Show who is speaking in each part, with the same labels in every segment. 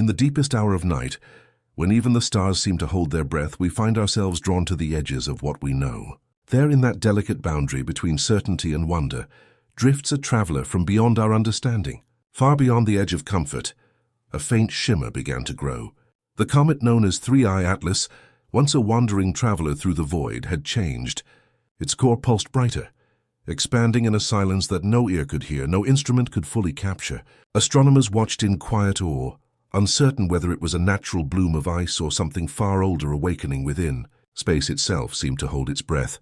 Speaker 1: In the deepest hour of night, when even the stars seem to hold their breath, we find ourselves drawn to the edges of what we know. There, in that delicate boundary between certainty and wonder, drifts a traveler from beyond our understanding. Far beyond the edge of comfort, a faint shimmer began to grow. The comet known as 3I Atlas, once a wandering traveler through the void, had changed. Its core pulsed brighter, expanding in a silence that no ear could hear, no instrument could fully capture. Astronomers watched in quiet awe, uncertain whether it was a natural bloom of ice or something far older awakening within. Space itself seemed to hold its breath,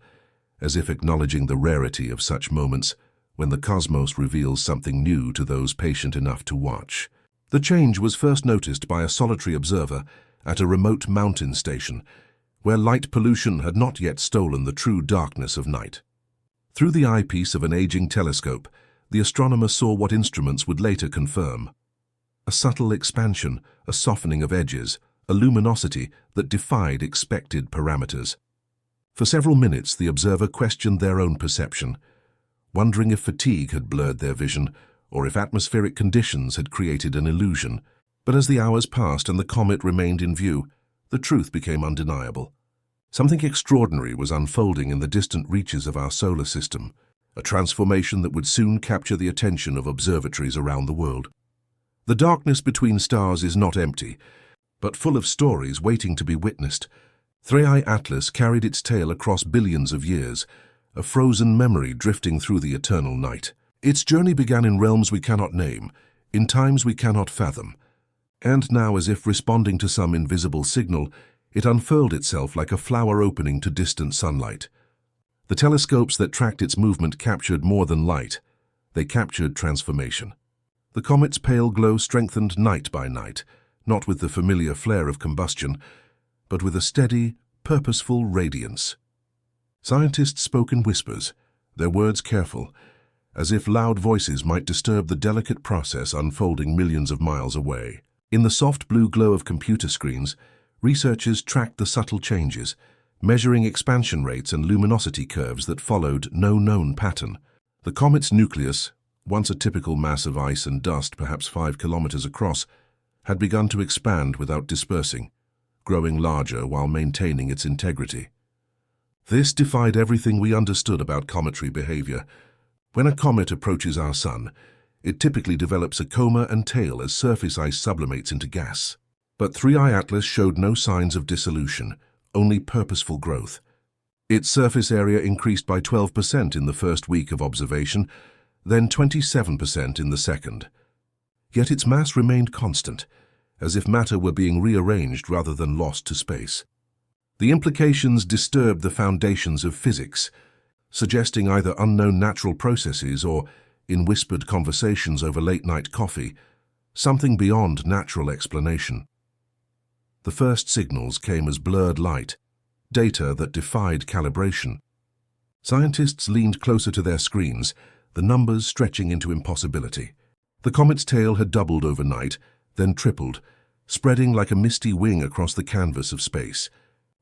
Speaker 1: as if acknowledging the rarity of such moments when the cosmos reveals something new to those patient enough to watch. The change was first noticed by a solitary observer at a remote mountain station, where light pollution had not yet stolen the true darkness of night. Through the eyepiece of an aging telescope, the astronomer saw what instruments would later confirm: a subtle expansion, a softening of edges, a luminosity that defied expected parameters. For several minutes, the observer questioned their own perception, wondering if fatigue had blurred their vision or if atmospheric conditions had created an illusion. But as the hours passed and the comet remained in view, the truth became undeniable. Something extraordinary was unfolding in the distant reaches of our solar system, a transformation that would soon capture the attention of observatories around the world. The darkness between stars is not empty, but full of stories waiting to be witnessed. 3I Atlas carried its tale across billions of years, a frozen memory drifting through the eternal night. Its journey began in realms we cannot name, in times we cannot fathom. And now, as if responding to some invisible signal, it unfurled itself like a flower opening to distant sunlight. The telescopes that tracked its movement captured more than light. They captured transformation. The comet's pale glow strengthened night by night, not with the familiar flare of combustion, but with a steady, purposeful radiance. Scientists spoke in whispers, their words careful, as if loud voices might disturb the delicate process unfolding millions of miles away. In the soft blue glow of computer screens, researchers tracked the subtle changes, measuring expansion rates and luminosity curves that followed no known pattern. The comet's nucleus, once a typical mass of ice and dust perhaps 5 kilometers across, had begun to expand without dispersing, growing larger while maintaining its integrity. This defied everything we understood about cometary behavior. When a comet approaches our sun, it typically develops a coma and tail as surface ice sublimates into gas. But 3I Atlas showed no signs of dissolution, only purposeful growth. Its surface area increased by 12% in the first week of observation, then 27% in the second. Yet its mass remained constant, as if matter were being rearranged rather than lost to space. The implications disturbed the foundations of physics, suggesting either unknown natural processes or, in whispered conversations over late-night coffee, something beyond natural explanation. The first signals came as blurred light, data that defied calibration. Scientists leaned closer to their screens, the numbers stretching into impossibility. The comet's tail had doubled overnight, then tripled, spreading like a misty wing across the canvas of space.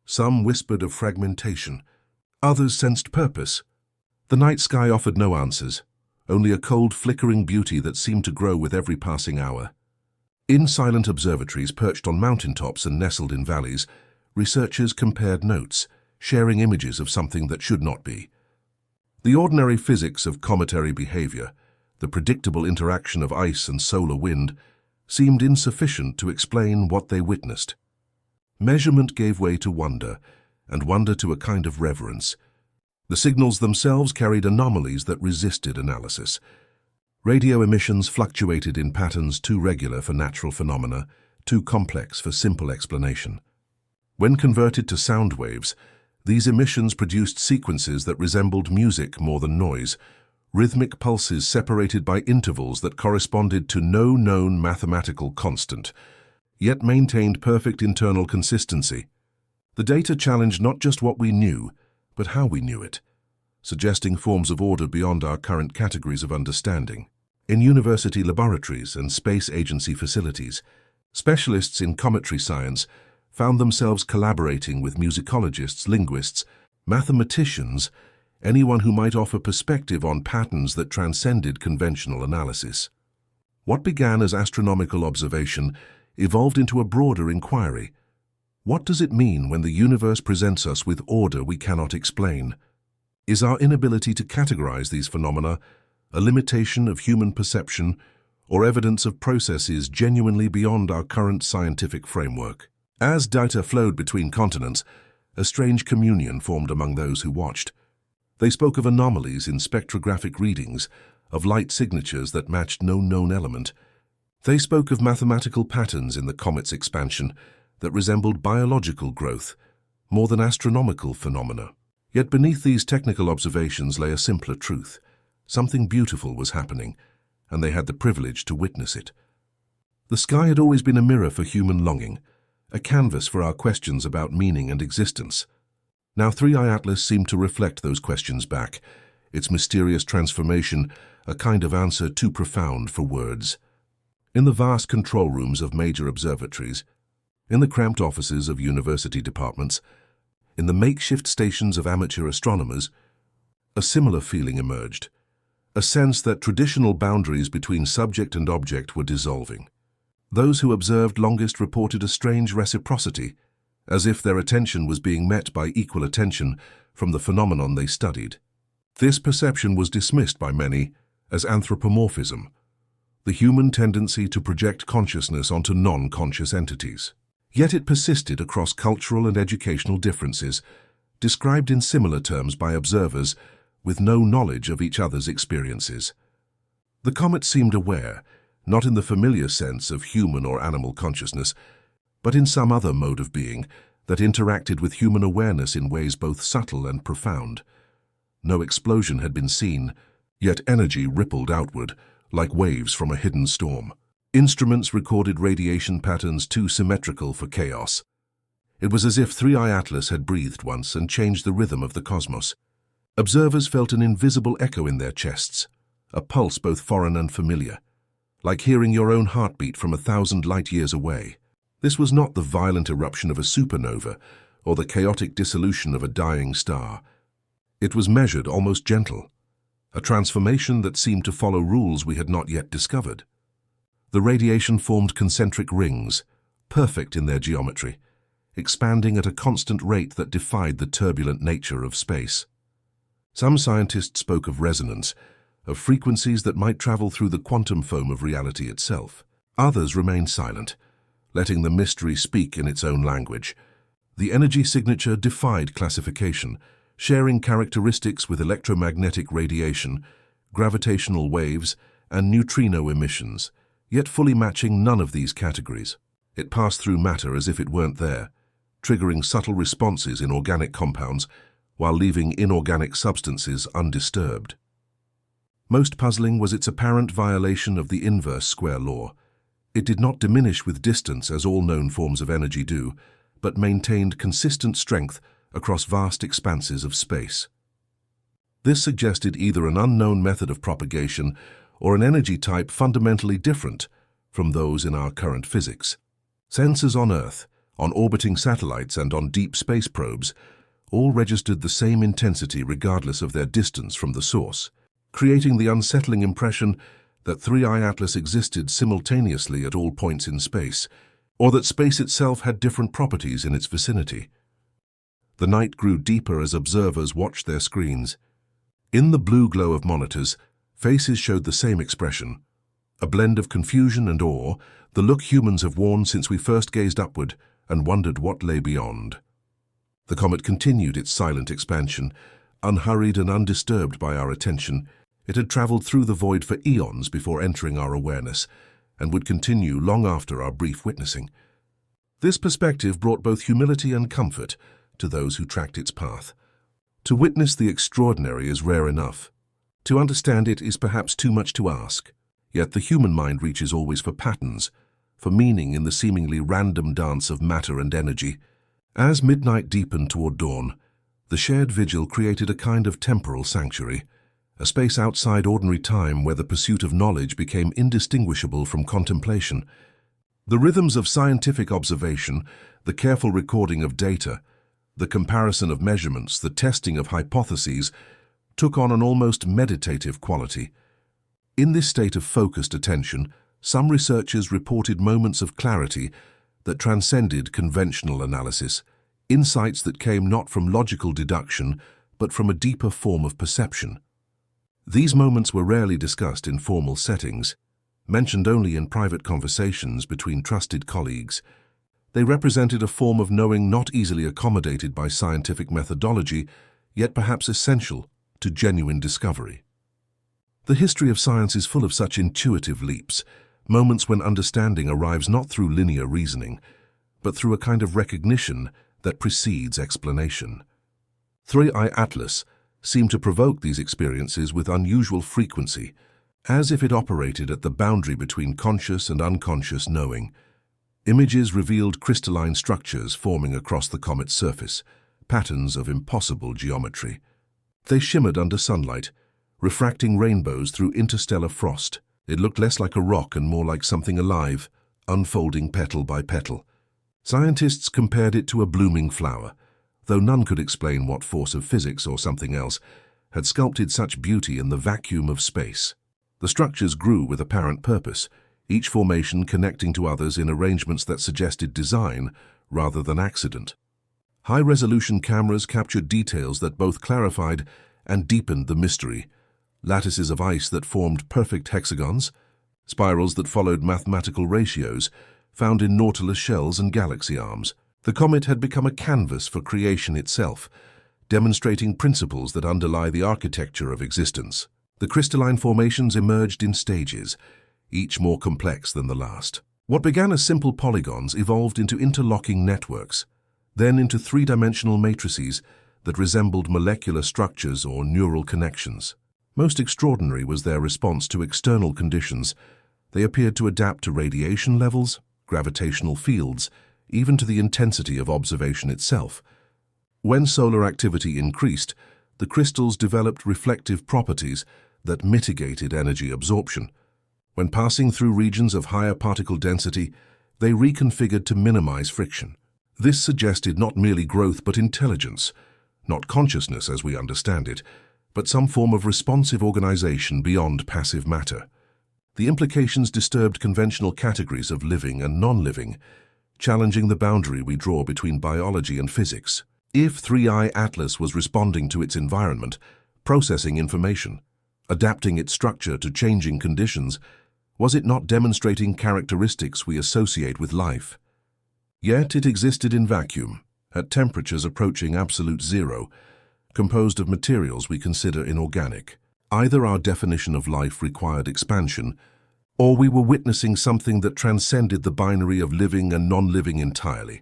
Speaker 1: Some whispered of fragmentation, others sensed purpose. The night sky offered no answers, only a cold, flickering beauty that seemed to grow with every passing hour. In silent observatories perched on mountaintops and nestled in valleys, researchers compared notes, sharing images of something that should not be. The ordinary physics of cometary behavior, the predictable interaction of ice and solar wind, seemed insufficient to explain what they witnessed. Measurement gave way to wonder, and wonder to a kind of reverence. The signals themselves carried anomalies that resisted analysis. Radio emissions fluctuated in patterns too regular for natural phenomena, too complex for simple explanation. When converted to sound waves, these emissions produced sequences that resembled music more than noise, rhythmic pulses separated by intervals that corresponded to no known mathematical constant, yet maintained perfect internal consistency. The data challenged not just what we knew, but how we knew it, suggesting forms of order beyond our current categories of understanding. In university laboratories and space agency facilities, specialists in cometary science found themselves collaborating with musicologists, linguists, mathematicians, anyone who might offer perspective on patterns that transcended conventional analysis. What began as astronomical observation evolved into a broader inquiry. What does it mean when the universe presents us with order we cannot explain? Is our inability to categorize these phenomena a limitation of human perception or evidence of processes genuinely beyond our current scientific framework? As data flowed between continents, a strange communion formed among those who watched. They spoke of anomalies in spectrographic readings, of light signatures that matched no known element. They spoke of mathematical patterns in the comet's expansion that resembled biological growth more than astronomical phenomena. Yet beneath these technical observations lay a simpler truth. Something beautiful was happening, and they had the privilege to witness it. The sky had always been a mirror for human longing, a canvas for our questions about meaning and existence. Now 3i Atlas seemed to reflect those questions back, its mysterious transformation a kind of answer too profound for words. In the vast control rooms of major observatories, in the cramped offices of university departments, in the makeshift stations of amateur astronomers, a similar feeling emerged, a sense that traditional boundaries between subject and object were dissolving. Those who observed longest reported a strange reciprocity, as if their attention was being met by equal attention from the phenomenon they studied. This perception was dismissed by many as anthropomorphism, the human tendency to project consciousness onto non-conscious entities. Yet it persisted across cultural and educational differences, described in similar terms by observers with no knowledge of each other's experiences. The comet seemed aware, not in the familiar sense of human or animal consciousness, but in some other mode of being that interacted with human awareness in ways both subtle and profound. No explosion had been seen, yet energy rippled outward, like waves from a hidden storm. Instruments recorded radiation patterns too symmetrical for chaos. It was as if 3i Atlas had breathed once and changed the rhythm of the cosmos. Observers felt an invisible echo in their chests, a pulse both foreign and familiar, like hearing your own heartbeat from 1,000 light-years away. This was not the violent eruption of a supernova or the chaotic dissolution of a dying star. It was measured, almost gentle, a transformation that seemed to follow rules we had not yet discovered. The radiation formed concentric rings, perfect in their geometry, expanding at a constant rate that defied the turbulent nature of space. Some scientists spoke of resonance, of frequencies that might travel through the quantum foam of reality itself. Others remained silent, letting the mystery speak in its own language. The energy signature defied classification, sharing characteristics with electromagnetic radiation, gravitational waves, and neutrino emissions, yet fully matching none of these categories. It passed through matter as if it weren't there, triggering subtle responses in organic compounds while leaving inorganic substances undisturbed. Most puzzling was its apparent violation of the inverse square law. It did not diminish with distance as all known forms of energy do, but maintained consistent strength across vast expanses of space. This suggested either an unknown method of propagation or an energy type fundamentally different from those in our current physics. Sensors on Earth, on orbiting satellites, and on deep space probes all registered the same intensity regardless of their distance from the source, creating the unsettling impression that 3i Atlas existed simultaneously at all points in space, or that space itself had different properties in its vicinity. The night grew deeper as observers watched their screens. In the blue glow of monitors, faces showed the same expression, a blend of confusion and awe, the look humans have worn since we first gazed upward and wondered what lay beyond. The comet continued its silent expansion, unhurried and undisturbed by our attention. It had traveled through the void for eons before entering our awareness, and would continue long after our brief witnessing. This perspective brought both humility and comfort to those who tracked its path. To witness the extraordinary is rare enough. To understand it is perhaps too much to ask. Yet the human mind reaches always for patterns, for meaning in the seemingly random dance of matter and energy. As midnight deepened toward dawn, the shared vigil created a kind of temporal sanctuary, a space outside ordinary time where the pursuit of knowledge became indistinguishable from contemplation. The rhythms of scientific observation, the careful recording of data, the comparison of measurements, the testing of hypotheses, took on an almost meditative quality. In this state of focused attention, Some researchers reported moments of clarity that transcended conventional analysis, insights that came not from logical deduction, but from a deeper form of perception. These moments were rarely discussed in formal settings, mentioned only in private conversations between trusted colleagues. They represented a form of knowing not easily accommodated by scientific methodology, yet perhaps essential to genuine discovery. The history of science is full of such intuitive leaps, moments when understanding arrives not through linear reasoning, but through a kind of recognition that precedes explanation. 3i Atlas seemed to provoke these experiences with unusual frequency, as if it operated at the boundary between conscious and unconscious knowing. Images revealed crystalline structures forming across the comet's surface, patterns of impossible geometry. They shimmered under sunlight, refracting rainbows through interstellar frost. It looked less like a rock and more like something alive, unfolding petal by petal. Scientists compared it to a blooming flower, though none could explain what force of physics or something else had sculpted such beauty in the vacuum of space. The structures grew with apparent purpose, each formation connecting to others in arrangements that suggested design rather than accident. High-resolution cameras captured details that both clarified and deepened the mystery. Lattices of ice that formed perfect hexagons, spirals that followed mathematical ratios, found in Nautilus shells and galaxy arms. The comet had become a canvas for creation itself, demonstrating principles that underlie the architecture of existence. The crystalline formations emerged in stages, each more complex than the last. What began as simple polygons evolved into interlocking networks, then into three-dimensional matrices that resembled molecular structures or neural connections. Most extraordinary was their response to external conditions. They appeared to adapt to radiation levels, gravitational fields, even to the intensity of observation itself. When solar activity increased, the crystals developed reflective properties that mitigated energy absorption. When passing through regions of higher particle density, they reconfigured to minimize friction. This suggested not merely growth but intelligence, not consciousness as we understand it, but some form of responsive organization beyond passive matter. The implications disturbed conventional categories of living and non-living, challenging the boundary we draw between biology and physics. If 3i Atlas was responding to its environment, processing information, adapting its structure to changing conditions, was it not demonstrating characteristics we associate with life? Yet it existed in vacuum, at temperatures approaching absolute zero, composed of materials we consider inorganic. Either our definition of life required expansion, or we were witnessing something that transcended the binary of living and non-living entirely.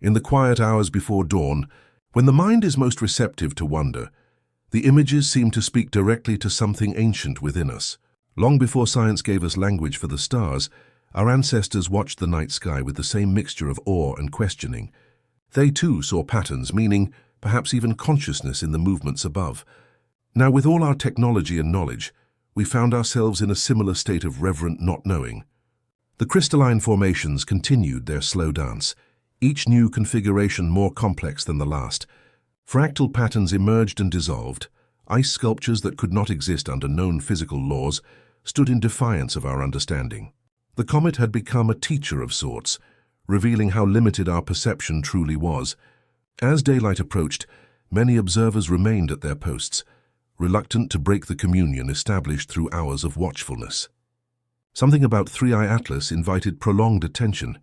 Speaker 1: In the quiet hours before dawn, when the mind is most receptive to wonder, the images seem to speak directly to something ancient within us. Long before science gave us language for the stars, our ancestors watched the night sky with the same mixture of awe and questioning. They too saw patterns, meaning, perhaps even consciousness in the movements above. Now, with all our technology and knowledge, we found ourselves in a similar state of reverent not knowing. The crystalline formations continued their slow dance, each new configuration more complex than the last. Fractal patterns emerged and dissolved. Ice sculptures that could not exist under known physical laws stood in defiance of our understanding. The comet had become a teacher of sorts, revealing how limited our perception truly was. As daylight approached, many observers remained at their posts, reluctant to break the communion established through hours of watchfulness. Something about 3i Atlas invited prolonged attention,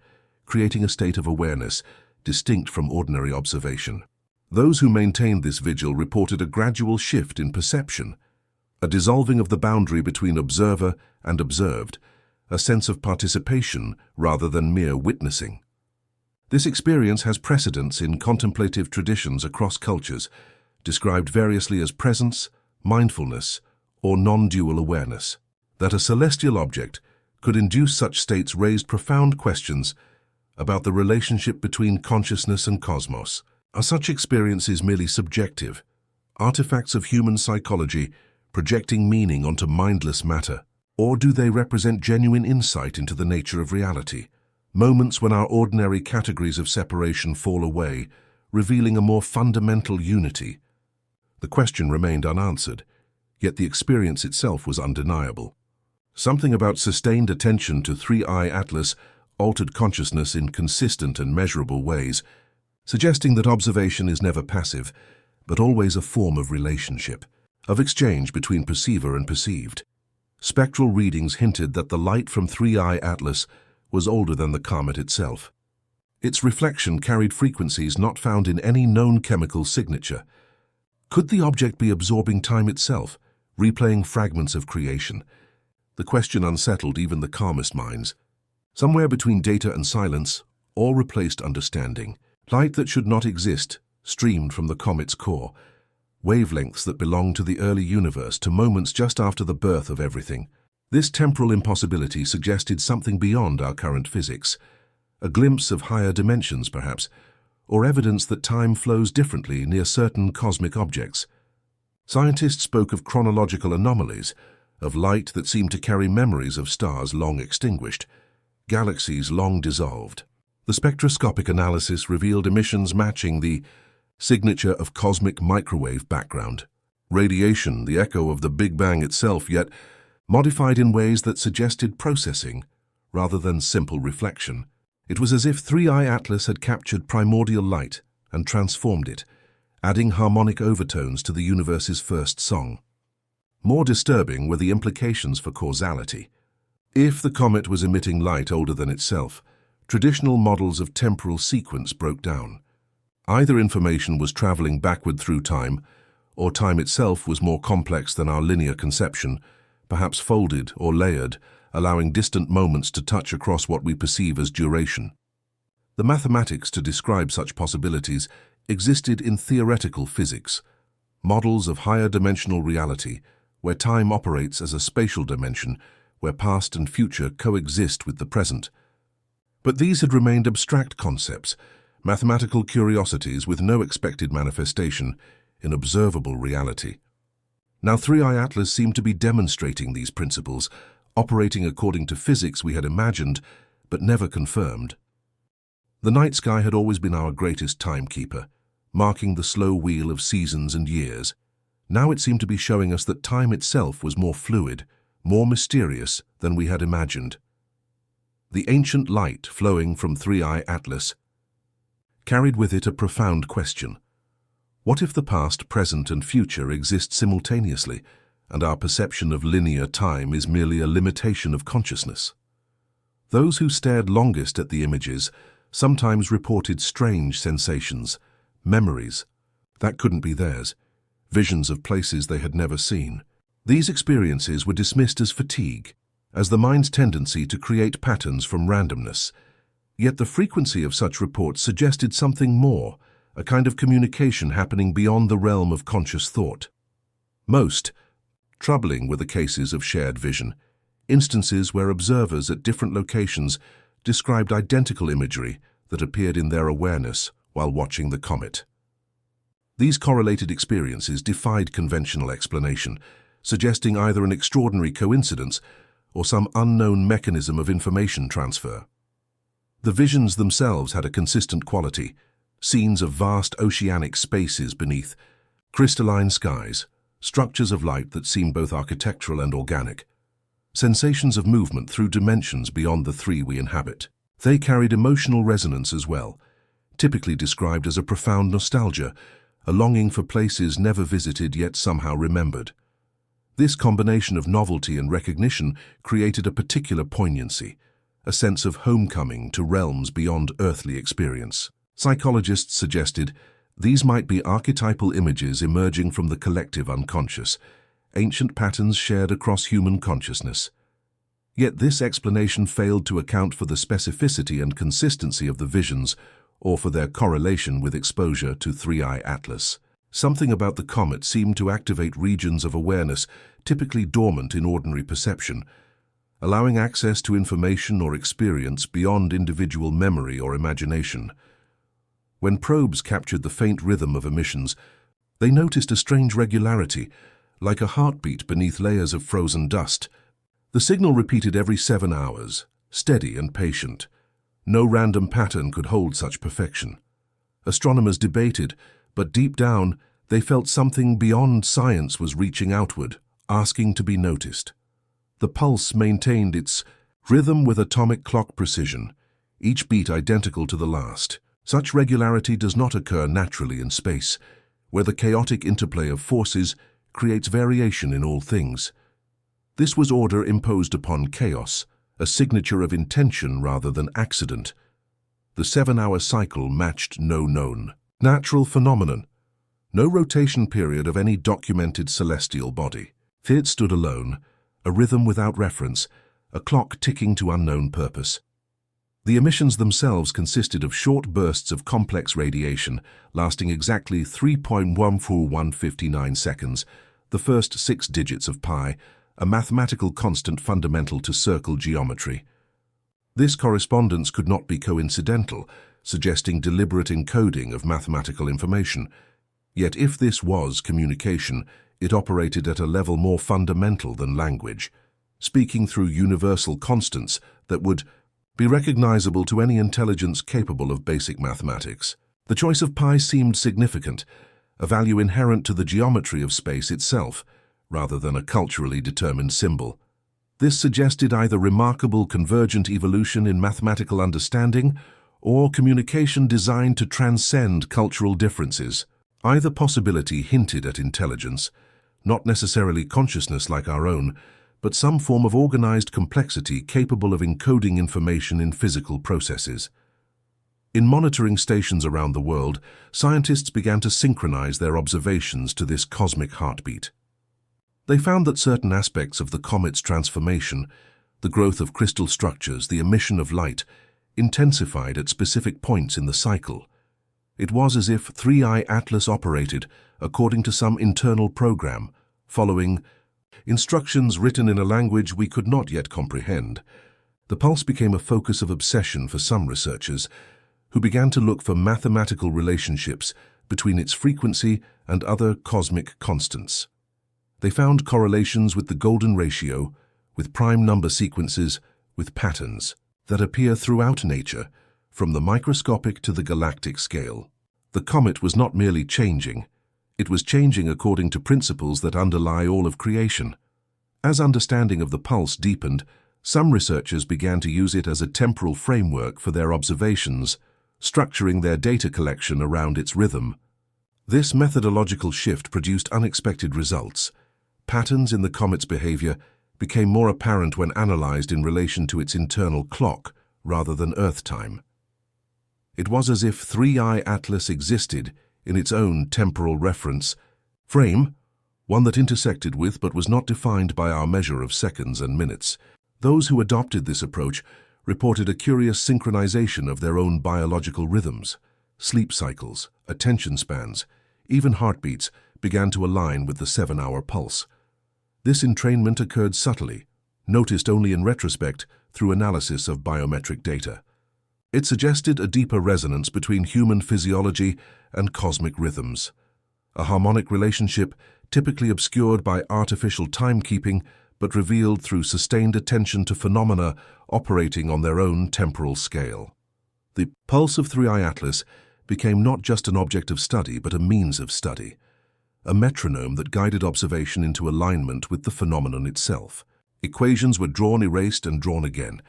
Speaker 1: creating a state of awareness distinct from ordinary observation. Those who maintained this vigil reported a gradual shift in perception, a dissolving of the boundary between observer and observed, a sense of participation rather than mere witnessing. This experience has precedents in contemplative traditions across cultures, described variously as presence, mindfulness, or non-dual awareness. That a celestial object could induce such states raised profound questions about the relationship between consciousness and cosmos. Are such experiences merely subjective, artifacts of human psychology projecting meaning onto mindless matter? Or do they represent genuine insight into the nature of reality, moments when our ordinary categories of separation fall away, revealing a more fundamental unity? The question remained unanswered, yet the experience itself was undeniable. Something about sustained attention to 3I Atlas altered consciousness in consistent and measurable ways, suggesting that observation is never passive, but always a form of relationship, of exchange between perceiver and perceived. Spectral readings hinted that the light from 3I Atlas was older than the comet itself. Its reflection carried frequencies not found in any known chemical signature. Could the object be absorbing time itself, replaying fragments of creation? The question unsettled even the calmest minds. Somewhere between data and silence, all replaced understanding. Light that should not exist streamed from the comet's core, wavelengths that belonged to the early universe, to moments just after the birth of everything. This temporal impossibility suggested something beyond our current physics, a glimpse of higher dimensions perhaps, or evidence that time flows differently near certain cosmic objects. Scientists spoke of chronological anomalies, of light that seemed to carry memories of stars long extinguished, galaxies long dissolved. The spectroscopic analysis revealed emissions matching the signature of cosmic microwave background. Radiation, the echo of the Big Bang itself, yet modified in ways that suggested processing rather than simple reflection. It was as if 3I Atlas had captured primordial light and transformed it, adding harmonic overtones to the universe's first song. More disturbing were the implications for causality. If the comet was emitting light older than itself, traditional models of temporal sequence broke down. Either information was traveling backward through time, or time itself was more complex than our linear conception, perhaps folded or layered, allowing distant moments to touch across what we perceive as duration. The mathematics to describe such possibilities existed in theoretical physics, models of higher dimensional reality, where time operates as a spatial dimension, where past and future coexist with the present. But these had remained abstract concepts, mathematical curiosities with no expected manifestation in observable reality. Now 3I Atlas seemed to be demonstrating these principles, operating according to physics we had imagined but never confirmed. The night sky had always been our greatest timekeeper, marking the slow wheel of seasons and years. Now it seemed to be showing us that time itself was more fluid, more mysterious than we had imagined. The ancient light flowing from 3I Atlas carried with it a profound question. What if the past, present, and future exist simultaneously, and our perception of linear time is merely a limitation of consciousness? Those who stared longest at the images sometimes reported strange sensations, memories that couldn't be theirs, visions of places they had never seen. These experiences were dismissed as fatigue, as the mind's tendency to create patterns from randomness. Yet the frequency of such reports suggested something more, a kind of communication happening beyond the realm of conscious thought. Most troubling were the cases of shared vision, instances where observers at different locations described identical imagery that appeared in their awareness while watching the comet. These correlated experiences defied conventional explanation, suggesting either an extraordinary coincidence or some unknown mechanism of information transfer. The visions themselves had a consistent quality, scenes of vast oceanic spaces beneath, crystalline skies, structures of light that seemed both architectural and organic, sensations of movement through dimensions beyond the three we inhabit. They carried emotional resonance as well, typically described as a profound nostalgia, a longing for places never visited yet somehow remembered. This combination of novelty and recognition created a particular poignancy, a sense of homecoming to realms beyond earthly experience. Psychologists suggested these might be archetypal images emerging from the collective unconscious, ancient patterns shared across human consciousness. Yet this explanation failed to account for the specificity and consistency of the visions or for their correlation with exposure to 3I Atlas. Something about the comet seemed to activate regions of awareness typically dormant in ordinary perception, allowing access to information or experience beyond individual memory or imagination. When probes captured the faint rhythm of emissions, they noticed a strange regularity, like a heartbeat beneath layers of frozen dust. The signal repeated every 7 hours, steady and patient. No random pattern could hold such perfection. Astronomers debated, but deep down, they felt something beyond science was reaching outward, asking to be noticed. The pulse maintained its rhythm with atomic clock precision, each beat identical to the last. Such regularity does not occur naturally in space, where the chaotic interplay of forces creates variation in all things. This was order imposed upon chaos, a signature of intention rather than accident. The 7-hour cycle matched no known natural phenomenon, no rotation period of any documented celestial body. It stood alone, a rhythm without reference, a clock ticking to unknown purpose. The emissions themselves consisted of short bursts of complex radiation, lasting exactly 3.14159 seconds, the first 6 digits of pi, a mathematical constant fundamental to circle geometry. This correspondence could not be coincidental, suggesting deliberate encoding of mathematical information. Yet if this was communication, it operated at a level more fundamental than language, speaking through universal constants that would be recognizable to any intelligence capable of basic mathematics. The choice of pi seemed significant, a value inherent to the geometry of space itself, rather than a culturally determined symbol. This suggested either remarkable convergent evolution in mathematical understanding or communication designed to transcend cultural differences. Either possibility hinted at intelligence, not necessarily consciousness like our own, but some form of organized complexity capable of encoding information in physical processes. In monitoring stations around the world, scientists began to synchronize their observations to this cosmic heartbeat. They found that certain aspects of the comet's transformation, the growth of crystal structures, the emission of light, intensified at specific points in the cycle. It was as if 3i Atlas operated according to some internal program, following instructions written in a language we could not yet comprehend. The pulse became a focus of obsession for some researchers, who began to look for mathematical relationships between its frequency and other cosmic constants. They found correlations with the golden ratio, with prime number sequences, with patterns that appear throughout nature, from the microscopic to the galactic scale. The comet was not merely changing, it was changing according to principles that underlie all of creation. As understanding of the pulse deepened, some researchers began to use it as a temporal framework for their observations, structuring their data collection around its rhythm. This methodological shift produced unexpected results. Patterns in the comet's behavior became more apparent when analyzed in relation to its internal clock rather than Earth time. It was as if 3i Atlas existed in its own temporal reference frame, one that intersected with but was not defined by our measure of seconds and minutes. Those who adopted this approach reported a curious synchronization of their own biological rhythms. Sleep cycles, attention spans, even heartbeats began to align with the 7-hour pulse. This entrainment occurred subtly, noticed only in retrospect through analysis of biometric data. It suggested a deeper resonance between human physiology and cosmic rhythms, a harmonic relationship typically obscured by artificial timekeeping but revealed through sustained attention to phenomena operating on their own temporal scale. The pulse of 3i Atlas became not just an object of study but a means of study, a metronome that guided observation into alignment with the phenomenon itself. Equations were drawn, erased, and drawn again.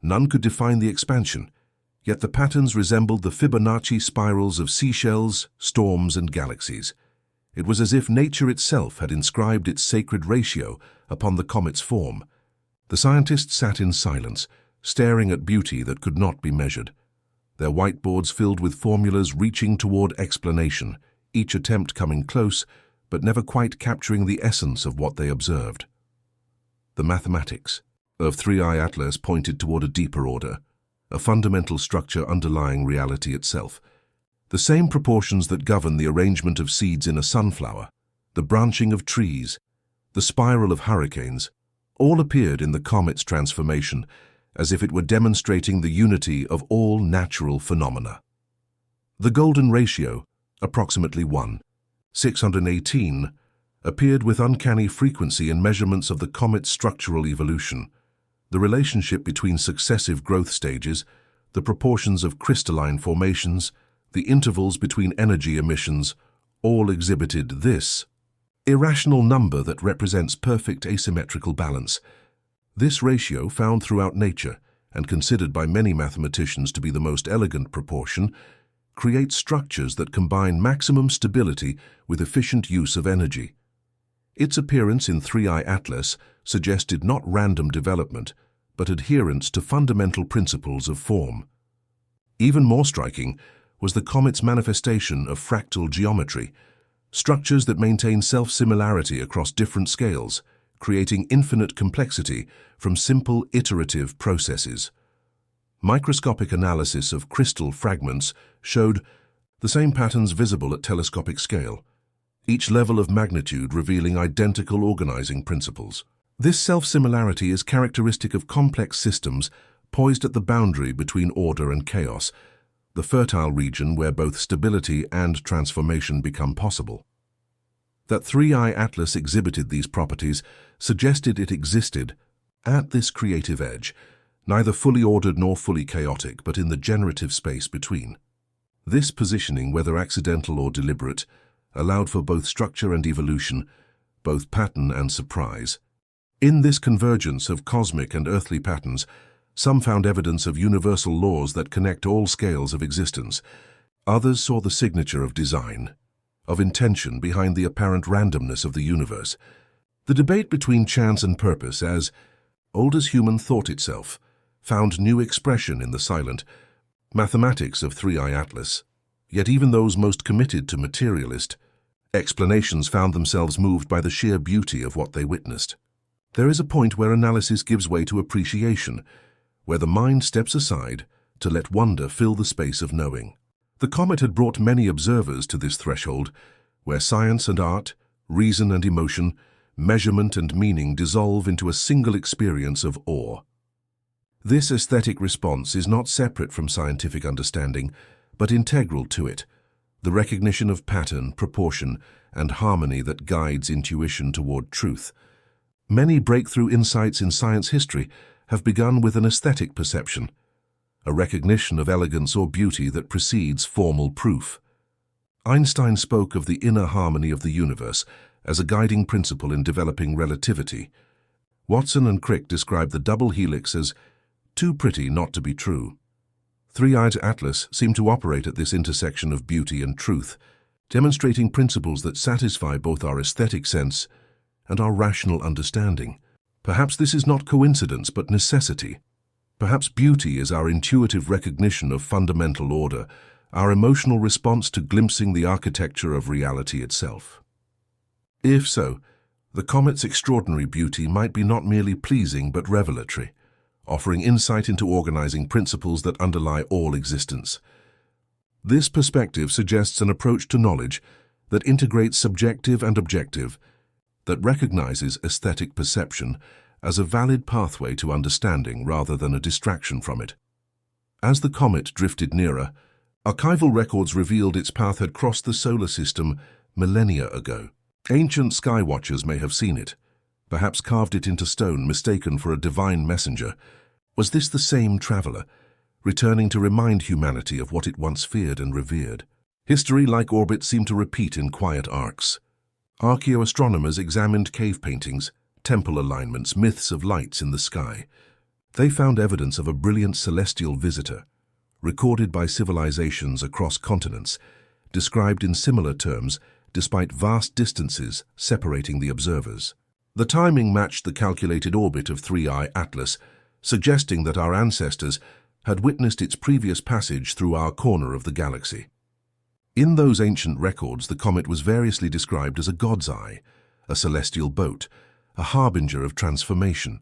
Speaker 1: None could define the expansion, yet the patterns resembled the Fibonacci spirals of seashells, storms, and galaxies. It was as if nature itself had inscribed its sacred ratio upon the comet's form. The scientists sat in silence, staring at beauty that could not be measured, their whiteboards filled with formulas reaching toward explanation, each attempt coming close, but never quite capturing the essence of what they observed. The mathematics of 3i Atlas pointed toward a deeper order, a fundamental structure underlying reality itself. The same proportions that govern the arrangement of seeds in a sunflower, the branching of trees, the spiral of hurricanes, all appeared in the comet's transformation, as if it were demonstrating the unity of all natural phenomena. The golden ratio, approximately 1:618, appeared with uncanny frequency in measurements of the comet's structural evolution. The relationship between successive growth stages, the proportions of crystalline formations, the intervals between energy emissions, all exhibited this irrational number that represents perfect asymmetrical balance. This ratio, found throughout nature and considered by many mathematicians to be the most elegant proportion, creates structures that combine maximum stability with efficient use of energy. Its appearance in 3I Atlas suggested not random development, but adherence to fundamental principles of form. Even more striking was the comet's manifestation of fractal geometry, structures that maintain self-similarity across different scales, creating infinite complexity from simple iterative processes. Microscopic analysis of crystal fragments showed the same patterns visible at telescopic scale, each level of magnitude revealing identical organizing principles. This self-similarity is characteristic of complex systems poised at the boundary between order and chaos, the fertile region where both stability and transformation become possible. That 3I Atlas exhibited these properties suggested it existed at this creative edge, neither fully ordered nor fully chaotic, but in the generative space between. This positioning, whether accidental or deliberate, allowed for both structure and evolution, both pattern and surprise. In this convergence of cosmic and earthly patterns, some found evidence of universal laws that connect all scales of existence. Others saw the signature of design, of intention behind the apparent randomness of the universe. The debate between chance and purpose, as old as human thought itself, found new expression in the silent mathematics of 3I Atlas. Yet even those most committed to materialist explanations found themselves moved by the sheer beauty of what they witnessed. There is a point where analysis gives way to appreciation, where the mind steps aside to let wonder fill the space of knowing. The comet had brought many observers to this threshold, where science and art, reason and emotion, measurement and meaning dissolve into a single experience of awe. This aesthetic response is not separate from scientific understanding, but integral to it, the recognition of pattern, proportion, and harmony that guides intuition toward truth. Many breakthrough insights in science history have begun with an aesthetic perception, a recognition of elegance or beauty that precedes formal proof. Einstein spoke of the inner harmony of the universe as a guiding principle in developing relativity. Watson and Crick described the double helix as too pretty not to be true. 3I Atlas seemed to operate at this intersection of beauty and truth, demonstrating principles that satisfy both our aesthetic sense and our rational understanding. Perhaps this is not coincidence but necessity. Perhaps beauty is our intuitive recognition of fundamental order, our emotional response to glimpsing the architecture of reality itself. If so, the comet's extraordinary beauty might be not merely pleasing but revelatory, offering insight into organizing principles that underlie all existence. This perspective suggests an approach to knowledge that integrates subjective and objective, that recognizes aesthetic perception as a valid pathway to understanding rather than a distraction from it. As the comet drifted nearer, archival records revealed its path had crossed the solar system millennia ago. Ancient skywatchers may have seen it, perhaps carved it into stone, mistaken for a divine messenger. Was this the same traveler, returning to remind humanity of what it once feared and revered? History, like orbit, seemed to repeat in quiet arcs. Archaeoastronomers examined cave paintings, temple alignments, myths of lights in the sky. They found evidence of a brilliant celestial visitor, recorded by civilizations across continents, described in similar terms despite vast distances separating the observers. The timing matched the calculated orbit of 3I Atlas, suggesting that our ancestors had witnessed its previous passage through our corner of the galaxy. In those ancient records, the comet was variously described as a god's eye, a celestial boat, a harbinger of transformation.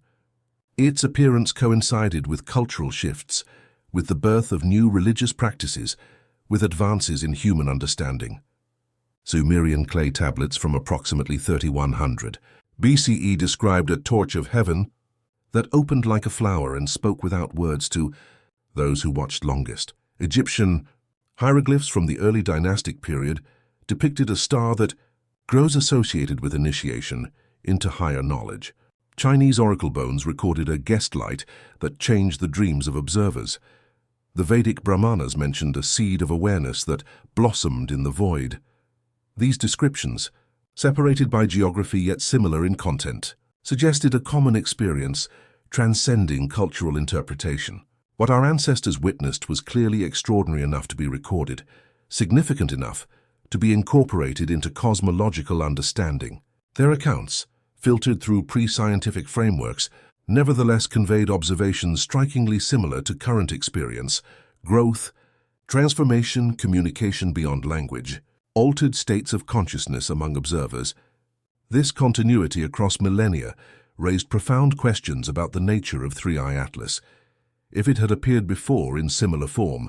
Speaker 1: Its appearance coincided with cultural shifts, with the birth of new religious practices, with advances in human understanding. Sumerian clay tablets from approximately 3100 BCE described a torch of heaven that opened like a flower and spoke without words to those who watched longest. Egyptian hieroglyphs from the early dynastic period depicted a star that grows associated with initiation into higher knowledge. Chinese oracle bones recorded a guest light that changed the dreams of observers. The Vedic Brahmanas mentioned a seed of awareness that blossomed in the void. These descriptions, separated by geography yet similar in content, suggested a common experience, transcending cultural interpretation. What our ancestors witnessed was clearly extraordinary enough to be recorded, significant enough to be incorporated into cosmological understanding. Their accounts, filtered through pre-scientific frameworks, nevertheless conveyed observations strikingly similar to current experience: growth, transformation, communication beyond language, altered states of consciousness among observers. This continuity across millennia raised profound questions about the nature of 3i Atlas. If it had appeared before in similar form,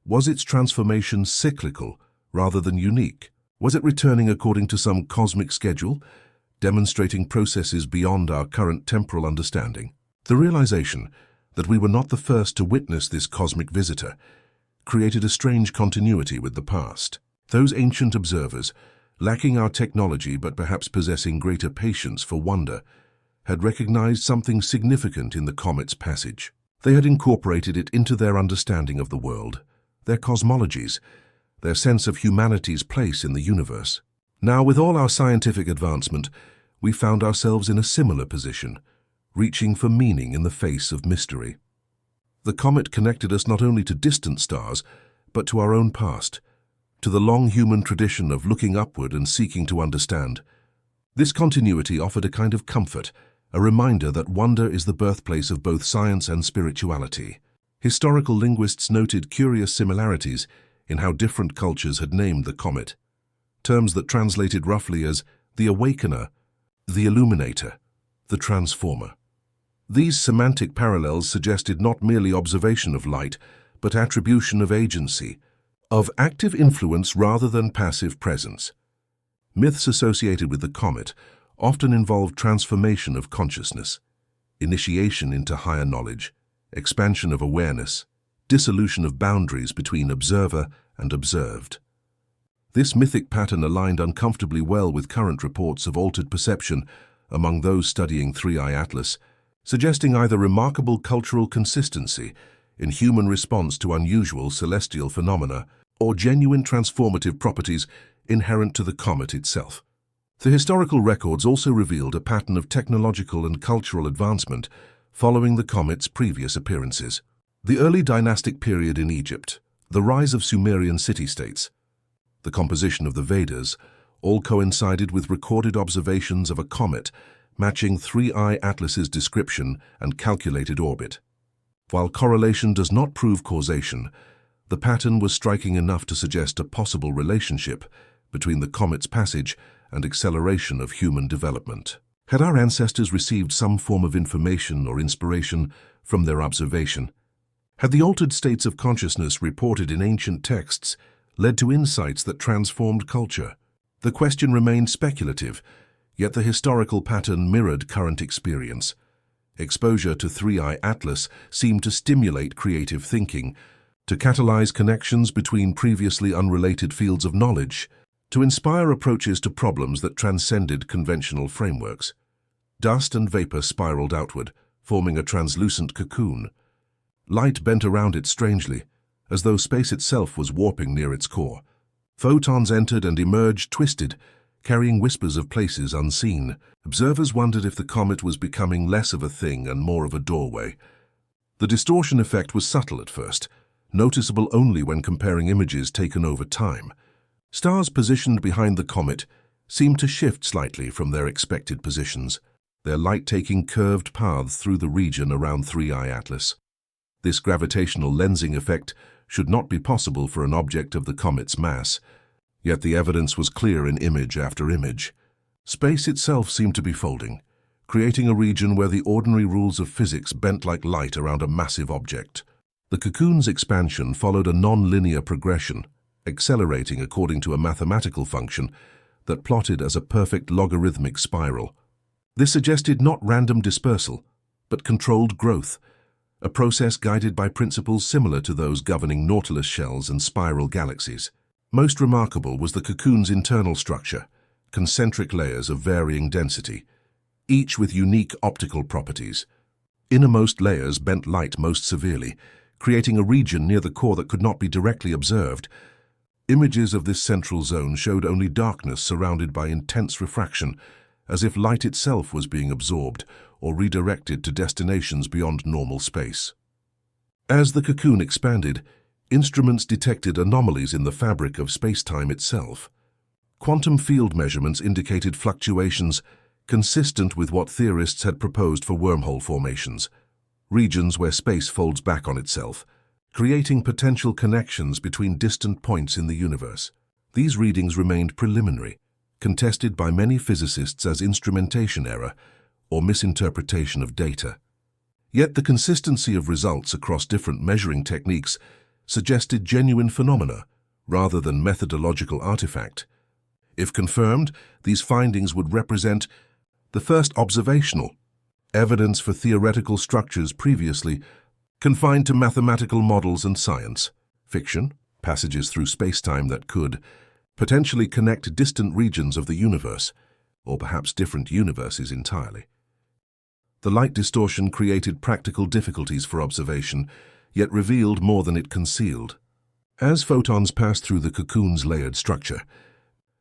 Speaker 1: was its transformation cyclical rather than unique? Was it returning according to some cosmic schedule, demonstrating processes beyond our current temporal understanding? The realization that we were not the first to witness this cosmic visitor created a strange continuity with the past. Those ancient observers, lacking our technology but perhaps possessing greater patience for wonder, had recognized something significant in the comet's passage. They had incorporated it into their understanding of the world, their cosmologies, their sense of humanity's place in the universe. Now, with all our scientific advancement, we found ourselves in a similar position, reaching for meaning in the face of mystery. The comet connected us not only to distant stars, but to our own past, to the long human tradition of looking upward and seeking to understand. This continuity offered a kind of comfort, a reminder that wonder is the birthplace of both science and spirituality. Historical linguists noted curious similarities in how different cultures had named the comet. Terms that translated roughly as the awakener, the illuminator, the transformer. These semantic parallels suggested not merely observation of light, but attribution of agency, of active influence rather than passive presence. Myths associated with the comet often involved transformation of consciousness, initiation into higher knowledge, expansion of awareness, dissolution of boundaries between observer and observed. This mythic pattern aligned uncomfortably well with current reports of altered perception among those studying 3i Atlas, suggesting either remarkable cultural consistency in human response to unusual celestial phenomena or genuine transformative properties inherent to the comet itself. The historical records also revealed a pattern of technological and cultural advancement following the comet's previous appearances. The early dynastic period in Egypt, the rise of Sumerian city-states, the composition of the Vedas, all coincided with recorded observations of a comet matching 3i Atlas's description and calculated orbit. While correlation does not prove causation, the pattern was striking enough to suggest a possible relationship between the comet's passage and acceleration of human development. Had our ancestors received some form of information or inspiration from their observation? Had the altered states of consciousness reported in ancient texts led to insights that transformed culture? The question remained speculative, yet the historical pattern mirrored current experience. Exposure to 3i Atlas seemed to stimulate creative thinking, to catalyze connections between previously unrelated fields of knowledge, to inspire approaches to problems that transcended conventional frameworks. Dust and vapor spiraled outward, forming a translucent cocoon. Light bent around it strangely, as though space itself was warping near its core. Photons entered and emerged twisted, carrying whispers of places unseen. Observers wondered if the comet was becoming less of a thing and more of a doorway. The distortion effect was subtle at first, noticeable only when comparing images taken over time. Stars positioned behind the comet seemed to shift slightly from their expected positions, their light taking curved paths through the region around 3i Atlas. This gravitational lensing effect should not be possible for an object of the comet's mass, yet the evidence was clear in image after image. Space itself seemed to be folding, creating a region where the ordinary rules of physics bent like light around a massive object. The cocoon's expansion followed a non-linear progression, accelerating according to a mathematical function that plotted as a perfect logarithmic spiral. This suggested not random dispersal, but controlled growth, a process guided by principles similar to those governing Nautilus shells and spiral galaxies. Most remarkable was the cocoon's internal structure, concentric layers of varying density, each with unique optical properties. Innermost layers bent light most severely, creating a region near the core that could not be directly observed. Images of this central zone showed only darkness surrounded by intense refraction, as if light itself was being absorbed or redirected to destinations beyond normal space. As the cocoon expanded, instruments detected anomalies in the fabric of space-time itself. Quantum field measurements indicated fluctuations consistent with what theorists had proposed for wormhole formations, regions where space folds back on itself, creating potential connections between distant points in the universe. These readings remained preliminary, contested by many physicists as instrumentation error or misinterpretation of data. Yet the consistency of results across different measuring techniques suggested genuine phenomena rather than methodological artifact. If confirmed, these findings would represent the first observational evidence for theoretical structures previously confined to mathematical models and science fiction, passages through space-time that could potentially connect distant regions of the universe, or perhaps different universes entirely. The light distortion created practical difficulties for observation, yet revealed more than it concealed. As photons passed through the cocoon's layered structure,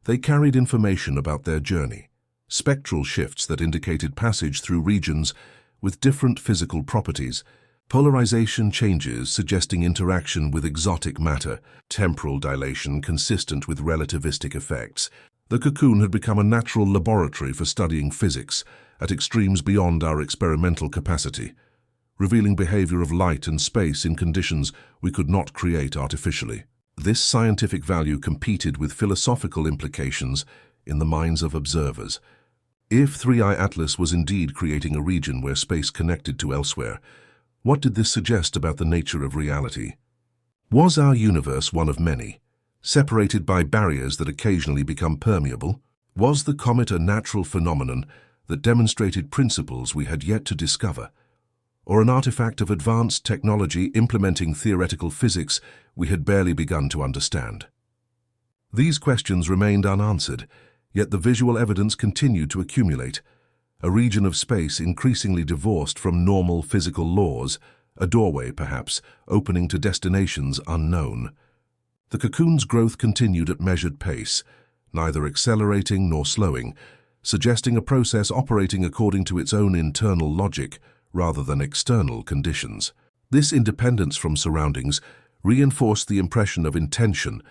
Speaker 1: they carried information about their journey, spectral shifts that indicated passage through regions with different physical properties, polarization changes suggesting interaction with exotic matter, temporal dilation consistent with relativistic effects. The cocoon had become a natural laboratory for studying physics at extremes beyond our experimental capacity, revealing behavior of light and space in conditions we could not create artificially. This scientific value competed with philosophical implications in the minds of observers. If 3i Atlas was indeed creating a region where space connected to elsewhere, what did this suggest about the nature of reality? Was our universe one of many, separated by barriers that occasionally become permeable? Was the comet a natural phenomenon that demonstrated principles we had yet to discover, or an artifact of advanced technology implementing theoretical physics we had barely begun to understand? These questions remained unanswered, yet the visual evidence continued to accumulate. A region of space increasingly divorced from normal physical laws, a doorway, perhaps, opening to destinations unknown. The cocoon's growth continued at measured pace, neither accelerating nor slowing, suggesting a process operating according to its own internal logic rather than external conditions. This independence from surroundings reinforced the impression of intention,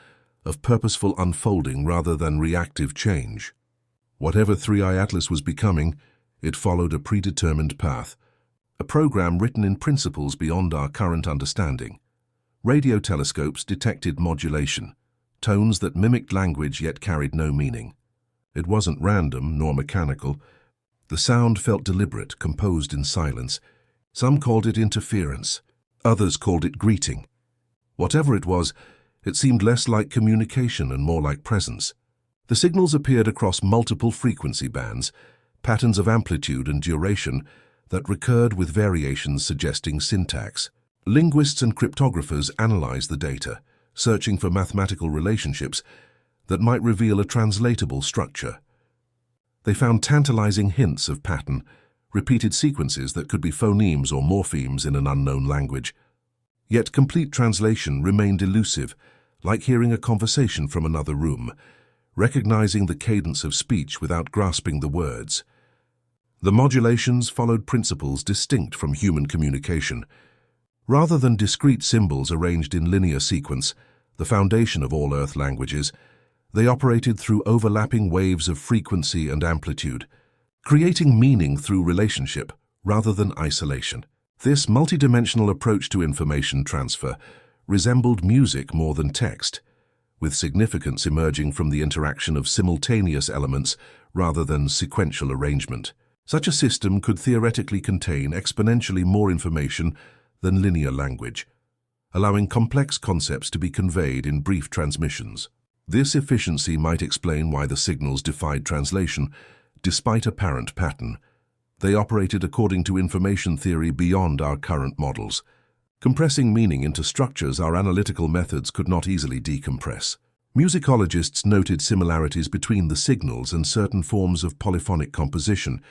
Speaker 1: of purposeful unfolding rather than reactive change. Whatever 3i Atlas was becoming, it followed a predetermined path, a program written in principles beyond our current understanding. Radio telescopes detected modulation, tones that mimicked language yet carried no meaning. It wasn't random nor mechanical. The sound felt deliberate, composed in silence. Some called it interference, others called it greeting. Whatever it was, it seemed less like communication and more like presence. The signals appeared across multiple frequency bands, patterns of amplitude and duration that recurred with variations suggesting syntax. Linguists and cryptographers analyzed the data, searching for mathematical relationships that might reveal a translatable structure. They found tantalizing hints of pattern, repeated sequences that could be phonemes or morphemes in an unknown language. Yet complete translation remained elusive, like hearing a conversation from another room, recognizing the cadence of speech without grasping the words. The modulations followed principles distinct from human communication. Rather than discrete symbols arranged in linear sequence, the foundation of all Earth languages, they operated through overlapping waves of frequency and amplitude, creating meaning through relationship rather than isolation. This multidimensional approach to information transfer resembled music more than text, with significance emerging from the interaction of simultaneous elements rather than sequential arrangement. Such a system could theoretically contain exponentially more information than linear language, allowing complex concepts to be conveyed in brief transmissions. This efficiency might explain why the signals defied translation, despite apparent pattern. They operated according to information theory beyond our current models, compressing meaning into structures our analytical methods could not easily decompress. Musicologists noted similarities between the signals and certain forms of polyphonic composition,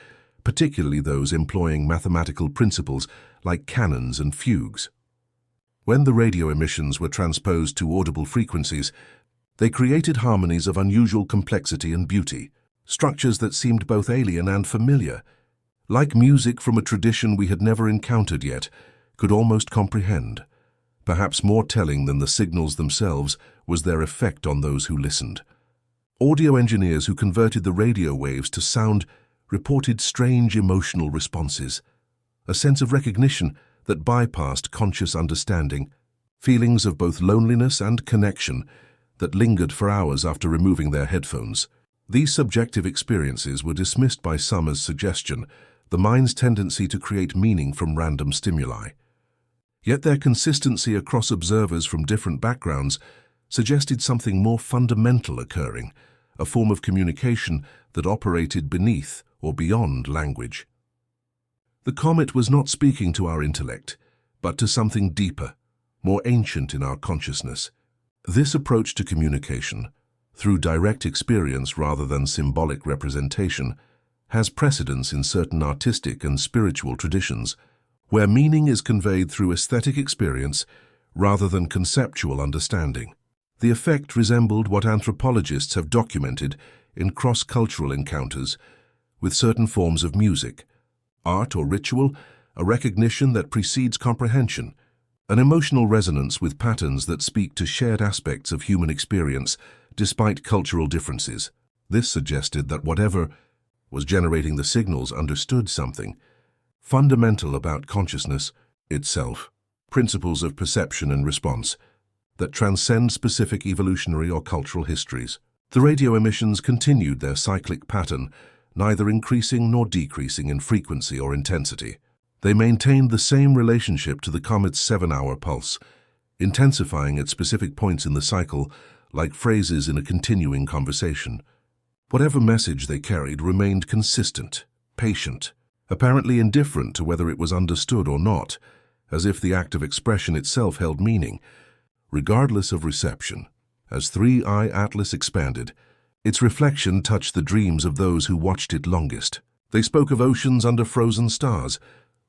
Speaker 1: particularly those employing mathematical principles like canons and fugues. When the radio emissions were transposed to audible frequencies, they created harmonies of unusual complexity and beauty. structures that seemed both alien and familiar, like music from a tradition we had never encountered yet, could almost comprehend. Perhaps more telling than the signals themselves was their effect on those who listened. Audio engineers who converted the radio waves to sound reported strange emotional responses, a sense of recognition that bypassed conscious understanding, feelings of both loneliness and connection that lingered for hours after removing their headphones. These subjective experiences were dismissed by some as suggestion, the mind's tendency to create meaning from random stimuli. Yet their consistency across observers from different backgrounds suggested something more fundamental occurring, a form of communication that operated beneath or beyond language. The comet was not speaking to our intellect, but to something deeper, more ancient in our consciousness. This approach to communication, through direct experience rather than symbolic representation, has precedence in certain artistic and spiritual traditions, where meaning is conveyed through aesthetic experience rather than conceptual understanding. The effect resembled what anthropologists have documented in cross-cultural encounters with certain forms of music, art or ritual, a recognition that precedes comprehension, an emotional resonance with patterns that speak to shared aspects of human experience despite cultural differences. This suggested that whatever was generating the signals understood something fundamental about consciousness itself, principles of perception and response that transcend specific evolutionary or cultural histories. The radio emissions continued their cyclic pattern, neither increasing nor decreasing in frequency or intensity. They maintained the same relationship to the comet's 7-hour pulse, intensifying at specific points in the cycle like phrases in a continuing conversation. Whatever message they carried remained consistent, patient, apparently indifferent to whether it was understood or not, as if the act of expression itself held meaning. Regardless of reception, as 3i Atlas expanded, its reflection touched the dreams of those who watched it longest. They spoke of oceans under frozen stars,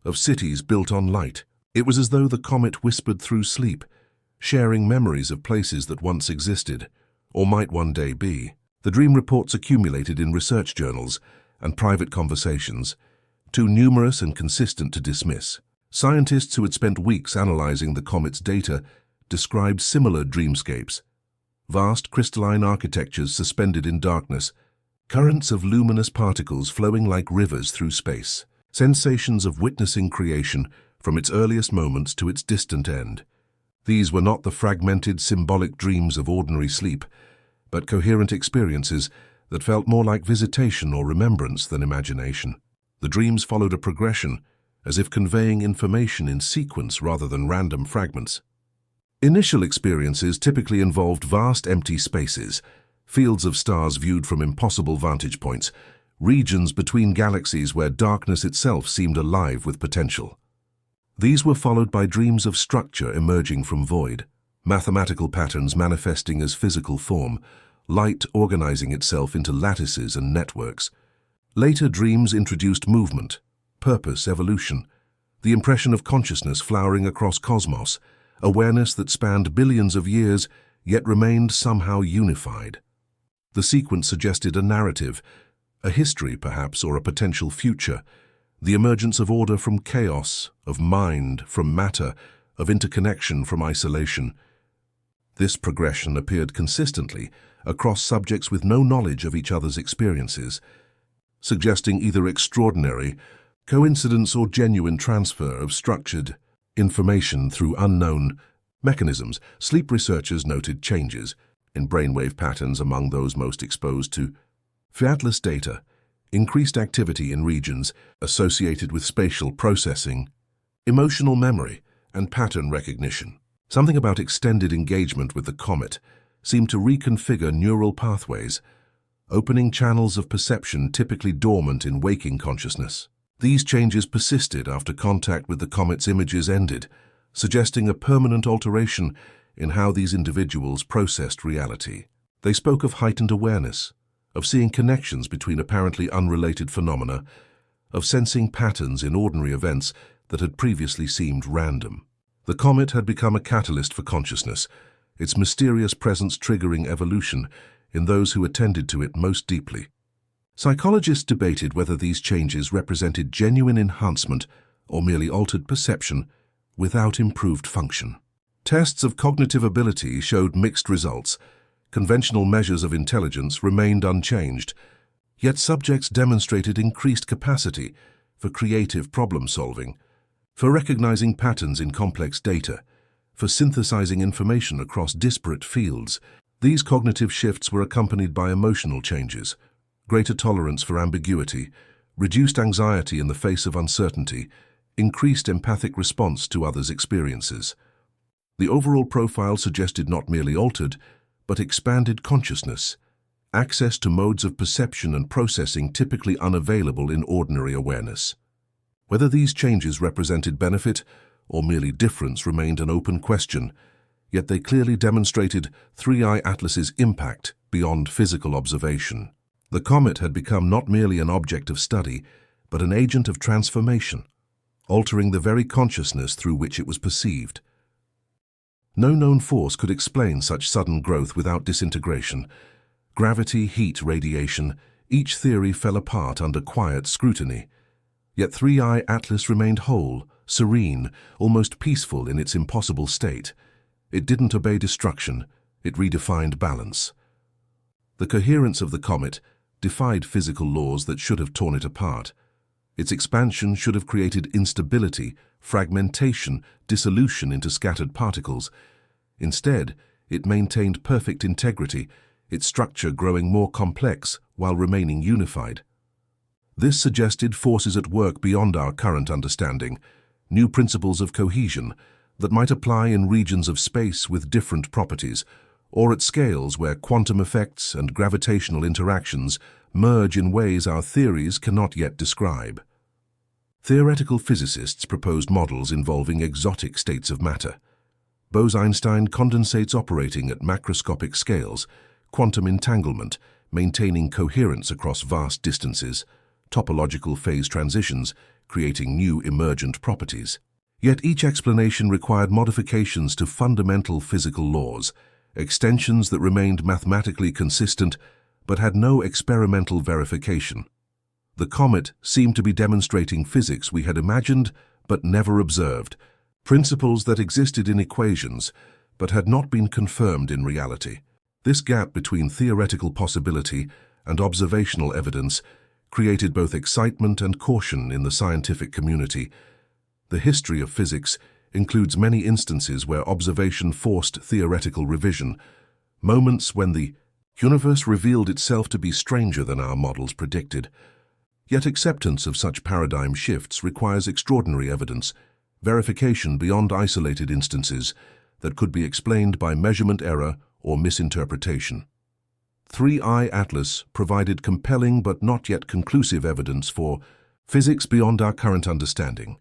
Speaker 1: of cities built on light. It was as though the comet whispered through sleep, sharing memories of places that once existed, or might one day be. The dream reports accumulated in research journals and private conversations, too numerous and consistent to dismiss. Scientists who had spent weeks analyzing the comet's data described similar dreamscapes, vast crystalline architectures suspended in darkness, currents of luminous particles flowing like rivers through space, sensations of witnessing creation from its earliest moments to its distant end. These were not the fragmented symbolic dreams of ordinary sleep, but coherent experiences that felt more like visitation or remembrance than imagination. The dreams followed a progression, as if conveying information in sequence rather than random fragments. Initial experiences typically involved vast empty spaces, fields of stars viewed from impossible vantage points, regions between galaxies where darkness itself seemed alive with potential. These were followed by dreams of structure emerging from void, mathematical patterns manifesting as physical form, light organizing itself into lattices and networks. Later dreams introduced movement, purpose, evolution, the impression of consciousness flowering across cosmos, awareness that spanned billions of years yet remained somehow unified. The sequence suggested a narrative, a history perhaps, or a potential future, the emergence of order from chaos, of mind from matter, of interconnection from isolation. This progression appeared consistently across subjects with no knowledge of each other's experiences, suggesting either extraordinary coincidence or genuine transfer of structured information through unknown mechanisms. Sleep researchers noted changes in brainwave patterns among those most exposed to Atlas data, increased activity in regions associated with spatial processing, emotional memory, and pattern recognition. Something about extended engagement with the comet seemed to reconfigure neural pathways, opening channels of perception typically dormant in waking consciousness. These changes persisted after contact with the comet's images ended, suggesting a permanent alteration in how these individuals processed reality. They spoke of heightened awareness, of seeing connections between apparently unrelated phenomena, of sensing patterns in ordinary events that had previously seemed random. The comet had become a catalyst for consciousness, its mysterious presence triggering evolution in those who attended to it most deeply. Psychologists debated whether these changes represented genuine enhancement or merely altered perception without improved function. Tests of cognitive ability showed mixed results. Conventional measures of intelligence remained unchanged, yet subjects demonstrated increased capacity for creative problem-solving, for recognizing patterns in complex data, for synthesizing information across disparate fields. These cognitive shifts were accompanied by emotional changes, greater tolerance for ambiguity, reduced anxiety in the face of uncertainty, increased empathic response to others' experiences. The overall profile suggested not merely altered, but expanded consciousness, access to modes of perception and processing typically unavailable in ordinary awareness. Whether these changes represented benefit or merely difference remained an open question, yet they clearly demonstrated 3I Atlas's impact beyond physical observation. The comet had become not merely an object of study, but an agent of transformation, altering the very consciousness through which it was perceived. No known force could explain such sudden growth without disintegration. Gravity, heat, radiation, each theory fell apart under quiet scrutiny. Yet 3I Atlas remained whole, serene, almost peaceful in its impossible state. It didn't obey destruction, it redefined balance. The coherence of the comet defied physical laws that should have torn it apart. Its expansion should have created instability, fragmentation, dissolution into scattered particles. Instead, it maintained perfect integrity, its structure growing more complex while remaining unified. This suggested forces at work beyond our current understanding, new principles of cohesion that might apply in regions of space with different properties, or at scales where quantum effects and gravitational interactions merge in ways our theories cannot yet describe. Theoretical physicists proposed models involving exotic states of matter. Bose-Einstein condensates operating at macroscopic scales, quantum entanglement, maintaining coherence across vast distances, topological phase transitions, creating new emergent properties. Yet each explanation required modifications to fundamental physical laws, extensions that remained mathematically consistent but had no experimental verification. The comet seemed to be demonstrating physics we had imagined but never observed, principles that existed in equations but had not been confirmed in reality. This gap between theoretical possibility and observational evidence created both excitement and caution in the scientific community. The history of physics includes many instances where observation forced theoretical revision, moments when the universe revealed itself to be stranger than our models predicted. Yet acceptance of such paradigm shifts requires extraordinary evidence, verification beyond isolated instances that could be explained by measurement error or misinterpretation. 3I Atlas provided compelling but not yet conclusive evidence for physics beyond our current understanding,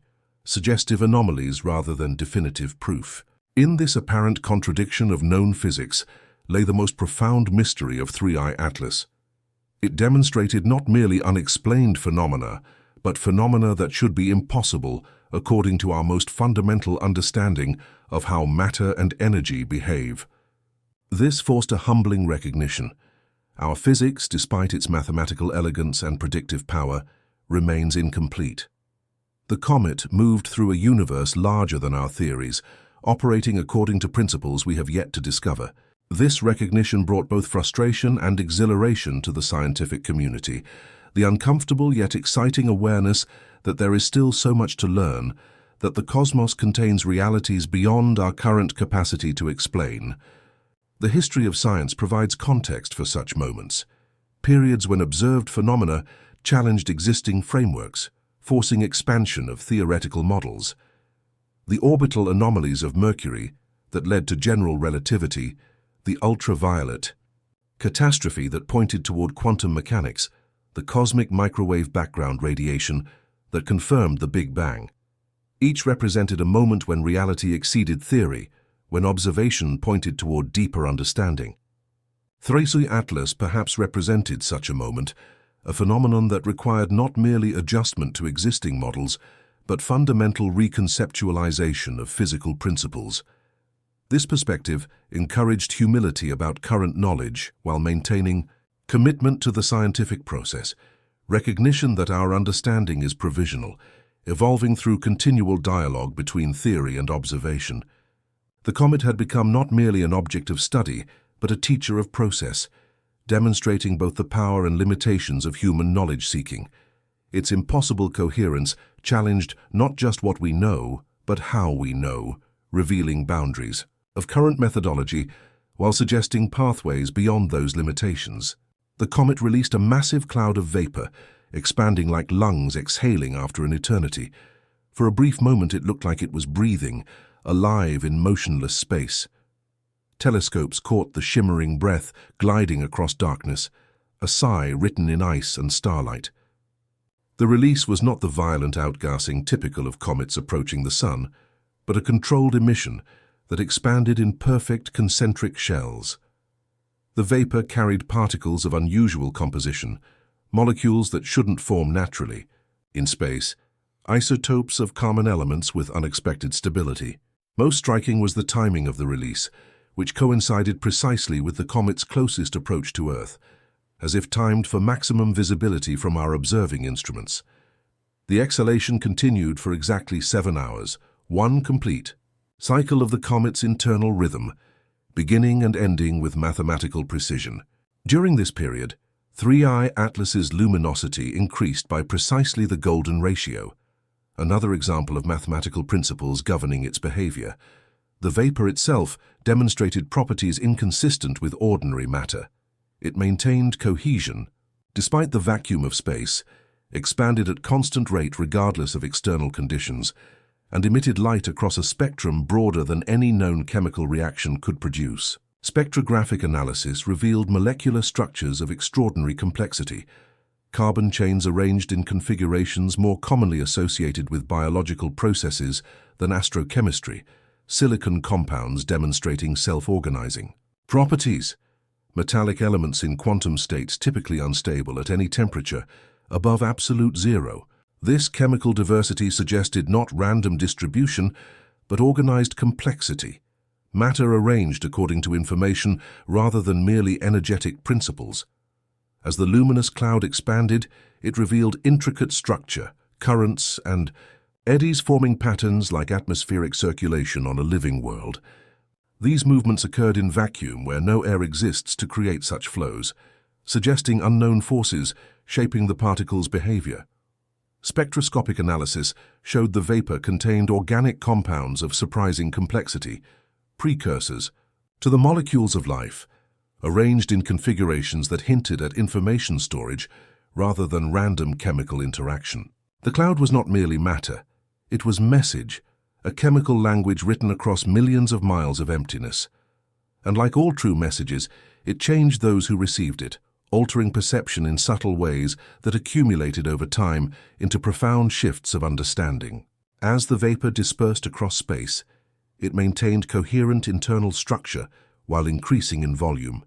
Speaker 1: suggestive anomalies rather than definitive proof. In this apparent contradiction of known physics lay the most profound mystery of 3I Atlas. It demonstrated not merely unexplained phenomena, but phenomena that should be impossible according to our most fundamental understanding of how matter and energy behave. This forced a humbling recognition. Our physics, despite its mathematical elegance and predictive power, remains incomplete. The comet moved through a universe larger than our theories, operating according to principles we have yet to discover. This recognition brought both frustration and exhilaration to the scientific community, the uncomfortable yet exciting awareness that there is still so much to learn, that the cosmos contains realities beyond our current capacity to explain. The history of science provides context for such moments, periods when observed phenomena challenged existing frameworks, forcing expansion of theoretical models. The orbital anomalies of Mercury that led to general relativity, the ultraviolet catastrophe that pointed toward quantum mechanics, the cosmic microwave background radiation that confirmed the Big Bang. Each represented a moment when reality exceeded theory, when observation pointed toward deeper understanding. 3I Atlas perhaps represented such a moment, a phenomenon that required not merely adjustment to existing models, but fundamental reconceptualization of physical principles. This perspective encouraged humility about current knowledge while maintaining Commitment to the scientific process, recognition that our understanding is provisional, evolving through continual dialogue between theory and observation. The comet had become not merely an object of study, but a teacher of process, demonstrating both the power and limitations of human knowledge-seeking. Its impossible coherence challenged not just what we know, but how we know, revealing boundaries of current methodology while suggesting pathways beyond those limitations. The comet released a massive cloud of vapor, expanding like lungs exhaling after an eternity. For a brief moment it looked like it was breathing, alive in motionless space. Telescopes caught the shimmering breath gliding across darkness, a sigh written in ice and starlight. The release was not the violent outgassing typical of comets approaching the sun, but a controlled emission that expanded in perfect concentric shells. The vapor carried particles of unusual composition, molecules that shouldn't form naturally. In space, isotopes of common elements with unexpected stability. Most striking was the timing of the release, which coincided precisely with the comet's closest approach to Earth, as if timed for maximum visibility from our observing instruments. The exhalation continued for exactly 7 hours, one complete cycle of the comet's internal rhythm, beginning and ending with mathematical precision. During this period, 3I Atlas's luminosity increased by precisely the golden ratio, another example of mathematical principles governing its behavior. The vapor itself demonstrated properties inconsistent with ordinary matter. It maintained cohesion, despite the vacuum of space, expanded at constant rate regardless of external conditions, and emitted light across a spectrum broader than any known chemical reaction could produce. Spectrographic analysis revealed molecular structures of extraordinary complexity, carbon chains arranged in configurations more commonly associated with biological processes than astrochemistry, silicon compounds demonstrating self-organizing properties, metallic elements in quantum states typically unstable at any temperature, above absolute zero. This chemical diversity suggested not random distribution, but organized complexity, matter arranged according to information rather than merely energetic principles. As the luminous cloud expanded, it revealed intricate structure, currents, and eddies forming patterns like atmospheric circulation on a living world. These movements occurred in vacuum where no air exists to create such flows, suggesting unknown forces shaping the particles' behavior. Spectroscopic analysis showed the vapor contained organic compounds of surprising complexity, precursors to the molecules of life, arranged in configurations that hinted at information storage rather than random chemical interaction. The cloud was not merely matter, it was message, a chemical language written across millions of miles of emptiness. And like all true messages, it changed those who received it, altering perception in subtle ways that accumulated over time into profound shifts of understanding. As the vapor dispersed across space, it maintained coherent internal structure while increasing in volume,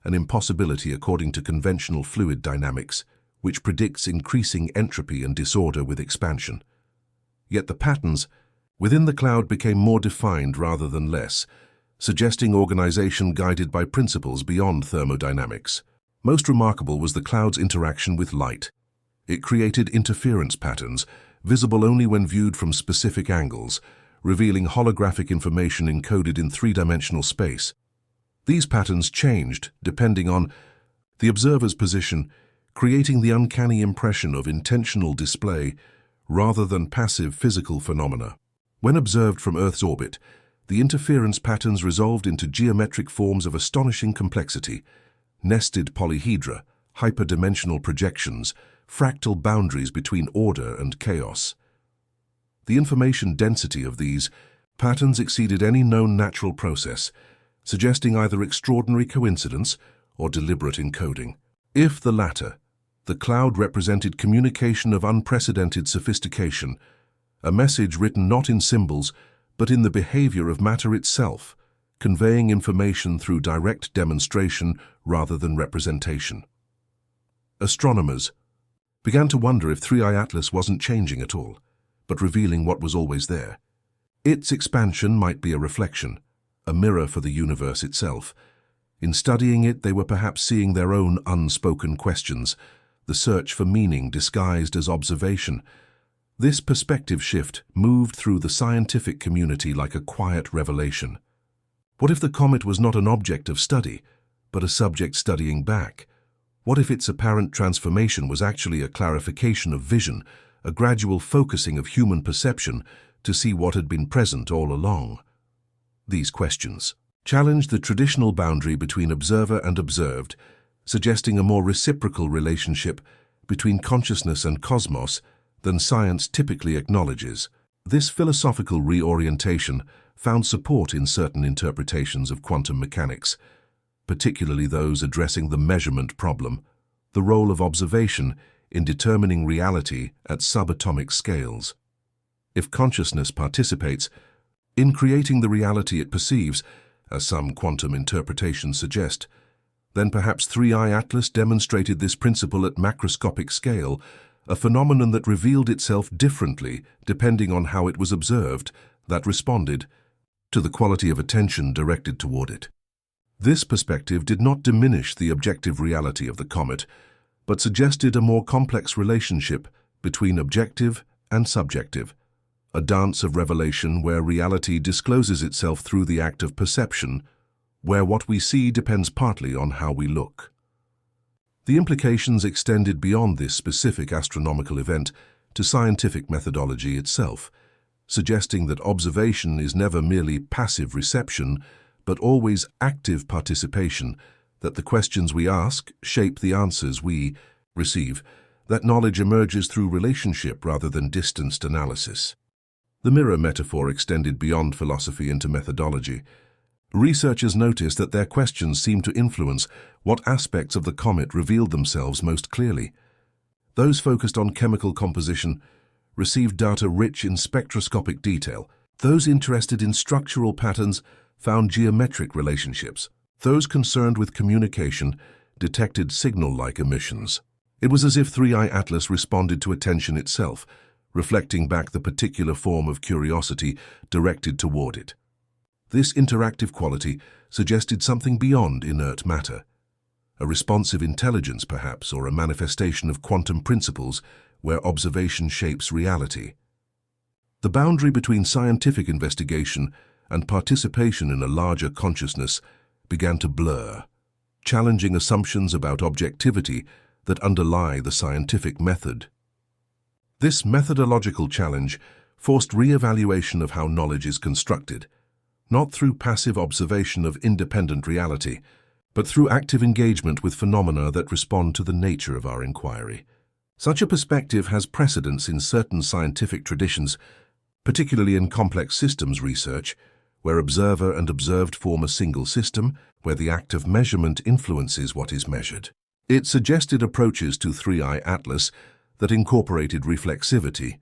Speaker 1: an impossibility according to conventional fluid dynamics, which predicts increasing entropy and disorder with expansion. Yet the patterns within the cloud became more defined rather than less, suggesting organization guided by principles beyond thermodynamics. Most remarkable was the cloud's interaction with light. It created interference patterns, visible only when viewed from specific angles, revealing holographic information encoded in three-dimensional space. These patterns changed depending on the observer's position, creating the uncanny impression of intentional display rather than passive physical phenomena. When observed from Earth's orbit, the interference patterns resolved into geometric forms of astonishing complexity, nested polyhedra, hyperdimensional projections, fractal boundaries between order and chaos. The information density of these patterns exceeded any known natural process, suggesting either extraordinary coincidence or deliberate encoding. If the latter, the cloud represented communication of unprecedented sophistication, a message written not in symbols, but in the behavior of matter itself, conveying information through direct demonstration rather than representation. Astronomers began to wonder if 3I Atlas wasn't changing at all, but revealing what was always there. Its expansion might be a reflection, a mirror for the universe itself. In studying it, they were perhaps seeing their own unspoken questions, the search for meaning disguised as observation. This perspective shift moved through the scientific community like a quiet revelation. What if the comet was not an object of study, but a subject studying back? What if its apparent transformation was actually a clarification of vision, a gradual focusing of human perception to see what had been present all along? These questions challenged the traditional boundary between observer and observed, suggesting a more reciprocal relationship between consciousness and cosmos than science typically acknowledges. This philosophical reorientation found support in certain interpretations of quantum mechanics, particularly those addressing the measurement problem, the role of observation in determining reality at subatomic scales. If consciousness participates in creating the reality it perceives, as some quantum interpretations suggest, then perhaps 3I Atlas demonstrated this principle at macroscopic scale, a phenomenon that revealed itself differently depending on how it was observed, that responded to the quality of attention directed toward it. This perspective did not diminish the objective reality of the comet, but suggested a more complex relationship between objective and subjective, a dance of revelation where reality discloses itself through the act of perception, where what we see depends partly on how we look. The implications extended beyond this specific astronomical event to scientific methodology itself, suggesting that observation is never merely passive reception, but always active participation, that the questions we ask shape the answers we receive, that knowledge emerges through relationship rather than distanced analysis. The mirror metaphor extended beyond philosophy into methodology. Researchers noticed that their questions seemed to influence what aspects of the comet revealed themselves most clearly. Those focused on chemical composition received data rich in spectroscopic detail. Those interested in structural patterns found geometric relationships. Those concerned with communication detected signal-like emissions. It was as if 3I Atlas responded to attention itself, reflecting back the particular form of curiosity directed toward it. This interactive quality suggested something beyond inert matter, a responsive intelligence perhaps, or a manifestation of quantum principles where observation shapes reality. The boundary between scientific investigation and participation in a larger consciousness began to blur, challenging assumptions about objectivity that underlie the scientific method. This methodological challenge forced re-evaluation of how knowledge is constructed, not through passive observation of independent reality, but through active engagement with phenomena that respond to the nature of our inquiry. Such a perspective has precedence in certain scientific traditions, particularly in complex systems research, where observer and observed form a single system, where the act of measurement influences what is measured. It suggested approaches to 3I Atlas that incorporated reflexivity,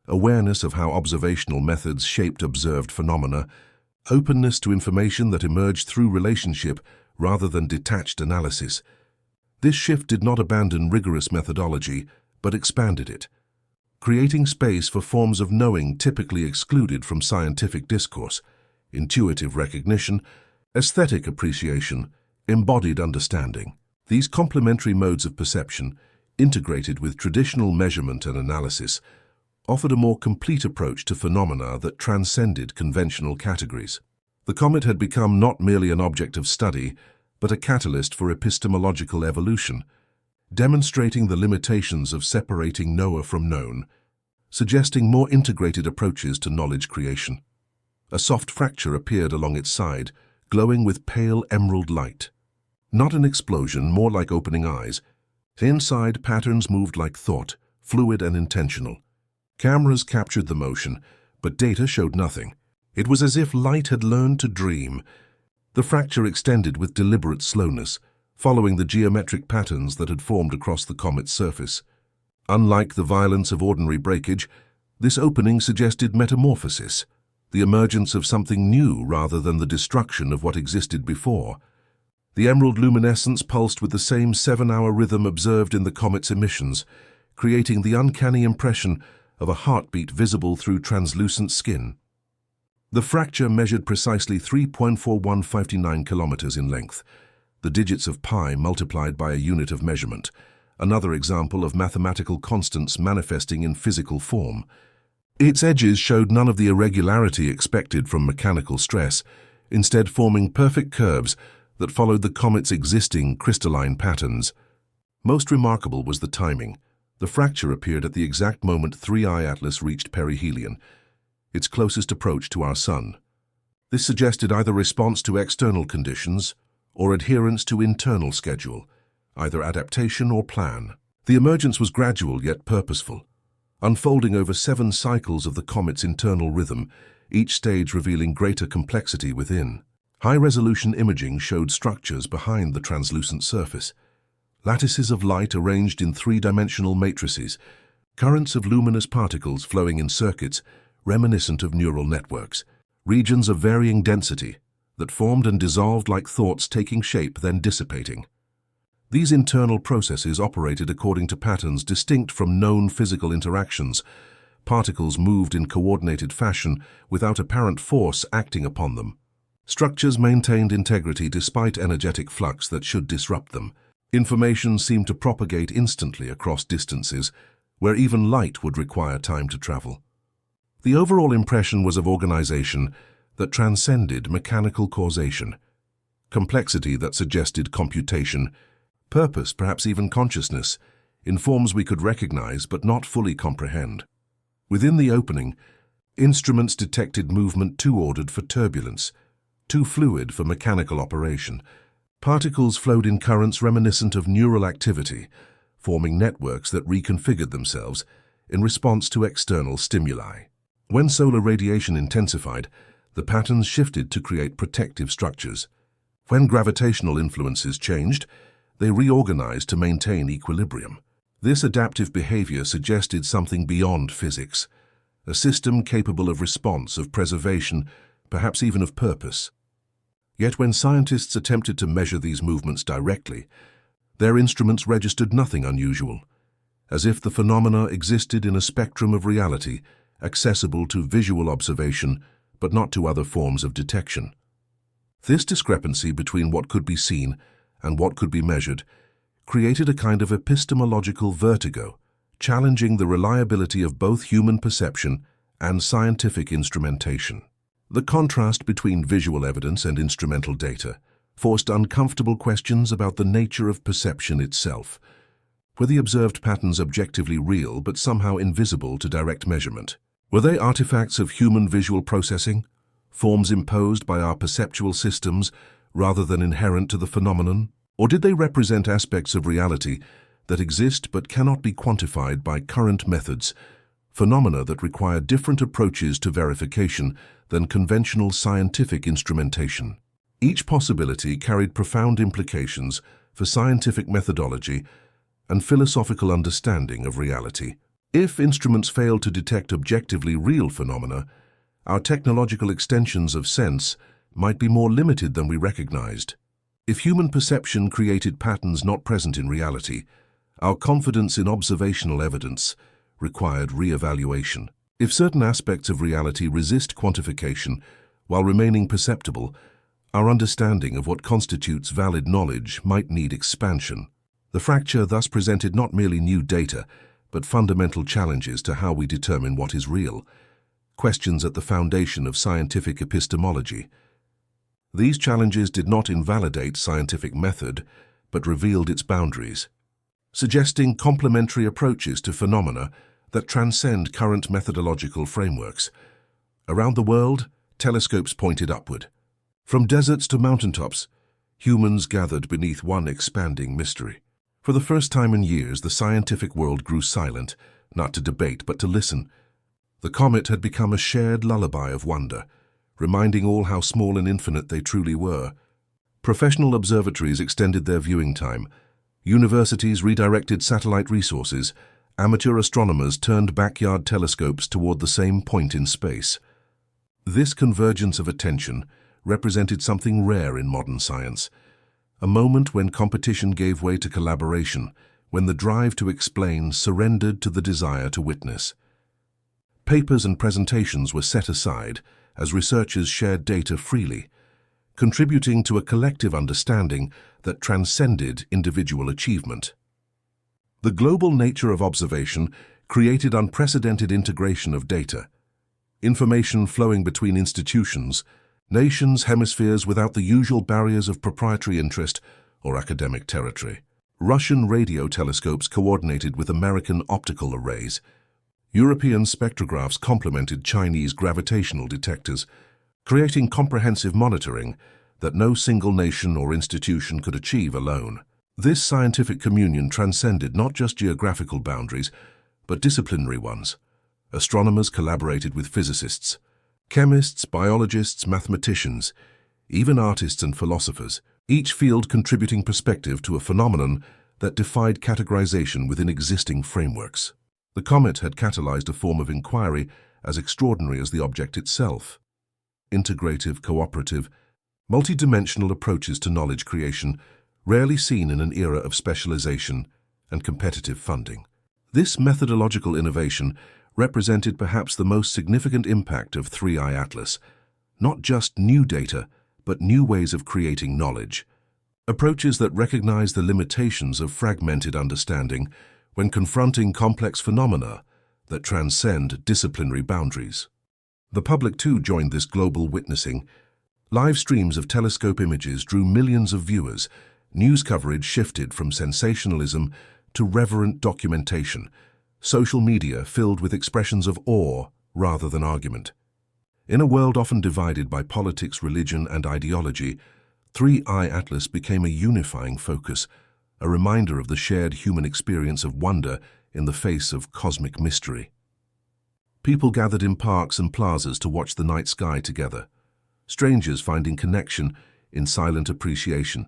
Speaker 1: awareness of how observational methods shaped observed phenomena, openness to information that emerged through relationship rather than detached analysis. This shift did not abandon rigorous methodology, but expanded it, creating space for forms of knowing typically excluded from scientific discourse: intuitive recognition, aesthetic appreciation, embodied understanding. These complementary modes of perception, integrated with traditional measurement and analysis, offered a more complete approach to phenomena that transcended conventional categories. The comet had become not merely an object of study, but a catalyst for epistemological evolution, demonstrating the limitations of separating knower from known, suggesting more integrated approaches to knowledge creation. A soft fracture appeared along its side, glowing with pale emerald light. Not an explosion, more like opening eyes. Inside, patterns moved like thought, fluid and intentional. Cameras captured the motion, but data showed nothing. It was as if light had learned to dream. The fracture extended with deliberate slowness, following the geometric patterns that had formed across the comet's surface. Unlike the violence of ordinary breakage, this opening suggested metamorphosis, the emergence of something new rather than the destruction of what existed before. The emerald luminescence pulsed with the same 7-hour rhythm observed in the comet's emissions, creating the uncanny impression of a heartbeat visible through translucent skin. The fracture measured precisely 3.4159 kilometers in length, the digits of pi multiplied by a unit of measurement, another example of mathematical constants manifesting in physical form. Its edges showed none of the irregularity expected from mechanical stress, instead forming perfect curves that followed the comet's existing crystalline patterns. Most remarkable was the timing. The fracture appeared at the exact moment 3I Atlas reached perihelion, its closest approach to our Sun. This suggested either response to external conditions or adherence to internal schedule, either adaptation or plan. The emergence was gradual yet purposeful, unfolding over 7 cycles of the comet's internal rhythm, each stage revealing greater complexity within. High-resolution imaging showed structures behind the translucent surface, lattices of light arranged in 3-dimensional matrices, currents of luminous particles flowing in circuits reminiscent of neural networks, regions of varying density that formed and dissolved like thoughts taking shape then dissipating. These internal processes operated according to patterns distinct from known physical interactions. Particles moved in coordinated fashion without apparent force acting upon them. Structures maintained integrity despite energetic flux that should disrupt them. Information seemed to propagate instantly across distances, where even light would require time to travel. The overall impression was of organization that transcended mechanical causation, complexity that suggested computation, purpose, perhaps even consciousness, in forms we could recognize but not fully comprehend. Within the opening, instruments detected movement too ordered for turbulence, too fluid for mechanical operation. Particles flowed in currents reminiscent of neural activity, forming networks that reconfigured themselves in response to external stimuli. When solar radiation intensified, the patterns shifted to create protective structures. When gravitational influences changed, they reorganized to maintain equilibrium. This adaptive behavior suggested something beyond physics, a system capable of response, of preservation, perhaps even of purpose. Yet when scientists attempted to measure these movements directly, their instruments registered nothing unusual, as if the phenomena existed in a spectrum of reality, accessible to visual observation, but not to other forms of detection. This discrepancy between what could be seen and what could be measured created a kind of epistemological vertigo, challenging the reliability of both human perception and scientific instrumentation. The contrast between visual evidence and instrumental data forced uncomfortable questions about the nature of perception itself. Were the observed patterns objectively real but somehow invisible to direct measurement? Were they artifacts of human visual processing, forms imposed by our perceptual systems rather than inherent to the phenomenon? Or did they represent aspects of reality that exist but cannot be quantified by current methods, phenomena that require different approaches to verification than conventional scientific instrumentation? Each possibility carried profound implications for scientific methodology and philosophical understanding of reality. If instruments fail to detect objectively real phenomena, our technological extensions of sense might be more limited than we recognized. If human perception created patterns not present in reality, our confidence in observational evidence required re-evaluation. If certain aspects of reality resist quantification while remaining perceptible, our understanding of what constitutes valid knowledge might need expansion. The fracture thus presented not merely new data, but fundamental challenges to how we determine what is real, questions at the foundation of scientific epistemology. These challenges did not invalidate scientific method, but revealed its boundaries, suggesting complementary approaches to phenomena that transcend current methodological frameworks. Around the world, telescopes pointed upward. From deserts to mountaintops, humans gathered beneath one expanding mystery. For the first time in years, the scientific world grew silent, not to debate but to listen. The comet had become a shared lullaby of wonder, reminding all how small and infinite they truly were. Professional observatories extended their viewing time. Universities redirected satellite resources. Amateur astronomers turned backyard telescopes toward the same point in space. This convergence of attention represented something rare in modern science, a moment when competition gave way to collaboration, when the drive to explain surrendered to the desire to witness. Papers and presentations were set aside as researchers shared data freely, contributing to a collective understanding that transcended individual achievement. The global nature of observation created unprecedented integration of data, information flowing between institutions, nations, hemispheres without the usual barriers of proprietary interest or academic territory. Russian radio telescopes coordinated with American optical arrays. European spectrographs complemented Chinese gravitational detectors, creating comprehensive monitoring that no single nation or institution could achieve alone. This scientific communion transcended not just geographical boundaries, but disciplinary ones. Astronomers collaborated with physicists, chemists, biologists, mathematicians, even artists and philosophers, each field contributing perspective to a phenomenon that defied categorization within existing frameworks. The comet had catalyzed a form of inquiry as extraordinary as the object itself. Integrative, cooperative, multidimensional approaches to knowledge creation, rarely seen in an era of specialization and competitive funding. This methodological innovation represented perhaps the most significant impact of 3i Atlas, not just new data, but new ways of creating knowledge. Approaches that recognize the limitations of fragmented understanding when confronting complex phenomena that transcend disciplinary boundaries. The public too joined this global witnessing. Live streams of telescope images drew millions of viewers. News coverage shifted from sensationalism to reverent documentation. Social media filled with expressions of awe rather than argument. In a world often divided by politics, religion, and ideology, 3i Atlas became a unifying focus, a reminder of the shared human experience of wonder in the face of cosmic mystery. People gathered in parks and plazas to watch the night sky together, strangers finding connection in silent appreciation.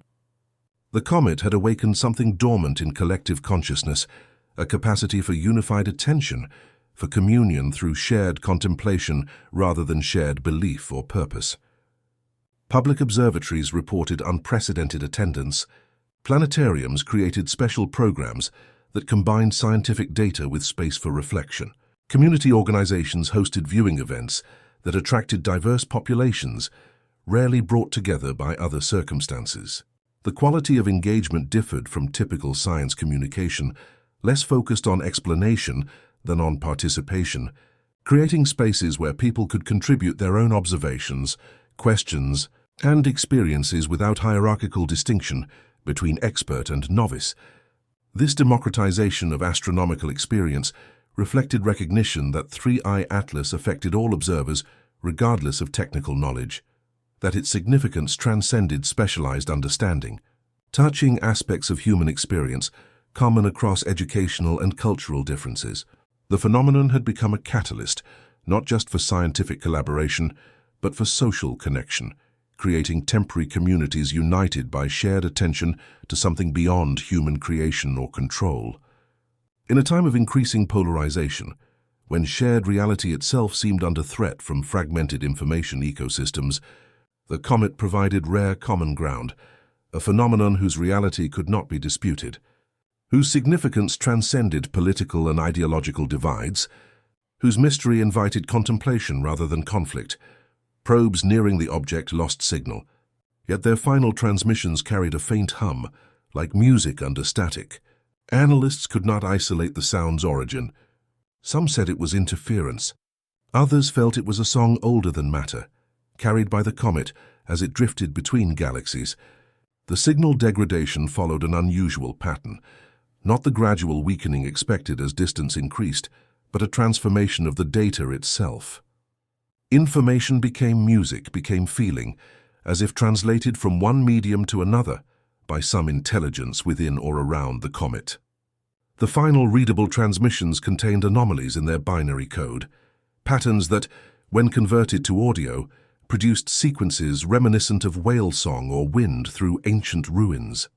Speaker 1: The comet had awakened something dormant in collective consciousness, a capacity for unified attention, for communion through shared contemplation rather than shared belief or purpose. Public observatories reported unprecedented attendance. Planetariums created special programs that combined scientific data with space for reflection. Community organizations hosted viewing events that attracted diverse populations, rarely brought together by other circumstances. The quality of engagement differed from typical science communication, less focused on explanation than on participation, creating spaces where people could contribute their own observations, questions, and experiences without hierarchical distinction between expert and novice. This democratization of astronomical experience reflected recognition that 3i Atlas affected all observers regardless of technical knowledge, that its significance transcended specialized understanding, touching aspects of human experience common across educational and cultural differences. The phenomenon had become a catalyst, not just for scientific collaboration, but for social connection, creating temporary communities united by shared attention to something beyond human creation or control. In a time of increasing polarization, when shared reality itself seemed under threat from fragmented information ecosystems, the comet provided rare common ground, a phenomenon whose reality could not be disputed, whose significance transcended political and ideological divides, whose mystery invited contemplation rather than conflict. Probes nearing the object lost signal, yet their final transmissions carried a faint hum, like music under static. Analysts could not isolate the sound's origin. Some said it was interference. Others felt it was a song older than matter, carried by the comet as it drifted between galaxies. The signal degradation followed an unusual pattern, not the gradual weakening expected as distance increased, but a transformation of the data itself. Information became music, became feeling, as if translated from one medium to another by some intelligence within or around the comet. The final readable transmissions contained anomalies in their binary code, patterns that, when converted to audio, produced sequences reminiscent of whale song or wind through ancient ruins.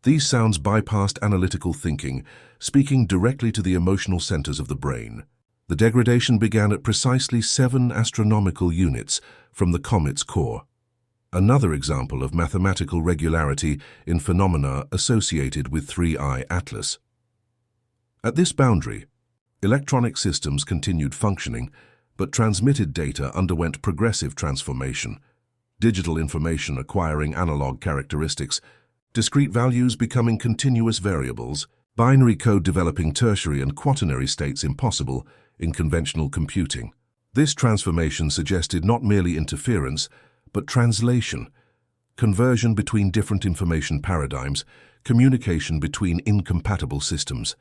Speaker 1: These sounds bypassed analytical thinking, speaking directly to the emotional centers of the brain. The degradation began at precisely 7 astronomical units from the comet's core. Another example of mathematical regularity in phenomena associated with 3i Atlas. At this boundary, electronic systems continued functioning, but transmitted data underwent progressive transformation, digital information acquiring analog characteristics, discrete values becoming continuous variables, binary code developing tertiary and quaternary states impossible in conventional computing. This transformation suggested not merely interference, but translation, conversion between different information paradigms, communication between incompatible systems.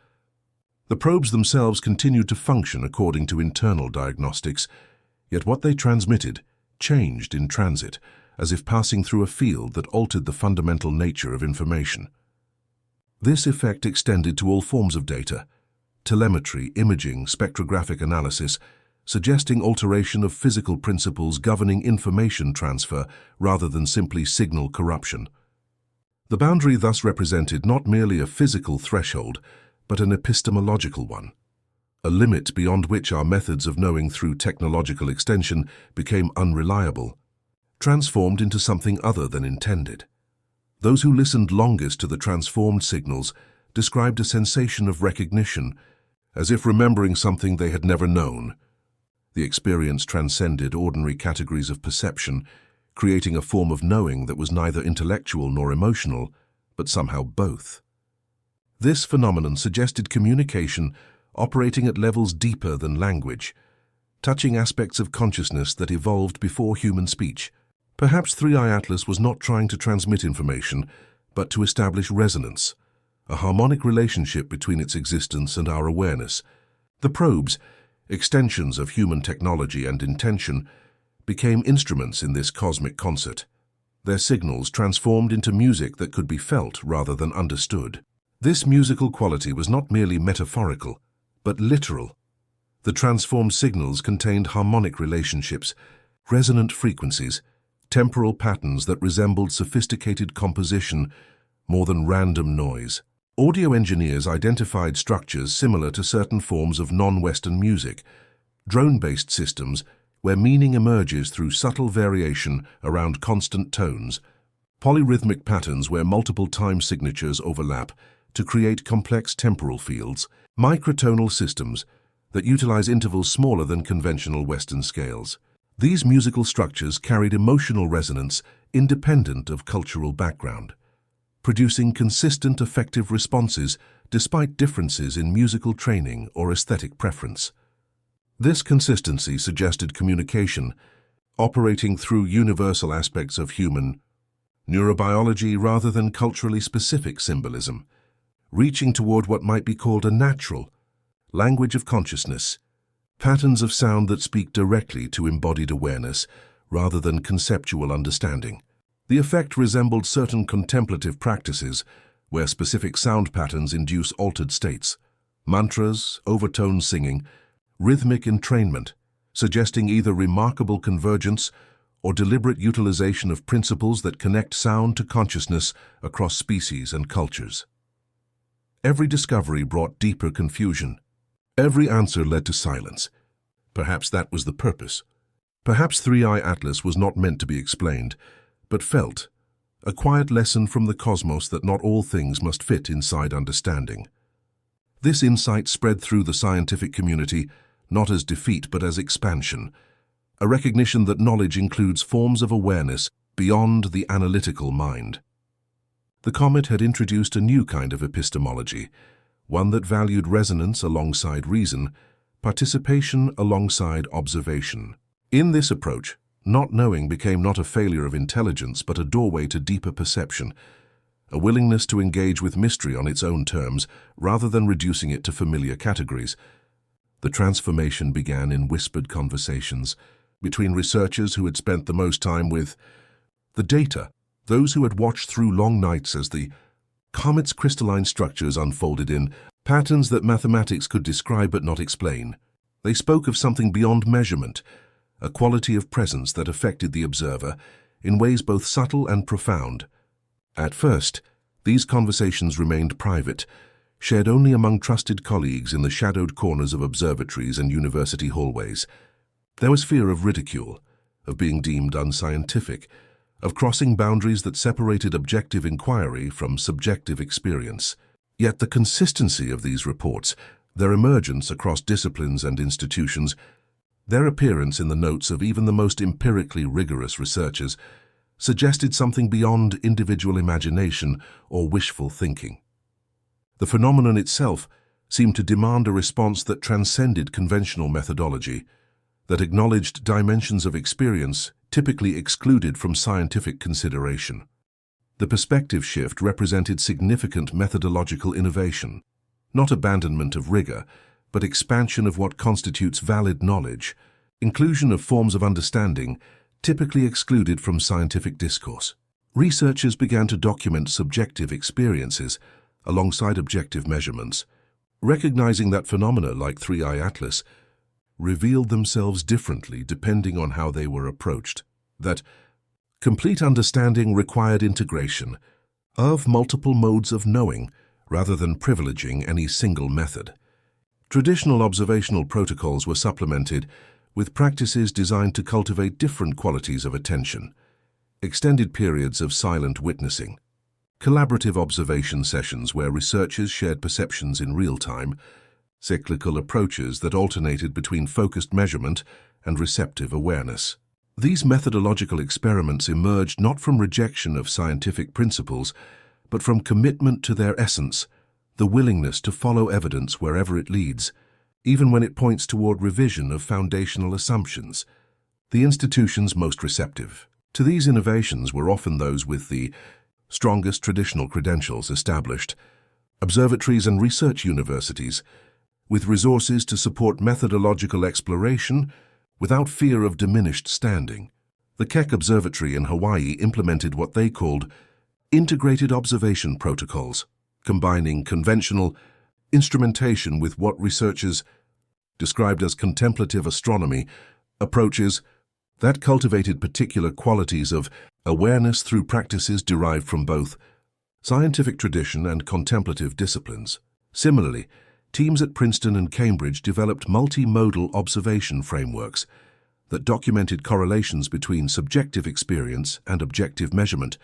Speaker 1: The probes themselves continued to function according to internal diagnostics, yet what they transmitted changed in transit, as if passing through a field that altered the fundamental nature of information. This effect extended to all forms of data, telemetry, imaging, spectrographic analysis, suggesting alteration of physical principles governing information transfer rather than simply signal corruption. The boundary thus represented not merely a physical threshold, but an epistemological one, a limit beyond which our methods of knowing through technological extension became unreliable, transformed into something other than intended. Those who listened longest to the transformed signals described a sensation of recognition, as if remembering something they had never known. The experience transcended ordinary categories of perception, creating a form of knowing that was neither intellectual nor emotional, but somehow both. This phenomenon suggested communication operating at levels deeper than language, touching aspects of consciousness that evolved before human speech. Perhaps 3i Atlas was not trying to transmit information, but to establish resonance, a harmonic relationship between its existence and our awareness. The probes, extensions of human technology and intention, became instruments in this cosmic concert. Their signals transformed into music that could be felt rather than understood. This musical quality was not merely metaphorical, but literal. The transformed signals contained harmonic relationships, resonant frequencies, temporal patterns that resembled sophisticated composition more than random noise. Audio engineers identified structures similar to certain forms of non-Western music, drone-based systems where meaning emerges through subtle variation around constant tones, polyrhythmic patterns where multiple time signatures overlap to create complex temporal fields, microtonal systems that utilize intervals smaller than conventional Western scales. These musical structures carried emotional resonance independent of cultural background, producing consistent, effective responses despite differences in musical training or aesthetic preference. This consistency suggested communication, operating through universal aspects of human neurobiology rather than culturally specific symbolism, reaching toward what might be called a natural language of consciousness, patterns of sound that speak directly to embodied awareness rather than conceptual understanding. The effect resembled certain contemplative practices where specific sound patterns induce altered states, mantras, overtone singing, rhythmic entrainment, suggesting either remarkable convergence or deliberate utilization of principles that connect sound to consciousness across species and cultures. Every discovery brought deeper confusion. Every answer led to silence. Perhaps that was the purpose. Perhaps 3i Atlas was not meant to be explained, but felt, a quiet lesson from the cosmos that not all things must fit inside understanding. This insight spread through the scientific community, not as defeat but as expansion, a recognition that knowledge includes forms of awareness beyond the analytical mind. The comet had introduced a new kind of epistemology, one that valued resonance alongside reason, participation alongside observation. In this approach, not knowing became not a failure of intelligence but a doorway to deeper perception, a willingness to engage with mystery on its own terms rather than reducing it to familiar categories. The transformation began in whispered conversations between researchers who had spent the most time with the data, those who had watched through long nights as the comet's crystalline structures unfolded in patterns that mathematics could describe but not explain. They spoke of something beyond measurement, a quality of presence that affected the observer in ways both subtle and profound. At first, these conversations remained private, shared only among trusted colleagues in the shadowed corners of observatories and university hallways. There was fear of ridicule, of being deemed unscientific, of crossing boundaries that separated objective inquiry from subjective experience. Yet the consistency of these reports, their emergence across disciplines and institutions, their appearance in the notes of even the most empirically rigorous researchers, suggested something beyond individual imagination or wishful thinking. The phenomenon itself seemed to demand a response that transcended conventional methodology, that acknowledged dimensions of experience typically excluded from scientific consideration. The perspective shift represented significant methodological innovation, not abandonment of rigor, but expansion of what constitutes valid knowledge, inclusion of forms of understanding typically excluded from scientific discourse. Researchers began to document subjective experiences alongside objective measurements, recognizing that phenomena like Three-Eye Atlas revealed themselves differently depending on how they were approached, that complete understanding required integration of multiple modes of knowing rather than privileging any single method. Traditional observational protocols were supplemented with practices designed to cultivate different qualities of attention, extended periods of silent witnessing, collaborative observation sessions where researchers shared perceptions in real time, cyclical approaches that alternated between focused measurement and receptive awareness. These methodological experiments emerged not from rejection of scientific principles, but from commitment to their essence, the willingness to follow evidence wherever it leads, even when it points toward revision of foundational assumptions. The institutions most receptive to these innovations were often those with the strongest traditional credentials established, observatories and research universities, with resources to support methodological exploration without fear of diminished standing. The Keck Observatory in Hawaii implemented what they called integrated observation protocols, combining conventional instrumentation with what researchers described as contemplative astronomy approaches that cultivated particular qualities of awareness through practices derived from both scientific tradition and contemplative disciplines. Similarly, teams at Princeton and Cambridge developed multimodal observation frameworks that documented correlations between subjective experience and objective measurement,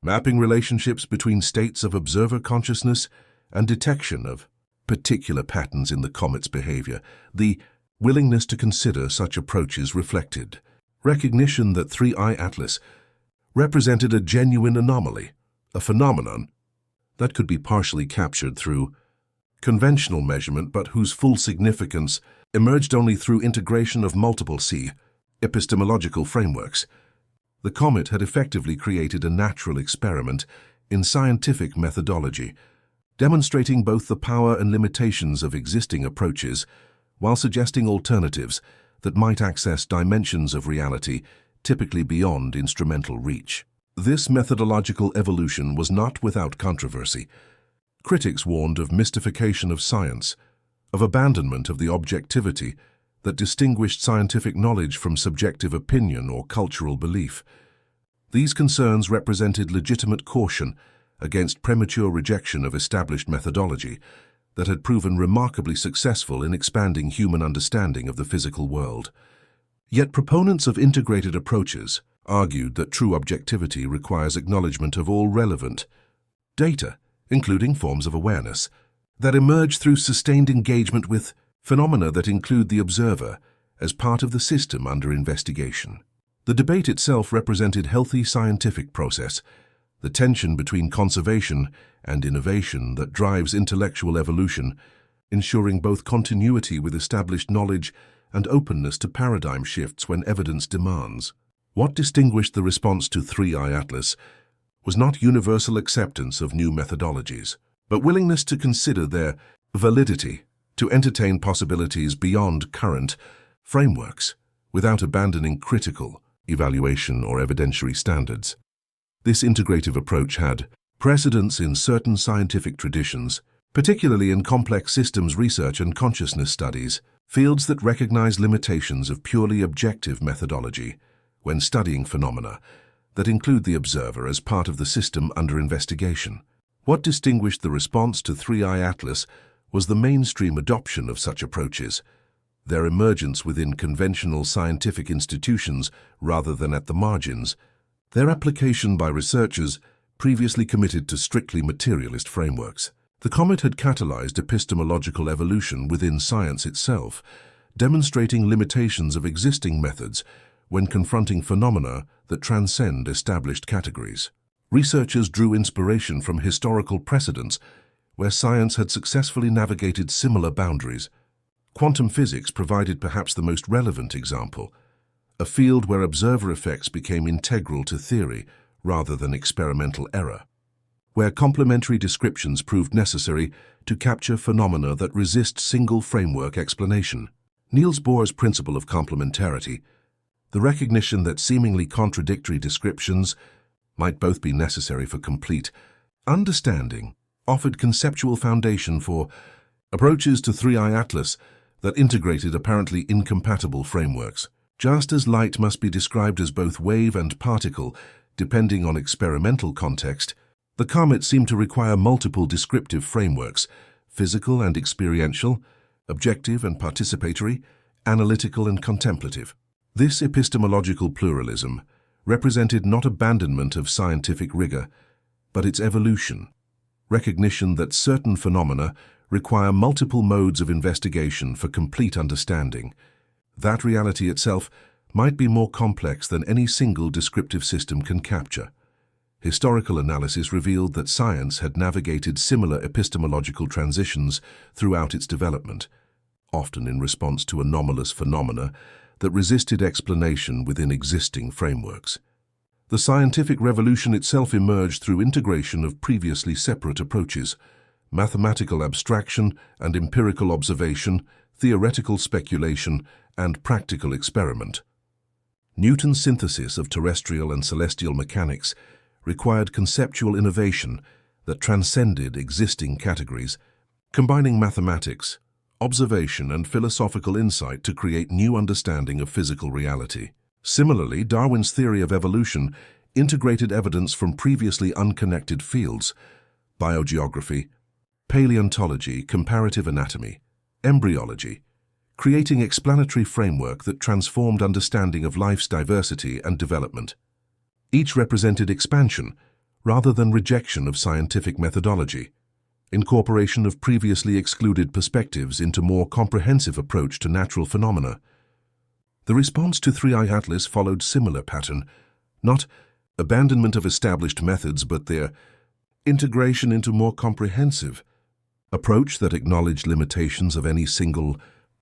Speaker 1: mapping relationships between states of observer consciousness and detection of particular patterns in the comet's behavior. The willingness to consider such approaches reflected recognition that Three-Eye Atlas represented a genuine anomaly, a phenomenon that could be partially captured through conventional measurement but whose full significance emerged only through integration of multiple epistemological frameworks. The comet had effectively created a natural experiment in scientific methodology, demonstrating both the power and limitations of existing approaches while suggesting alternatives that might access dimensions of reality typically beyond instrumental reach. This methodological evolution was not without controversy. Critics warned of mystification of science, of abandonment of the objectivity that distinguished scientific knowledge from subjective opinion or cultural belief. These concerns represented legitimate caution against premature rejection of established methodology that had proven remarkably successful in expanding human understanding of the physical world. Yet proponents of integrated approaches argued that true objectivity requires acknowledgement of all relevant data, including forms of awareness, that emerge through sustained engagement with phenomena that include the observer as part of the system under investigation. The debate itself represented healthy scientific process, the tension between conservation and innovation that drives intellectual evolution, ensuring both continuity with established knowledge and openness to paradigm shifts when evidence demands. What distinguished the response to Three-Eye Atlas was not universal acceptance of new methodologies, but willingness to consider their validity, to entertain possibilities beyond current frameworks without abandoning critical evaluation or evidentiary standards. This integrative approach had precedence in certain scientific traditions, particularly in complex systems research and consciousness studies, fields that recognize limitations of purely objective methodology when studying phenomena that include the observer as part of the system under investigation. What distinguished the response to Three-Eye Atlas was the mainstream adoption of such approaches, their emergence within conventional scientific institutions rather than at the margins, their application by researchers previously committed to strictly materialist frameworks. The comet had catalyzed epistemological evolution within science itself, demonstrating limitations of existing methods when confronting phenomena that transcend established categories. Researchers drew inspiration from historical precedents where science had successfully navigated similar boundaries. Quantum physics provided perhaps the most relevant example, a field where observer effects became integral to theory rather than experimental error, where complementary descriptions proved necessary to capture phenomena that resist single framework explanation. Niels Bohr's principle of complementarity, the recognition that seemingly contradictory descriptions might both be necessary for complete understanding, offered conceptual foundation for approaches to three-eye atlas that integrated apparently incompatible frameworks. Just as light must be described as both wave and particle, depending on experimental context, the comet seemed to require multiple descriptive frameworks: physical and experiential, objective and participatory, analytical and contemplative. This epistemological pluralism represented not abandonment of scientific rigor, but its evolution, recognition that certain phenomena require multiple modes of investigation for complete understanding. That reality itself might be more complex than any single descriptive system can capture. Historical analysis revealed that science had navigated similar epistemological transitions throughout its development, often in response to anomalous phenomena that resisted explanation within existing frameworks. The scientific revolution itself emerged through integration of previously separate approaches: mathematical abstraction and empirical observation, theoretical speculation, and practical experiment. Newton's synthesis of terrestrial and celestial mechanics required conceptual innovation that transcended existing categories, combining mathematics, observation, and philosophical insight to create new understanding of physical reality. Similarly, Darwin's theory of evolution integrated evidence from previously unconnected fields: biogeography, paleontology, comparative anatomy, embryology, creating explanatory framework that transformed understanding of life's diversity and development. Each represented expansion rather than rejection of scientific methodology, incorporation of previously excluded perspectives into more comprehensive approach to natural phenomena. The response to Three-Eye Atlas followed similar pattern, not abandonment of established methods, but their integration into more comprehensive approach that acknowledged limitations of any single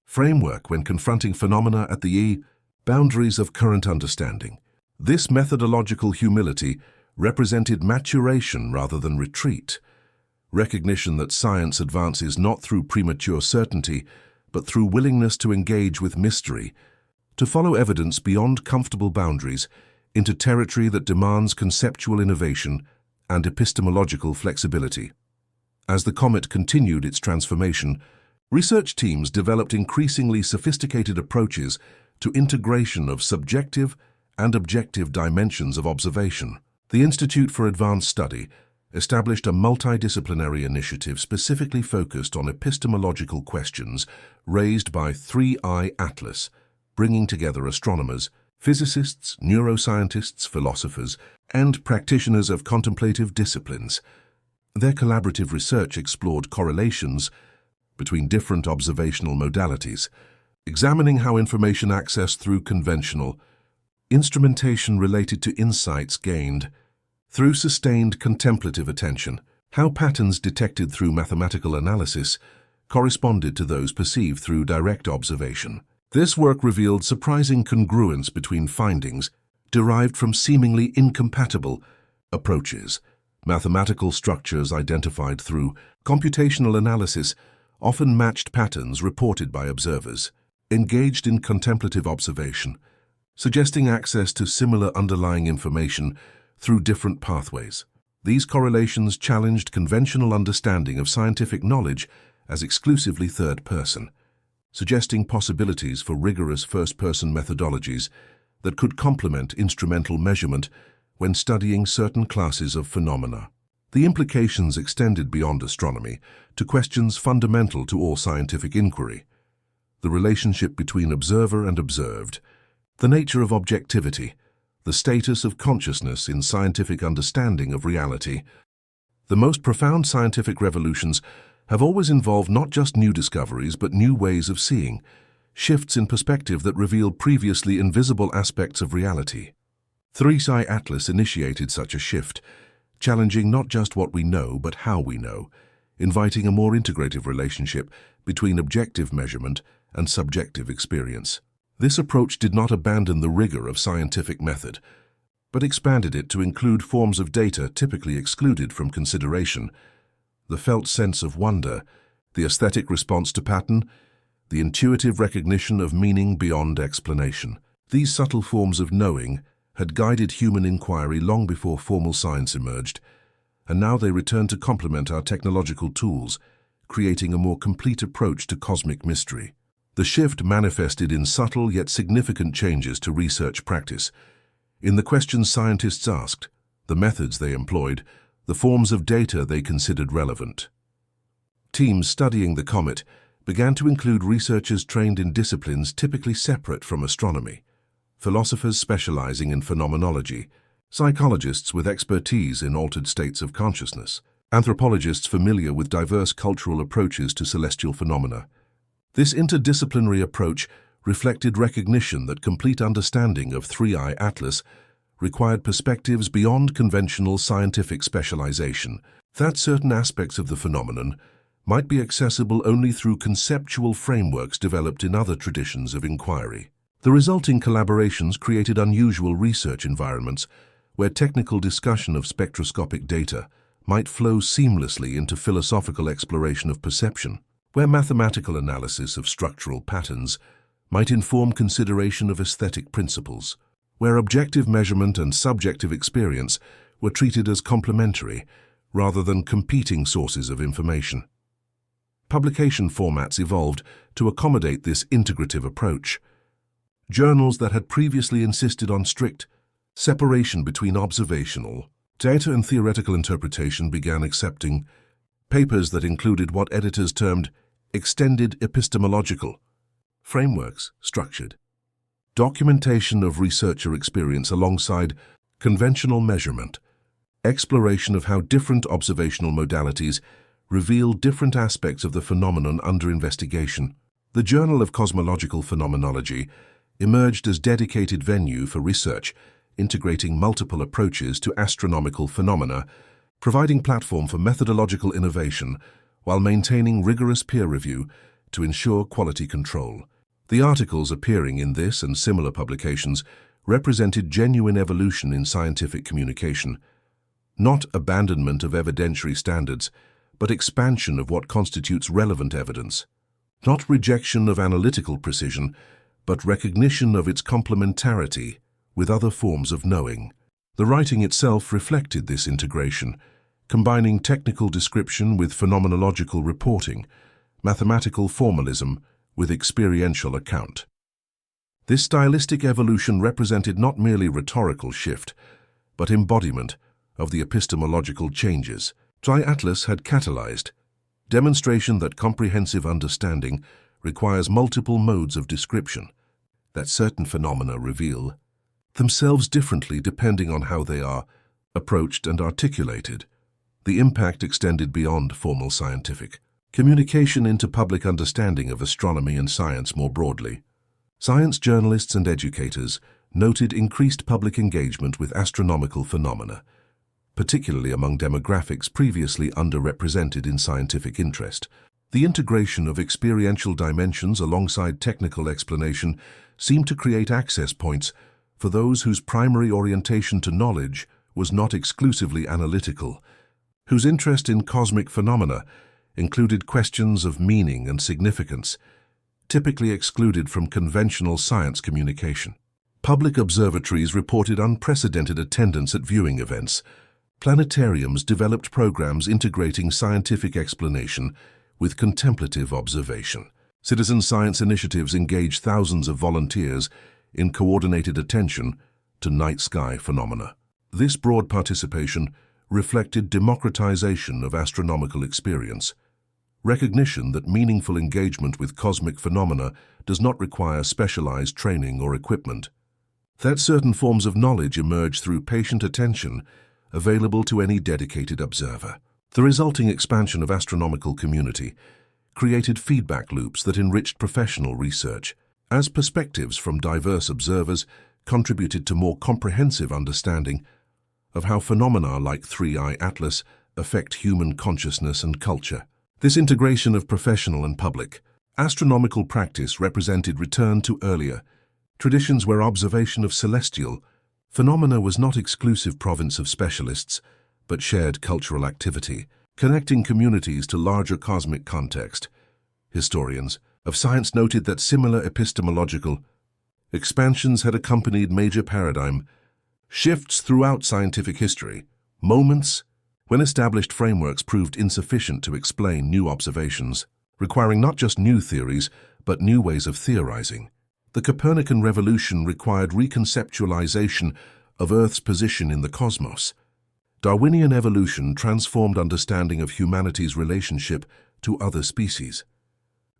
Speaker 1: framework when confronting phenomena at the boundaries of current understanding. This methodological humility represented maturation rather than retreat, recognition that science advances not through premature certainty, but through willingness to engage with mystery, to follow evidence beyond comfortable boundaries into territory that demands conceptual innovation and epistemological flexibility. As the comet continued its transformation, research teams developed increasingly sophisticated approaches to integration of subjective and objective dimensions of observation. The Institute for Advanced Study established a multidisciplinary initiative specifically focused on epistemological questions raised by Three-Eye Atlas, bringing together astronomers, physicists, neuroscientists, philosophers, and practitioners of contemplative disciplines. Their collaborative research explored correlations between different observational modalities, examining how information accessed through conventional instrumentation related to insights gained through sustained contemplative attention, how patterns detected through mathematical analysis corresponded to those perceived through direct observation. This work revealed surprising congruence between findings derived from seemingly incompatible approaches. Mathematical structures identified through computational analysis often matched patterns reported by observers engaged in contemplative observation, suggesting access to similar underlying information through different pathways. These correlations challenged conventional understanding of scientific knowledge as exclusively third-person, suggesting possibilities for rigorous first-person methodologies that could complement instrumental measurement when studying certain classes of phenomena. The implications extended beyond astronomy to questions fundamental to all scientific inquiry: the relationship between observer and observed, the nature of objectivity, the status of consciousness in scientific understanding of reality. The most profound scientific revolutions have always involved not just new discoveries but new ways of seeing, shifts in perspective that reveal previously invisible aspects of reality. 3-Psi Atlas initiated such a shift, challenging not just what we know but how we know, inviting a more integrative relationship between objective measurement and subjective experience. This approach did not abandon the rigor of scientific method, but expanded it to include forms of data typically excluded from consideration: the felt sense of wonder, the aesthetic response to pattern, the intuitive recognition of meaning beyond explanation. These subtle forms of knowing had guided human inquiry long before formal science emerged, and now they return to complement our technological tools, creating a more complete approach to cosmic mystery. The shift manifested in subtle yet significant changes to research practice. In the questions scientists asked, the methods they employed, the forms of data they considered relevant. Teams studying the comet began to include researchers trained in disciplines typically separate from astronomy: philosophers specializing in phenomenology, psychologists with expertise in altered states of consciousness, anthropologists familiar with diverse cultural approaches to celestial phenomena. This interdisciplinary approach reflected recognition that complete understanding of 3-Psi Atlas required perspectives beyond conventional scientific specialization, that certain aspects of the phenomenon might be accessible only through conceptual frameworks developed in other traditions of inquiry. The resulting collaborations created unusual research environments where technical discussion of spectroscopic data might flow seamlessly into philosophical exploration of perception, where mathematical analysis of structural patterns might inform consideration of aesthetic principles, where objective measurement and subjective experience were treated as complementary rather than competing sources of information. Publication formats evolved to accommodate this integrative approach. Journals that had previously insisted on strict separation between observational data and theoretical interpretation began accepting papers that included what editors termed extended epistemological frameworks, structured documentation of researcher experience alongside conventional measurement, exploration of how different observational modalities reveal different aspects of the phenomenon under investigation. The Journal of Cosmological Phenomenology emerged as dedicated venue for research, integrating multiple approaches to astronomical phenomena, providing platform for methodological innovation while maintaining rigorous peer review to ensure quality control. The articles appearing in this and similar publications represented genuine evolution in scientific communication, not abandonment of evidentiary standards, but expansion of what constitutes relevant evidence, not rejection of analytical precision, but recognition of its complementarity with other forms of knowing. The writing itself reflected this integration, combining technical description with phenomenological reporting, mathematical formalism with experiential account. This stylistic evolution represented not merely rhetorical shift, but embodiment of the epistemological changes 3-Psi Atlas had catalyzed, demonstration that comprehensive understanding requires multiple modes of description, that certain phenomena reveal themselves differently depending on how they are approached and articulated. The impact extended beyond formal scientific communication into public understanding of astronomy and science more broadly. Science journalists and educators noted increased public engagement with astronomical phenomena, particularly among demographics previously underrepresented in scientific interest. The integration of experiential dimensions alongside technical explanation seemed to create access points for those whose primary orientation to knowledge was not exclusively analytical, whose interest in cosmic phenomena included questions of meaning and significance, typically excluded from conventional science communication. Public observatories reported unprecedented attendance at viewing events. Planetariums developed programs integrating scientific explanation with contemplative observation. Citizen science initiatives engaged thousands of volunteers in coordinated attention to night sky phenomena. This broad participation reflected democratization of astronomical experience, recognition that meaningful engagement with cosmic phenomena does not require specialized training or equipment, that certain forms of knowledge emerge through patient attention available to any dedicated observer. The resulting expansion of astronomical community created feedback loops that enriched professional research, as perspectives from diverse observers contributed to more comprehensive understanding of how phenomena like Three-Eye Atlas affect human consciousness and culture. This integration of professional and public astronomical practice represented return to earlier traditions where observation of celestial phenomena was not exclusive province of specialists, but shared cultural activity, connecting communities to larger cosmic context. Historians of science noted that similar epistemological expansions had accompanied major paradigm shifts throughout scientific history, moments when established frameworks proved insufficient to explain new observations, requiring not just new theories, but new ways of theorizing. The Copernican revolution required reconceptualization of Earth's position in the cosmos. Darwinian evolution transformed understanding of humanity's relationship to other species.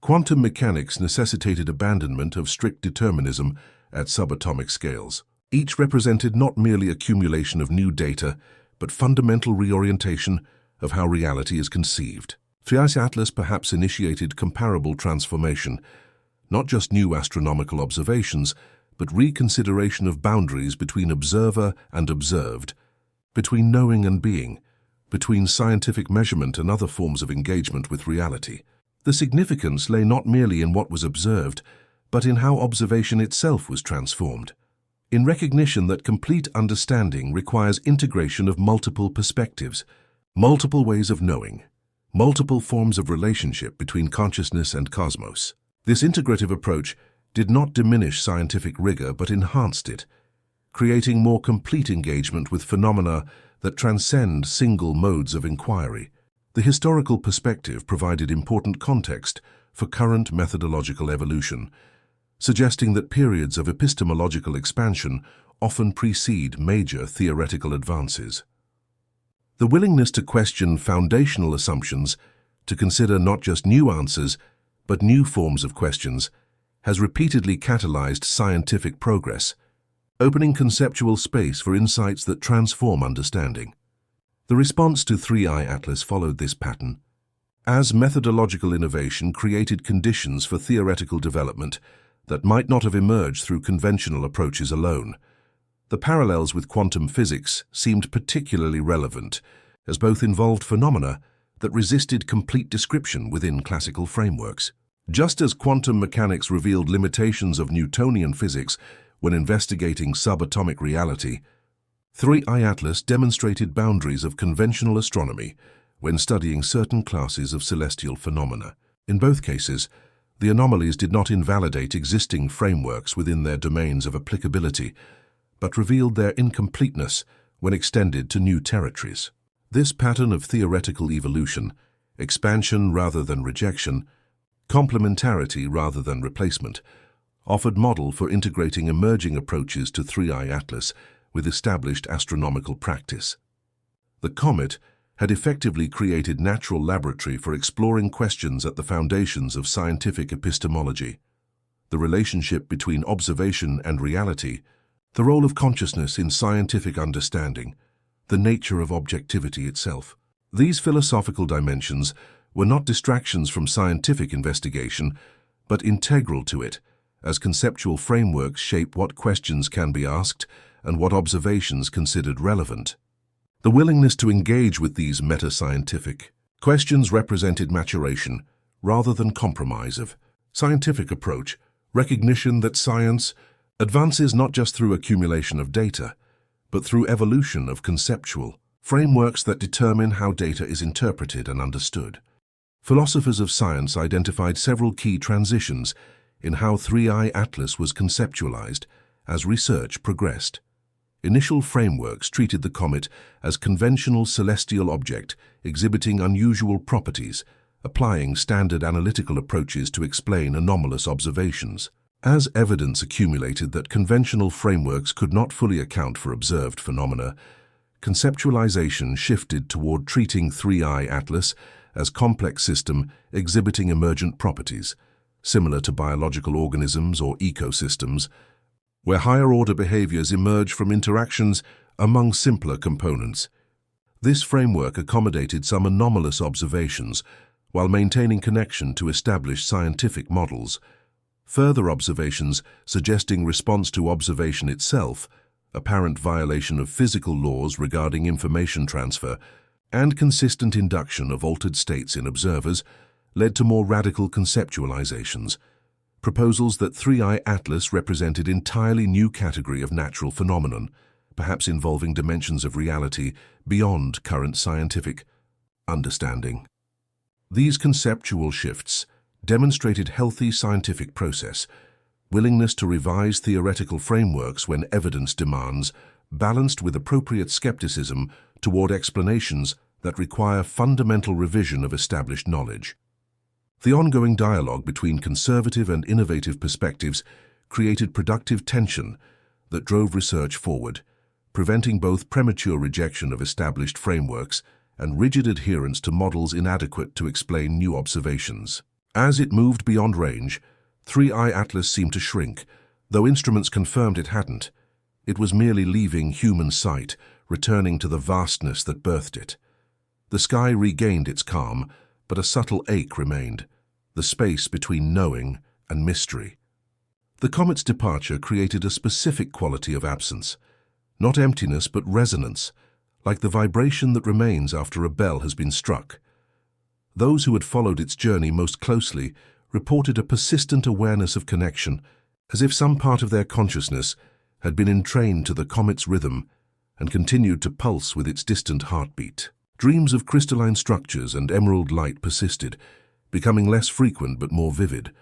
Speaker 1: Quantum mechanics necessitated abandonment of strict determinism at subatomic scales. Each represented not merely accumulation of new data, but fundamental reorientation of how reality is conceived. Three-Eye Atlas perhaps initiated comparable transformation, not just new astronomical observations, but reconsideration of boundaries between observer and observed, between knowing and being, between scientific measurement and other forms of engagement with reality. The significance lay not merely in what was observed, but in how observation itself was transformed. In recognition that complete understanding requires integration of multiple perspectives, multiple ways of knowing, multiple forms of relationship between consciousness and cosmos. This integrative approach did not diminish scientific rigor but enhanced it, creating more complete engagement with phenomena that transcend single modes of inquiry. The historical perspective provided important context for current methodological evolution, suggesting that periods of epistemological expansion often precede major theoretical advances. The willingness to question foundational assumptions, to consider not just new answers, but new forms of questions, has repeatedly catalyzed scientific progress, opening conceptual space for insights that transform understanding. The response to Three-Eye Atlas followed this pattern. As methodological innovation created conditions for theoretical development that might not have emerged through conventional approaches alone, the parallels with quantum physics seemed particularly relevant, as both involved phenomena that resisted complete description within classical frameworks. Just as quantum mechanics revealed limitations of Newtonian physics when investigating subatomic reality, Three-Eye Atlas demonstrated boundaries of conventional astronomy when studying certain classes of celestial phenomena. In both cases, the anomalies did not invalidate existing frameworks within their domains of applicability, but revealed their incompleteness when extended to new territories. This pattern of theoretical evolution, expansion rather than rejection, complementarity rather than replacement, offered model for integrating emerging approaches to Three-Eye Atlas with established astronomical practice. The Comet had effectively created natural laboratory for exploring questions at the foundations of scientific epistemology: the relationship between observation and reality, the role of consciousness in scientific understanding, the nature of objectivity itself. These philosophical dimensions were not distractions from scientific investigation, but integral to it, as conceptual frameworks shape what questions can be asked and what observations considered relevant. The willingness to engage with these meta-scientific questions represented maturation, rather than compromise, of scientific approach, recognition that science advances not just through accumulation of data, but through evolution of conceptual frameworks that determine how data is interpreted and understood. Philosophers of science identified several key transitions in how Three-Eye Atlas was conceptualized as research progressed. Initial frameworks treated the comet as conventional celestial object exhibiting unusual properties, applying standard analytical approaches to explain anomalous observations. As evidence accumulated that conventional frameworks could not fully account for observed phenomena, conceptualization shifted toward treating Three-Eye Atlas as complex system exhibiting emergent properties, similar to biological organisms or ecosystems, where higher-order behaviors emerge from interactions among simpler components. This framework accommodated some anomalous observations while maintaining connection to established scientific models, Further observations suggesting response to observation itself, apparent violation of physical laws regarding information transfer, and consistent induction of altered states in observers led to more radical conceptualizations. Proposals that 3i Atlas represented entirely new category of natural phenomenon, perhaps involving dimensions of reality beyond current scientific understanding. These conceptual shifts demonstrated healthy scientific process, willingness to revise theoretical frameworks when evidence demands, balanced with appropriate skepticism toward explanations that require fundamental revision of established knowledge. The ongoing dialogue between conservative and innovative perspectives created productive tension that drove research forward, preventing both premature rejection of established frameworks and rigid adherence to models inadequate to explain new observations. As it moved beyond range, 3i Atlas seemed to shrink, though instruments confirmed it hadn't. It was merely leaving human sight, returning to the vastness that birthed it. The sky regained its calm, but a subtle ache remained, the space between knowing and mystery. The comet's departure created a specific quality of absence, not emptiness but resonance, like the vibration that remains after a bell has been struck. Those who had followed its journey most closely reported a persistent awareness of connection, as if some part of their consciousness had been entrained to the comet's rhythm and continued to pulse with its distant heartbeat. Dreams of crystalline structures and emerald light persisted, becoming less frequent but more vivid,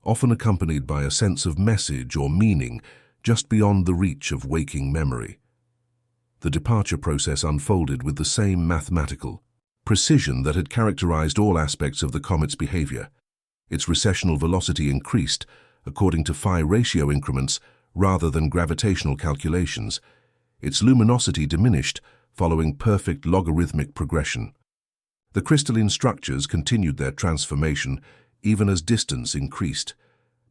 Speaker 1: often accompanied by a sense of message or meaning just beyond the reach of waking memory. The departure process unfolded with the same mathematical precision that had characterized all aspects of the comet's behavior. Its recessional velocity increased according to phi ratio increments rather than gravitational calculations. Its luminosity diminished following perfect logarithmic progression. The crystalline structures continued their transformation even as distance increased,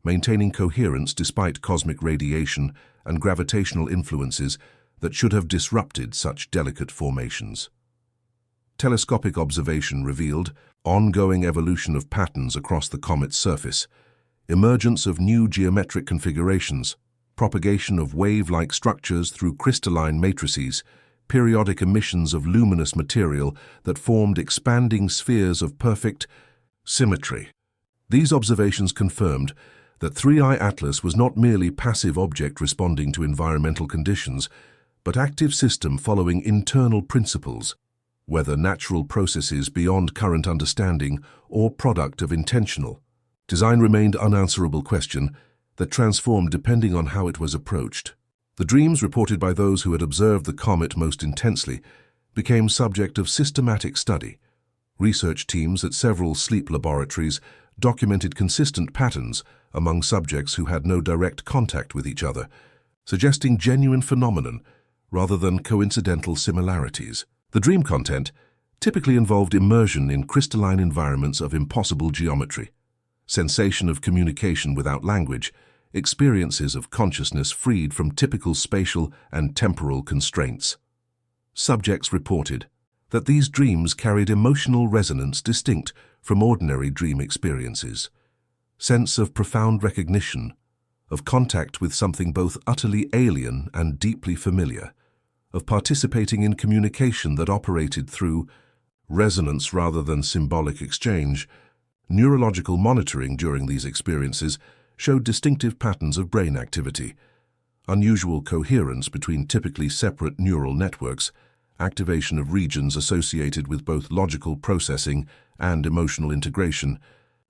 Speaker 1: maintaining coherence despite cosmic radiation and gravitational influences that should have disrupted such delicate formations. Telescopic observation revealed ongoing evolution of patterns across the comet's surface, emergence of new geometric configurations, propagation of wave-like structures through crystalline matrices, periodic emissions of luminous material that formed expanding spheres of perfect symmetry. These observations confirmed that 3i Atlas was not merely passive object responding to environmental conditions, but active system following internal principles, whether natural processes beyond current understanding or product of intentional design remained unanswerable question that transformed depending on how it was approached. The dreams reported by those who had observed the comet most intensely became subject of systematic study. Research teams at several sleep laboratories documented consistent patterns among subjects who had no direct contact with each other, suggesting genuine phenomenon rather than coincidental similarities. The dream content typically involved immersion in crystalline environments of impossible geometry, sensation of communication without language, experiences of consciousness freed from typical spatial and temporal constraints. Subjects reported that these dreams carried emotional resonance distinct from ordinary dream experiences, sense of profound recognition, of contact with something both utterly alien and deeply familiar, of participating in communication that operated through resonance rather than symbolic exchange. Neurological monitoring during these experiences showed distinctive patterns of brain activity, unusual coherence between typically separate neural networks, activation of regions associated with both logical processing and emotional integration,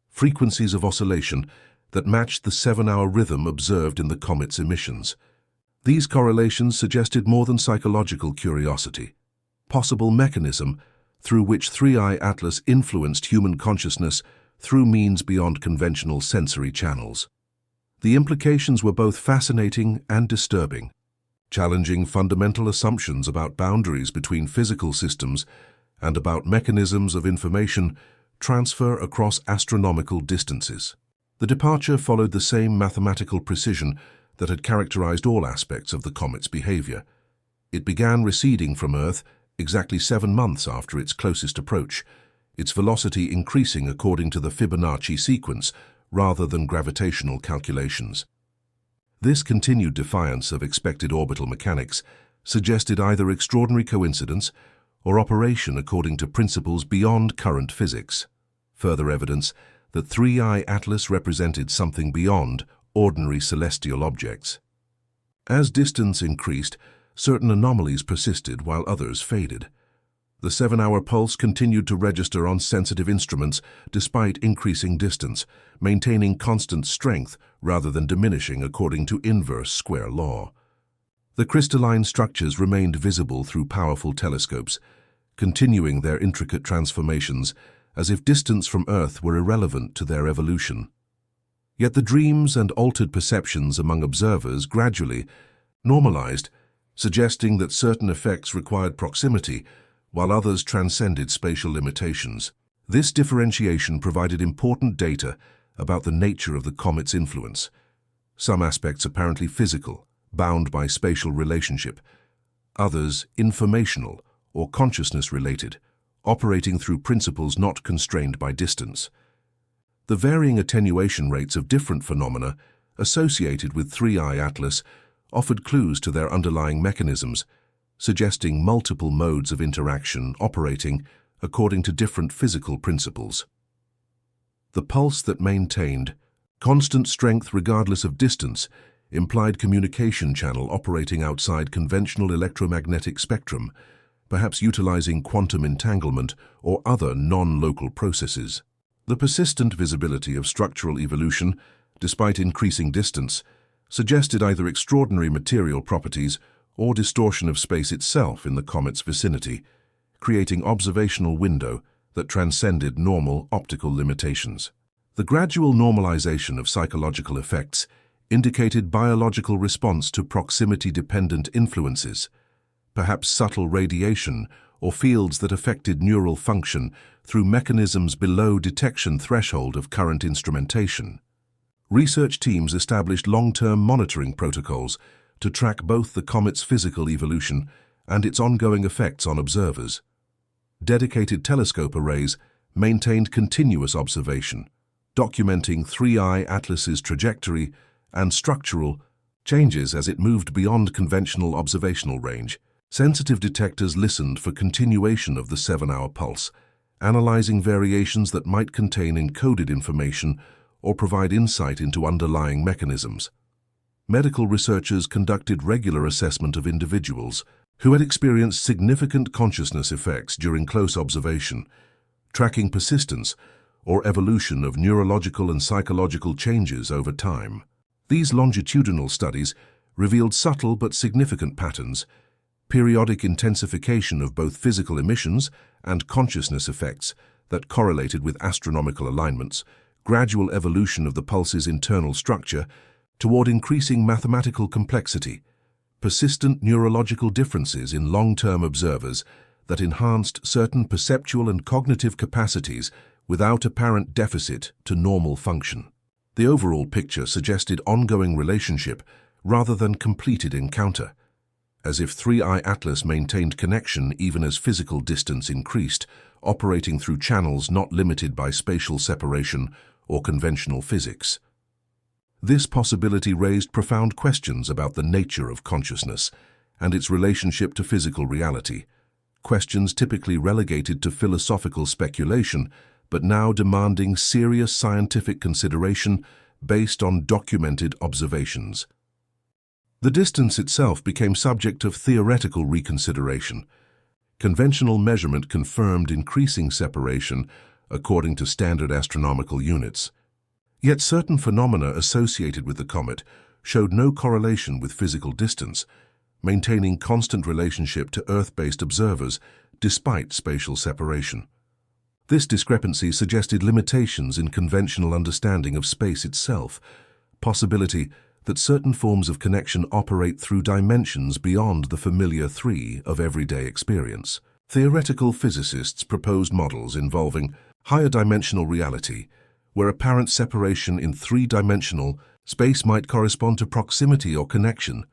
Speaker 1: frequencies of oscillation that matched the 7-hour rhythm observed in the comet's emissions. These correlations suggested more than psychological curiosity, possible mechanism through which 3i Atlas influenced human consciousness through means beyond conventional sensory channels. The implications were both fascinating and disturbing, challenging fundamental assumptions about boundaries between physical systems and about mechanisms of information transfer across astronomical distances. The departure followed the same mathematical precision that had characterized all aspects of the comet's behavior. It began receding from Earth exactly 7 months after its closest approach, its velocity increasing according to the Fibonacci sequence rather than gravitational calculations. This continued defiance of expected orbital mechanics suggested either extraordinary coincidence or operation according to principles beyond current physics. Further evidence that 3I Atlas represented something beyond ordinary celestial objects. As distance increased, certain anomalies persisted while others faded. The 7-hour pulse continued to register on sensitive instruments despite increasing distance, maintaining constant strength rather than diminishing according to inverse square law. The crystalline structures remained visible through powerful telescopes, continuing their intricate transformations as if distance from Earth were irrelevant to their evolution. Yet the dreams and altered perceptions among observers gradually normalized, suggesting that certain effects required proximity while others transcended spatial limitations. This differentiation provided important data about the nature of the comet's influence. Some aspects apparently physical, bound by spatial relationship, others informational or consciousness-related, operating through principles not constrained by distance. The varying attenuation rates of different phenomena associated with 3I Atlas offered clues to their underlying mechanisms, suggesting multiple modes of interaction operating according to different physical principles. The pulse that maintained constant strength regardless of distance implied communication channel operating outside conventional electromagnetic spectrum, perhaps utilizing quantum entanglement or other non-local processes. The persistent visibility of structural evolution, despite increasing distance, suggested either extraordinary material properties or distortion of space itself in the comet's vicinity, creating observational window that transcended normal optical limitations. The gradual normalization of psychological effects indicated biological response to proximity-dependent influences, perhaps subtle radiation or fields that affected neural function through mechanisms below detection threshold of current instrumentation. Research teams established long-term monitoring protocols to track both the comet's physical evolution and its ongoing effects on observers. Dedicated telescope arrays maintained continuous observation, documenting 3I Atlas's trajectory and structural changes as it moved beyond conventional observational range. Sensitive detectors listened for continuation of the 7-hour pulse, analyzing variations that might contain encoded information or provide insight into underlying mechanisms. Medical researchers conducted regular assessment of individuals who had experienced significant consciousness effects during close observation, tracking persistence or evolution of neurological and psychological changes over time. These longitudinal studies revealed subtle but significant patterns, periodic intensification of both physical emissions and consciousness effects that correlated with astronomical alignments, gradual evolution of the pulse's internal structure toward increasing mathematical complexity, persistent neurological differences in long-term observers that enhanced certain perceptual and cognitive capacities without apparent deficit to normal function. The overall picture suggested ongoing relationship rather than completed encounter, as if 3I Atlas maintained connection even as physical distance increased, operating through channels not limited by spatial separation or conventional physics. This possibility raised profound questions about the nature of consciousness and its relationship to physical reality, questions typically relegated to philosophical speculation, but now demanding serious scientific consideration based on documented observations. The distance itself became subject of theoretical reconsideration. Conventional measurement confirmed increasing separation according to standard astronomical units. Yet certain phenomena associated with the comet showed no correlation with physical distance, maintaining constant relationship to Earth-based observers despite spatial separation. This discrepancy suggested limitations in conventional understanding of space itself, possibility that certain forms of connection operate through dimensions beyond the familiar 3 of everyday experience. Theoretical physicists proposed models involving higher dimensional reality, where apparent separation in 3-dimensional space might correspond to proximity or connection,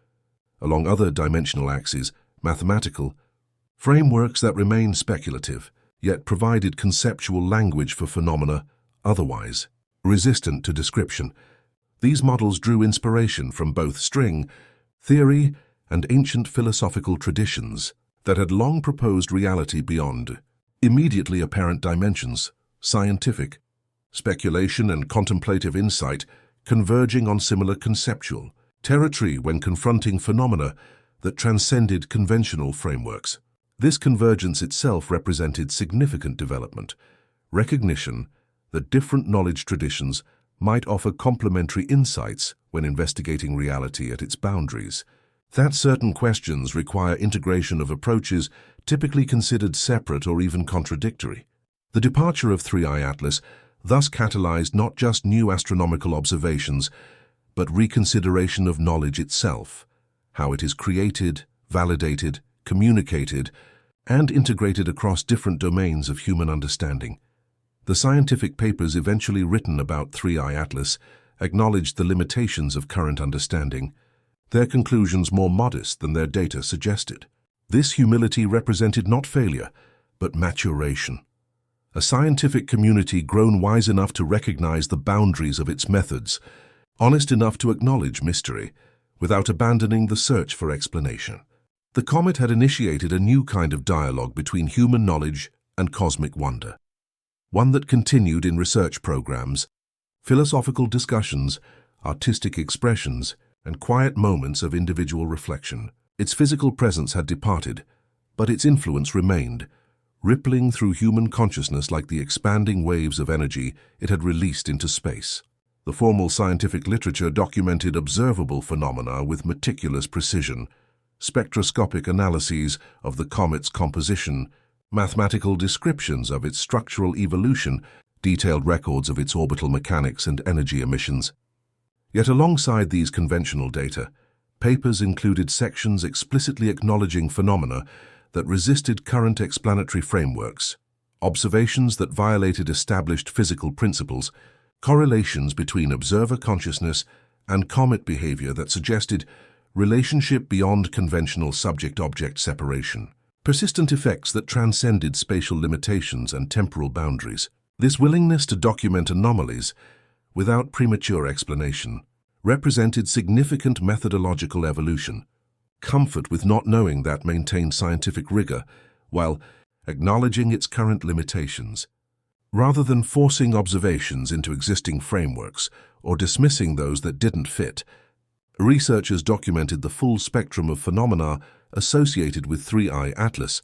Speaker 1: along other dimensional axes, mathematical frameworks that remain speculative, yet provided conceptual language for phenomena otherwise resistant to description. These models drew inspiration from both string theory and ancient philosophical traditions that had long proposed reality beyond immediately apparent dimensions, scientific speculation and contemplative insight converging on similar conceptual territory when confronting phenomena that transcended conventional frameworks. This convergence itself represented significant development, recognition that different knowledge traditions might offer complementary insights when investigating reality at its boundaries, that certain questions require integration of approaches typically considered separate or even contradictory. The departure of 3i Atlas thus catalyzed not just new astronomical observations, but reconsideration of knowledge itself, how it is created, validated, communicated, and integrated across different domains of human understanding. The scientific papers eventually written about 3i Atlas acknowledged the limitations of current understanding, their conclusions more modest than their data suggested. This humility represented not failure, but maturation. A scientific community grown wise enough to recognize the boundaries of its methods, honest enough to acknowledge mystery, without abandoning the search for explanation. The comet had initiated a new kind of dialogue between human knowledge and cosmic wonder, one that continued in research programs, philosophical discussions, artistic expressions, and quiet moments of individual reflection. Its physical presence had departed, but its influence remained, rippling through human consciousness like the expanding waves of energy it had released into space. The formal scientific literature documented observable phenomena with meticulous precision, spectroscopic analyses of the comet's composition, mathematical descriptions of its structural evolution, detailed records of its orbital mechanics and energy emissions. Yet alongside these conventional data, papers included sections explicitly acknowledging phenomena that resisted current explanatory frameworks, observations that violated established physical principles, correlations between observer consciousness and comet behavior that suggested relationship beyond conventional subject-object separation, persistent effects that transcended spatial limitations and temporal boundaries. This willingness to document anomalies without premature explanation represented significant methodological evolution, comfort with not knowing that maintained scientific rigor while acknowledging its current limitations. Rather than forcing observations into existing frameworks or dismissing those that didn't fit, researchers documented the full spectrum of phenomena associated with 3i Atlas,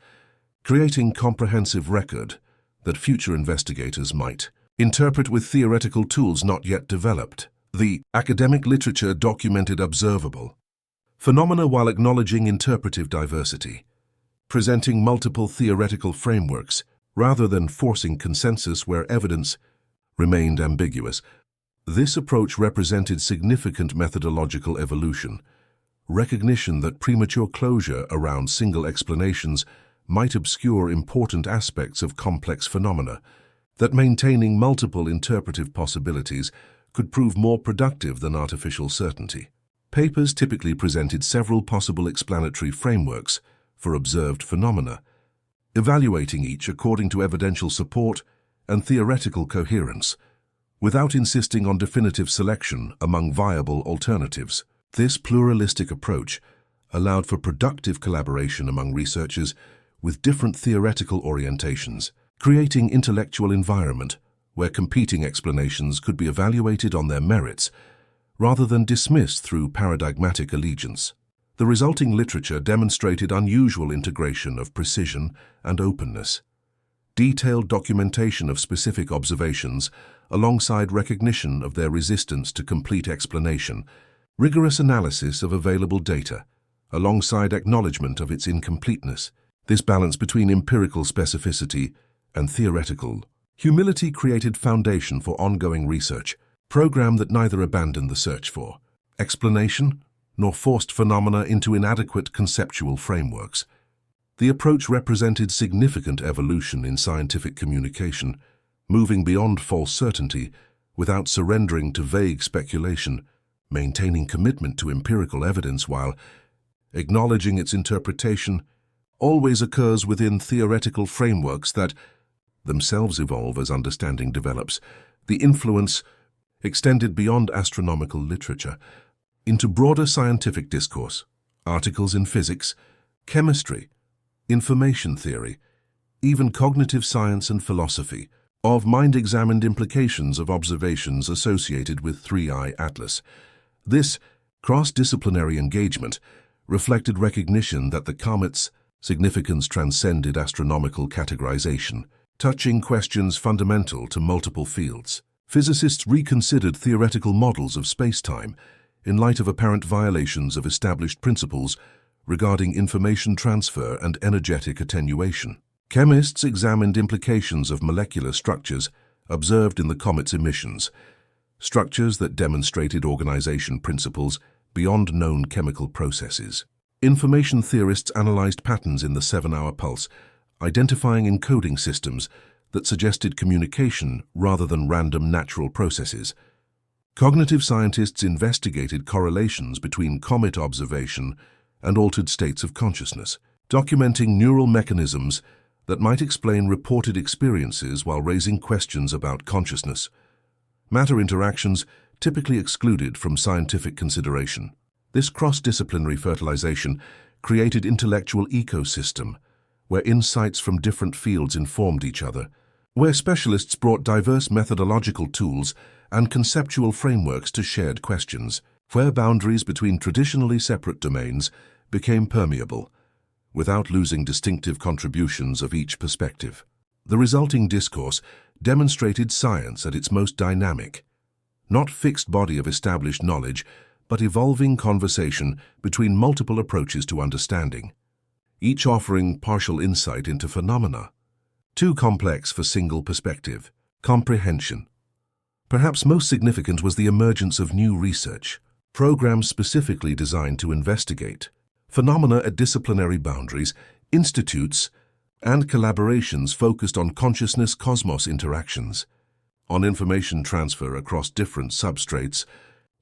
Speaker 1: creating comprehensive record that future investigators might interpret with theoretical tools not yet developed. The academic literature documented observable phenomena while acknowledging interpretive diversity, presenting multiple theoretical frameworks rather than forcing consensus where evidence remained ambiguous. This approach represented significant methodological evolution, recognition that premature closure around single explanations might obscure important aspects of complex phenomena, that maintaining multiple interpretive possibilities could prove more productive than artificial certainty. Papers typically presented several possible explanatory frameworks for observed phenomena, evaluating each according to evidential support and theoretical coherence, without insisting on definitive selection among viable alternatives. This pluralistic approach allowed for productive collaboration among researchers with different theoretical orientations, creating intellectual environment where competing explanations could be evaluated on their merits rather than dismissed through paradigmatic allegiance. The resulting literature demonstrated unusual integration of precision and openness, detailed documentation of specific observations alongside recognition of their resistance to complete explanation, rigorous analysis of available data alongside acknowledgement of its incompleteness. This balance between empirical specificity and theoretical humility created foundation for ongoing research, program that neither abandoned the search for explanation nor forced phenomena into inadequate conceptual frameworks. The approach represented significant evolution in scientific communication, moving beyond false certainty without surrendering to vague speculation, maintaining commitment to empirical evidence while acknowledging its interpretation always occurs within theoretical frameworks that themselves evolve as understanding develops. The influence extended beyond astronomical literature into broader scientific discourse, articles in physics, chemistry, information theory, even cognitive science and philosophy, of mind-examined implications of observations associated with 3I Atlas. This cross-disciplinary engagement reflected recognition that the comet's significance transcended astronomical categorization, touching questions fundamental to multiple fields. Physicists reconsidered theoretical models of space-time in light of apparent violations of established principles regarding information transfer and energetic attenuation. Chemists examined implications of molecular structures observed in the comet's emissions, structures that demonstrated organization principles beyond known chemical processes. Information theorists analyzed patterns in the 7-hour pulse, identifying encoding systems that suggested communication rather than random natural processes. Cognitive scientists investigated correlations between comet observation and altered states of consciousness, documenting neural mechanisms that might explain reported experiences while raising questions about consciousness. Matter interactions typically excluded from scientific consideration. This cross-disciplinary fertilization created intellectual ecosystem where insights from different fields informed each other, where specialists brought diverse methodological tools and conceptual frameworks to shared questions, where boundaries between traditionally separate domains became permeable, without losing distinctive contributions of each perspective. The resulting discourse demonstrated science at its most dynamic, not fixed body of established knowledge, but evolving conversation between multiple approaches to understanding, each offering partial insight into phenomena, too complex for single perspective. Comprehension. Perhaps most significant was the emergence of new research, programs specifically designed to investigate phenomena at disciplinary boundaries, institutes, and collaborations focused on consciousness-cosmos interactions, on information transfer across different substrates,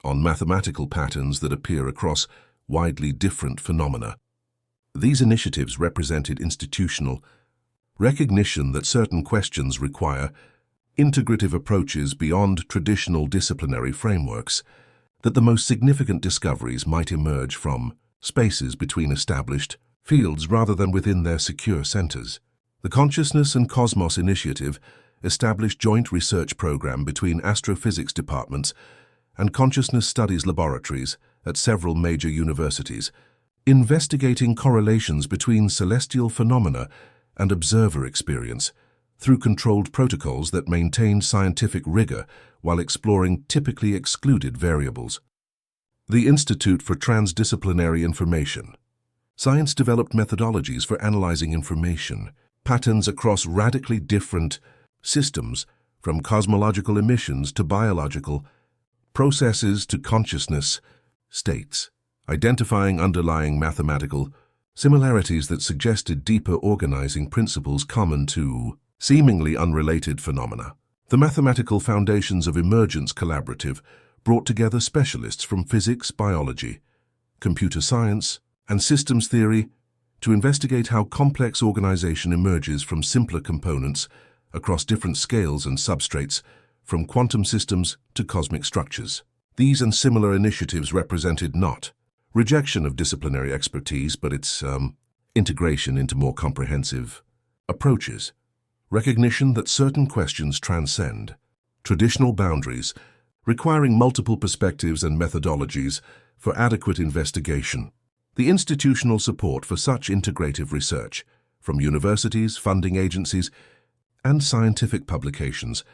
Speaker 1: on mathematical patterns that appear across widely different phenomena. These initiatives represented institutional recognition that certain questions require integrative approaches beyond traditional disciplinary frameworks, that the most significant discoveries might emerge from spaces between established fields rather than within their secure centers. The Consciousness and Cosmos Initiative established joint research program between astrophysics departments and consciousness studies laboratories at several major universities, investigating correlations between celestial phenomena and observer experience through controlled protocols that maintain scientific rigor while exploring typically excluded variables. The Institute for Transdisciplinary Information. Science developed methodologies for analyzing information, patterns across radically different systems, from cosmological emissions to biological processes to consciousness states, identifying underlying mathematical similarities that suggested deeper organizing principles common to seemingly unrelated phenomena. The Mathematical Foundations of Emergence Collaborative brought together specialists from physics, biology, computer science, and systems theory to investigate how complex organization emerges from simpler components across different scales and substrates, from quantum systems to cosmic structures. These and similar initiatives represented not rejection of disciplinary expertise, but its integration into more comprehensive approaches, recognition that certain questions transcend traditional boundaries, requiring multiple perspectives and methodologies for adequate investigation. The institutional support for such integrative research, from universities, funding agencies, and scientific publications,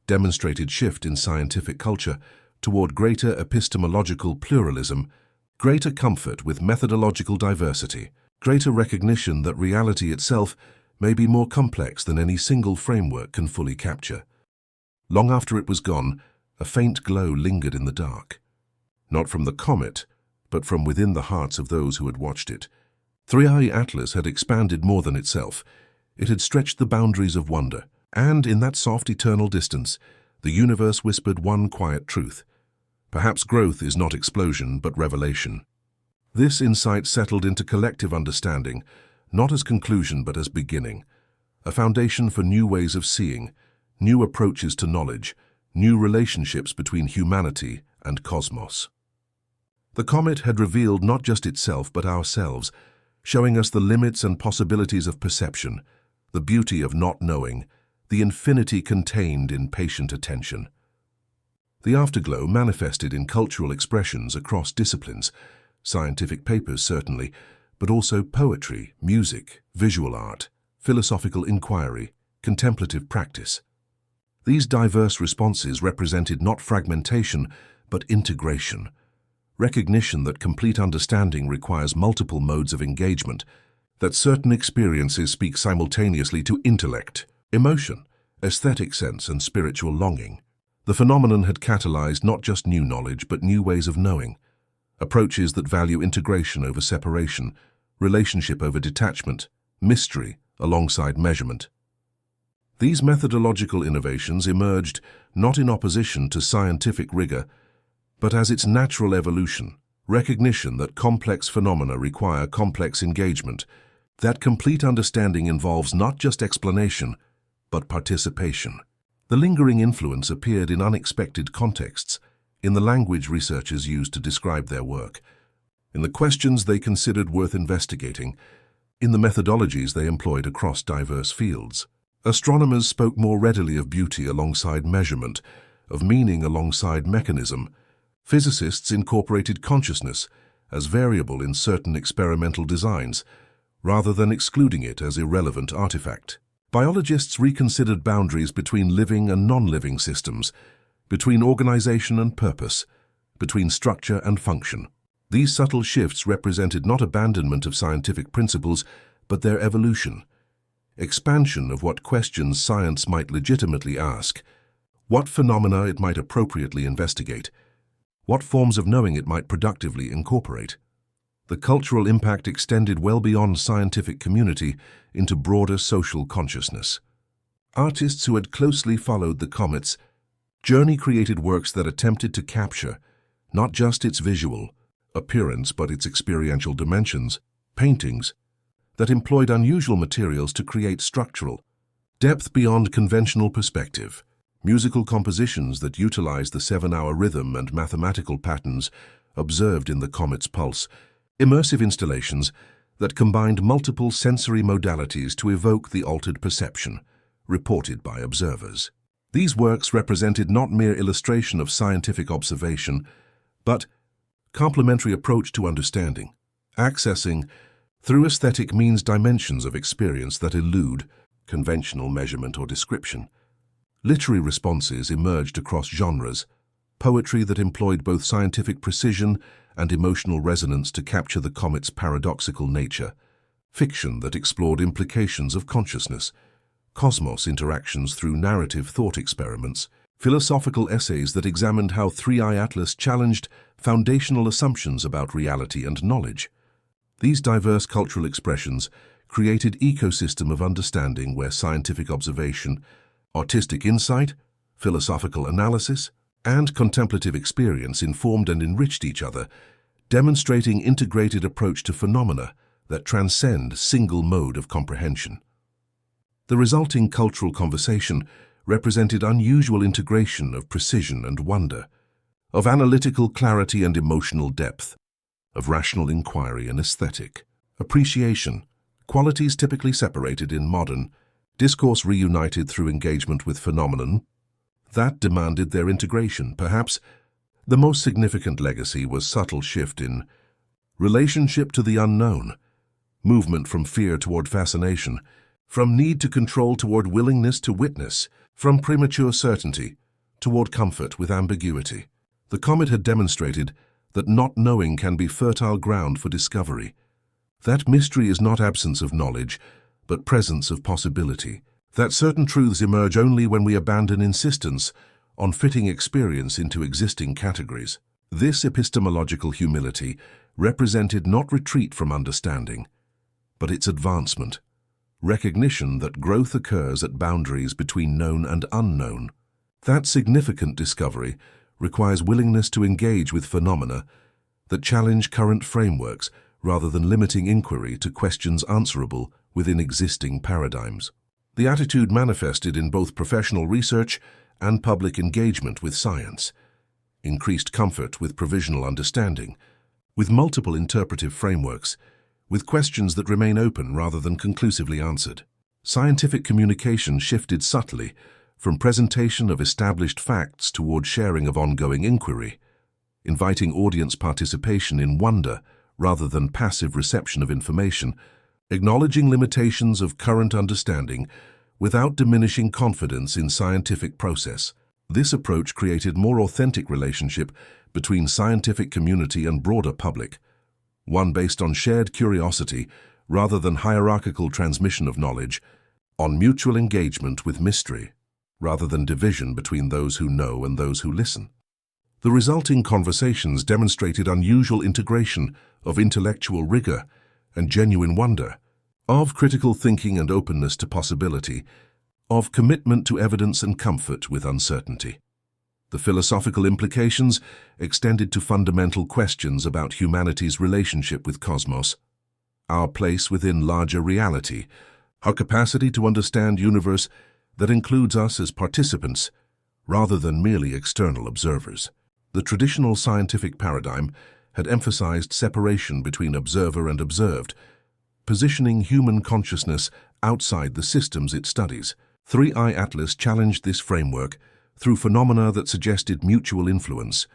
Speaker 1: demonstrated shift in scientific culture toward greater epistemological pluralism, greater comfort with methodological diversity, greater recognition that reality itself may be more complex than any single framework can fully capture. Long after it was gone, a faint glow lingered in the dark, not from the comet, but from within the hearts of those who had watched it. 3I Atlas had expanded more than itself. It had stretched the boundaries of wonder, and in that soft eternal distance, the universe whispered one quiet truth. Perhaps growth is not explosion, but revelation. This insight settled into collective understanding, not as conclusion but as beginning, a foundation for new ways of seeing, new approaches to knowledge, new relationships between humanity and cosmos. The comet had revealed not just itself but ourselves, showing us the limits and possibilities of perception, the beauty of not knowing, the infinity contained in patient attention. The afterglow manifested in cultural expressions across disciplines, scientific papers certainly, but also poetry, music, visual art, philosophical inquiry, contemplative practice. These diverse responses represented not fragmentation, but integration, recognition that complete understanding requires multiple modes of engagement, that certain experiences speak simultaneously to intellect, emotion, aesthetic sense, and spiritual longing. The phenomenon had catalyzed not just new knowledge, but new ways of knowing, approaches that value integration over separation, relationship over detachment, mystery alongside measurement. These methodological innovations emerged not in opposition to scientific rigor, but as its natural evolution, recognition that complex phenomena require complex engagement, that complete understanding involves not just explanation, but participation. The lingering influence appeared in unexpected contexts, in the language researchers used to describe their work, in the questions they considered worth investigating, in the methodologies they employed across diverse fields. Astronomers spoke more readily of beauty alongside measurement, of meaning alongside mechanism. Physicists incorporated consciousness as variable in certain experimental designs, rather than excluding it as irrelevant artifact. Biologists reconsidered boundaries between living and non-living systems, between organization and purpose, between structure and function. These subtle shifts represented not abandonment of scientific principles, but their evolution, expansion of what questions science might legitimately ask, what phenomena it might appropriately investigate, what forms of knowing it might productively incorporate. The cultural impact extended well beyond scientific community into broader social consciousness. Artists who had closely followed the comet's journey created works that attempted to capture not just its visual appearance but its experiential dimensions, paintings that employed unusual materials to create structural depth beyond conventional perspective, musical compositions that utilized the 7-hour rhythm and mathematical patterns observed in the comet's pulse, immersive installations that combined multiple sensory modalities to evoke the altered perception reported by observers. These works represented not mere illustration of scientific observation, but complementary approach to understanding, accessing through aesthetic means dimensions of experience that elude conventional measurement or description. Literary responses emerged across genres, poetry that employed both scientific precision and emotional resonance to capture the comet's paradoxical nature, fiction that explored implications of consciousness, cosmos interactions through narrative thought experiments, philosophical essays that examined how 3I Atlas challenged foundational assumptions about reality and knowledge. These diverse cultural expressions created an ecosystem of understanding where scientific observation, artistic insight, philosophical analysis, and contemplative experience informed and enriched each other, demonstrating integrated approach to phenomena that transcend single mode of comprehension. The resulting cultural conversation represented unusual integration of precision and wonder, of analytical clarity and emotional depth, of rational inquiry and aesthetic appreciation, qualities typically separated in modern discourse reunited through engagement with phenomenon that demanded their integration. Perhaps the most significant legacy was subtle shift in relationship to the unknown, movement from fear toward fascination, from need to control toward willingness to witness, from premature certainty toward comfort with ambiguity. The comet had demonstrated that not knowing can be fertile ground for discovery. That mystery is not absence of knowledge, but presence of possibility. That certain truths emerge only when we abandon insistence on fitting experience into existing categories. This epistemological humility represented not retreat from understanding, but its advancement, recognition that growth occurs at boundaries between known and unknown. That significant discovery requires willingness to engage with phenomena that challenge current frameworks rather than limiting inquiry to questions answerable within existing paradigms. The attitude manifested in both professional research and public engagement with science, increased comfort with provisional understanding, with multiple interpretive frameworks, with questions that remain open rather than conclusively answered. Scientific communication shifted subtly from presentation of established facts toward sharing of ongoing inquiry, inviting audience participation in wonder rather than passive reception of information, acknowledging limitations of current understanding without diminishing confidence in scientific process. This approach created more authentic relationship between scientific community and broader public, one based on shared curiosity rather than hierarchical transmission of knowledge, on mutual engagement with mystery, rather than division between those who know and those who listen. The resulting conversations demonstrated unusual integration of intellectual rigor and genuine wonder, of critical thinking and openness to possibility, of commitment to evidence and comfort with uncertainty. The philosophical implications extended to fundamental questions about humanity's relationship with cosmos, our place within larger reality, our capacity to understand universe that includes us as participants rather than merely external observers. The traditional scientific paradigm had emphasized separation between observer and observed, positioning human consciousness outside the systems it studies. 3i Atlas challenged this framework through phenomena that suggested mutual influence,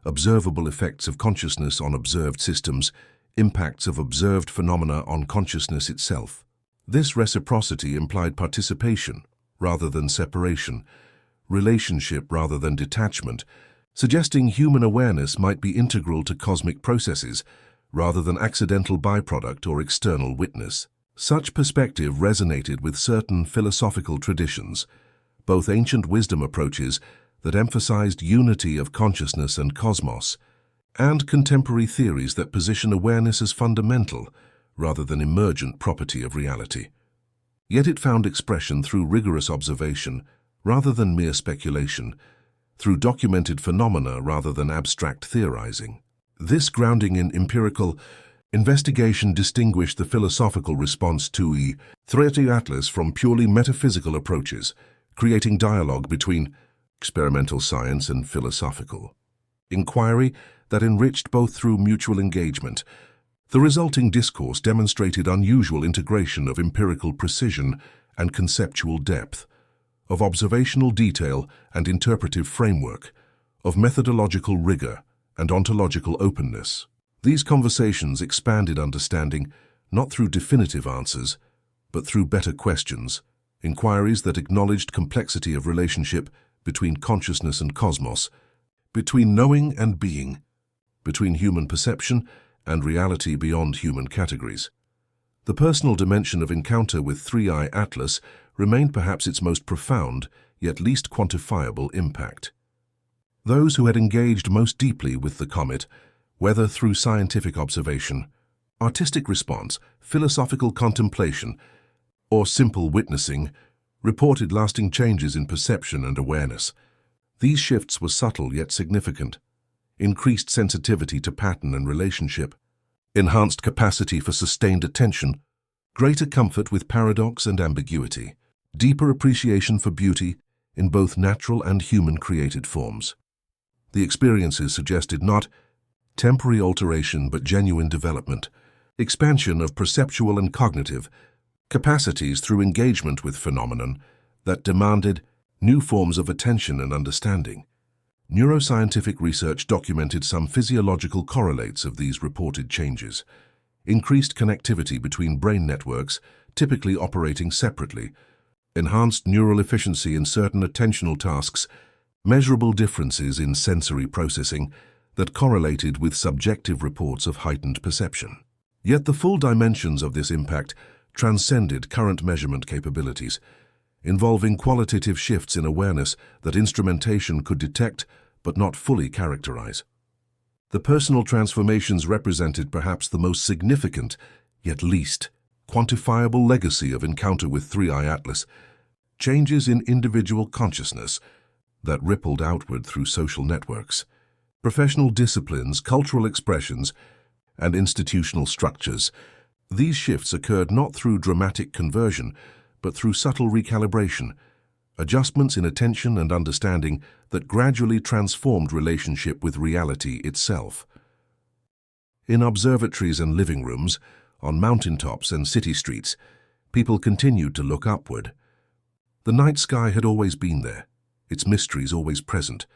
Speaker 1: observable effects of consciousness on observed systems, impacts of observed phenomena on consciousness itself. This reciprocity implied participation rather than separation, relationship rather than detachment, suggesting human awareness might be integral to cosmic processes rather than accidental byproduct or external witness. Such perspective resonated with certain philosophical traditions, both ancient wisdom approaches that emphasized unity of consciousness and cosmos, and contemporary theories that position awareness as fundamental rather than emergent property of reality. Yet it found expression through rigorous observation rather than mere speculation, through documented phenomena rather than abstract theorizing. This grounding in empirical investigation distinguished the philosophical response to 3i Atlas from purely metaphysical approaches, creating dialogue between experimental science and philosophical inquiry that enriched both through mutual engagement. The resulting discourse demonstrated unusual integration of empirical precision and conceptual depth, of observational detail and interpretive framework, of methodological rigor and ontological openness. These conversations expanded understanding not through definitive answers, but through better questions, inquiries that acknowledged complexity of relationship between consciousness and cosmos, between knowing and being, between human perception and reality beyond human categories. The personal dimension of encounter with 3i Atlas remained perhaps its most profound, yet least quantifiable impact. Those who had engaged most deeply with the comet, whether through scientific observation, artistic response, philosophical contemplation, or simple witnessing, reported lasting changes in perception and awareness. These shifts were subtle yet significant: increased sensitivity to pattern and relationship, enhanced capacity for sustained attention, greater comfort with paradox and ambiguity, deeper appreciation for beauty in both natural and human-created forms. The experiences suggested not temporary alteration but genuine development, expansion of perceptual and cognitive capacities through engagement with phenomenon that demanded new forms of attention and understanding. Neuroscientific research documented some physiological correlates of these reported changes: increased connectivity between brain networks, typically operating separately, enhanced neural efficiency in certain attentional tasks, measurable differences in sensory processing that correlated with subjective reports of heightened perception. Yet the full dimensions of this impact transcended current measurement capabilities, involving qualitative shifts in awareness that instrumentation could detect but not fully characterize. The personal transformations represented perhaps the most significant, yet least quantifiable legacy of encounter with 3i Atlas: changes in individual consciousness that rippled outward through social networks, professional disciplines, cultural expressions, and institutional structures. These shifts occurred not through dramatic conversion, but through subtle recalibration, adjustments in attention and understanding that gradually transformed relationship with reality itself. In observatories and living rooms, on mountaintops and city streets, people continued to look upward. The night sky had always been there, its mysteries always present,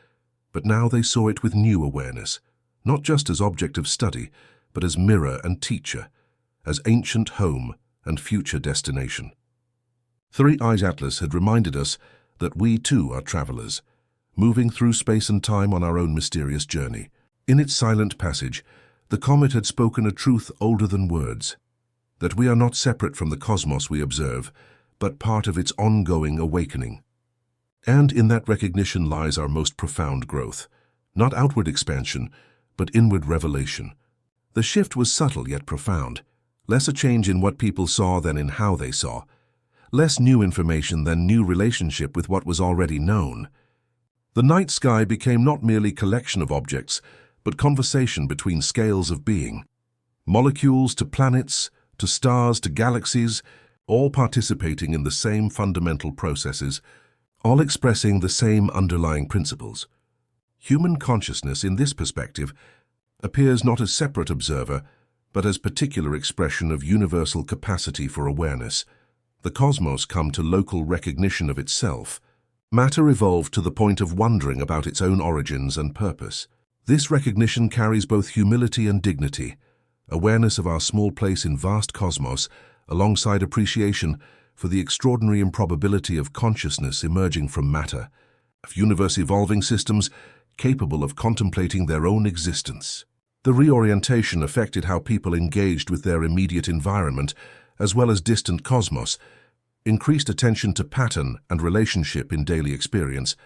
Speaker 1: but now they saw it with new awareness, not just as object of study, but as mirror and teacher, as ancient home and future destination. Three Eyes Atlas had reminded us that we too are travelers, moving through space and time on our own mysterious journey. In its silent passage, the comet had spoken a truth older than words, that we are not separate from the cosmos we observe, but part of its ongoing awakening. And in that recognition lies our most profound growth, not outward expansion, but inward revelation. The shift was subtle yet profound, less a change in what people saw than in how they saw, less new information than new relationship with what was already known. The night sky became not merely collection of objects, but conversation between scales of being. Molecules to planets, to stars to galaxies, all participating in the same fundamental processes, all expressing the same underlying principles. Human consciousness, in this perspective, appears not as separate observer, but as particular expression of universal capacity for awareness. The cosmos come to local recognition of itself. Matter evolved to the point of wondering about its own origins and purpose. This recognition carries both humility and dignity, awareness of our small place in vast cosmos, alongside appreciation for the extraordinary improbability of consciousness emerging from matter, of universe evolving systems capable of contemplating their own existence. The reorientation affected how people engaged with their immediate environment, as well as distant cosmos, increased attention to pattern and relationship in daily experience,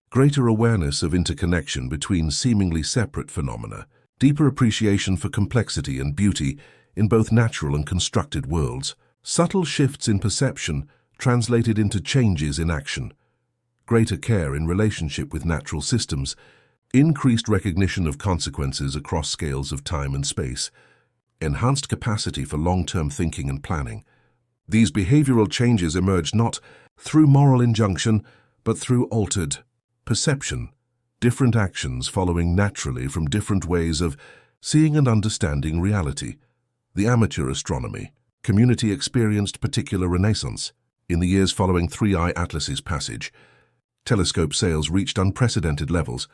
Speaker 1: greater awareness of interconnection between seemingly separate phenomena, deeper appreciation for complexity and beauty in both natural and constructed worlds. Subtle shifts in perception translated into changes in action, greater care in relationship with natural systems, increased recognition of consequences across scales of time and space, enhanced capacity for long-term thinking and planning. These behavioral changes emerged not through moral injunction, but through altered perception, different actions following naturally from different ways of seeing and understanding reality. The amateur astronomy community experienced particular renaissance. In the years following 3I Atlas's passage, telescope sales reached unprecedented levels.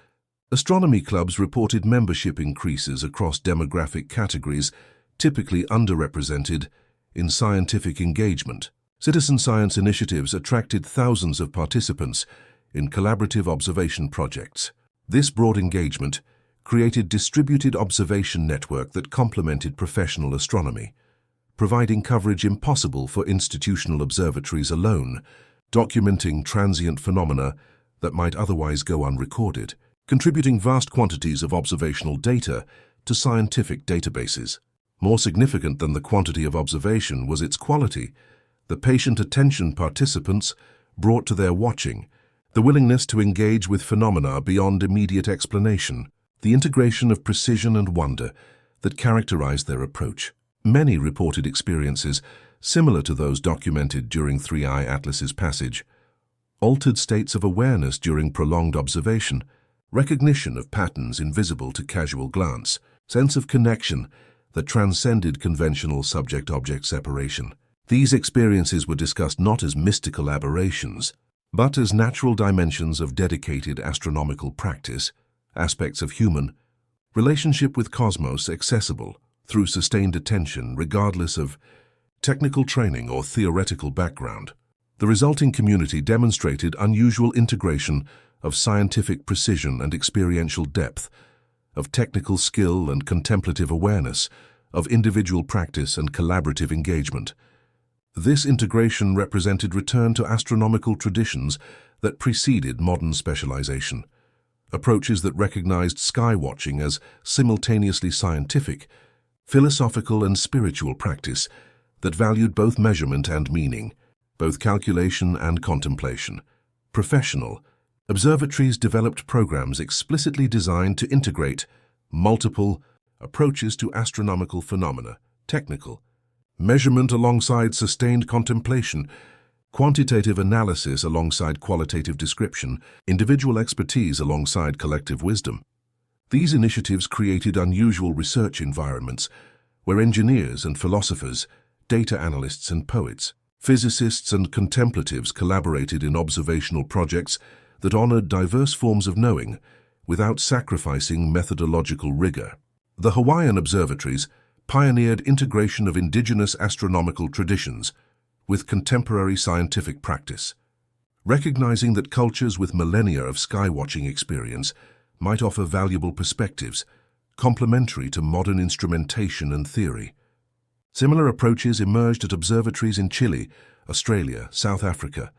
Speaker 1: Astronomy clubs reported membership increases across demographic categories typically underrepresented in scientific engagement. Citizen science initiatives attracted thousands of participants in collaborative observation projects. This broad engagement created distributed observation network that complemented professional astronomy, providing coverage impossible for institutional observatories alone, documenting transient phenomena that might otherwise go unrecorded, contributing vast quantities of observational data to scientific databases. More significant than the quantity of observation was its quality, the patient attention participants brought to their watching, the willingness to engage with phenomena beyond immediate explanation, the integration of precision and wonder that characterized their approach. Many reported experiences similar to those documented during 3I Atlas's passage, altered states of awareness during prolonged observation, recognition of patterns invisible to casual glance, sense of connection that transcended conventional subject-object separation. These experiences were discussed not as mystical aberrations, but as natural dimensions of dedicated astronomical practice, aspects of human relationship with cosmos accessible through sustained attention regardless of technical training or theoretical background. The resulting community demonstrated unusual integration of scientific precision and experiential depth, of technical skill and contemplative awareness, of individual practice and collaborative engagement. This integration represented return to astronomical traditions that preceded modern specialization, approaches that recognized skywatching as simultaneously scientific, philosophical and spiritual practice that valued both measurement and meaning, both calculation and contemplation. Professional observatories developed programs explicitly designed to integrate multiple approaches to astronomical phenomena, technical measurement alongside sustained contemplation, quantitative analysis alongside qualitative description, individual expertise alongside collective wisdom. These initiatives created unusual research environments where engineers and philosophers, data analysts and poets, physicists and contemplatives collaborated in observational projects that honored diverse forms of knowing without sacrificing methodological rigor. The Hawaiian observatories pioneered integration of indigenous astronomical traditions with contemporary scientific practice, recognizing that cultures with millennia of skywatching experience might offer valuable perspectives complementary to modern instrumentation and theory. Similar approaches emerged at observatories in Chile, Australia, South Africa,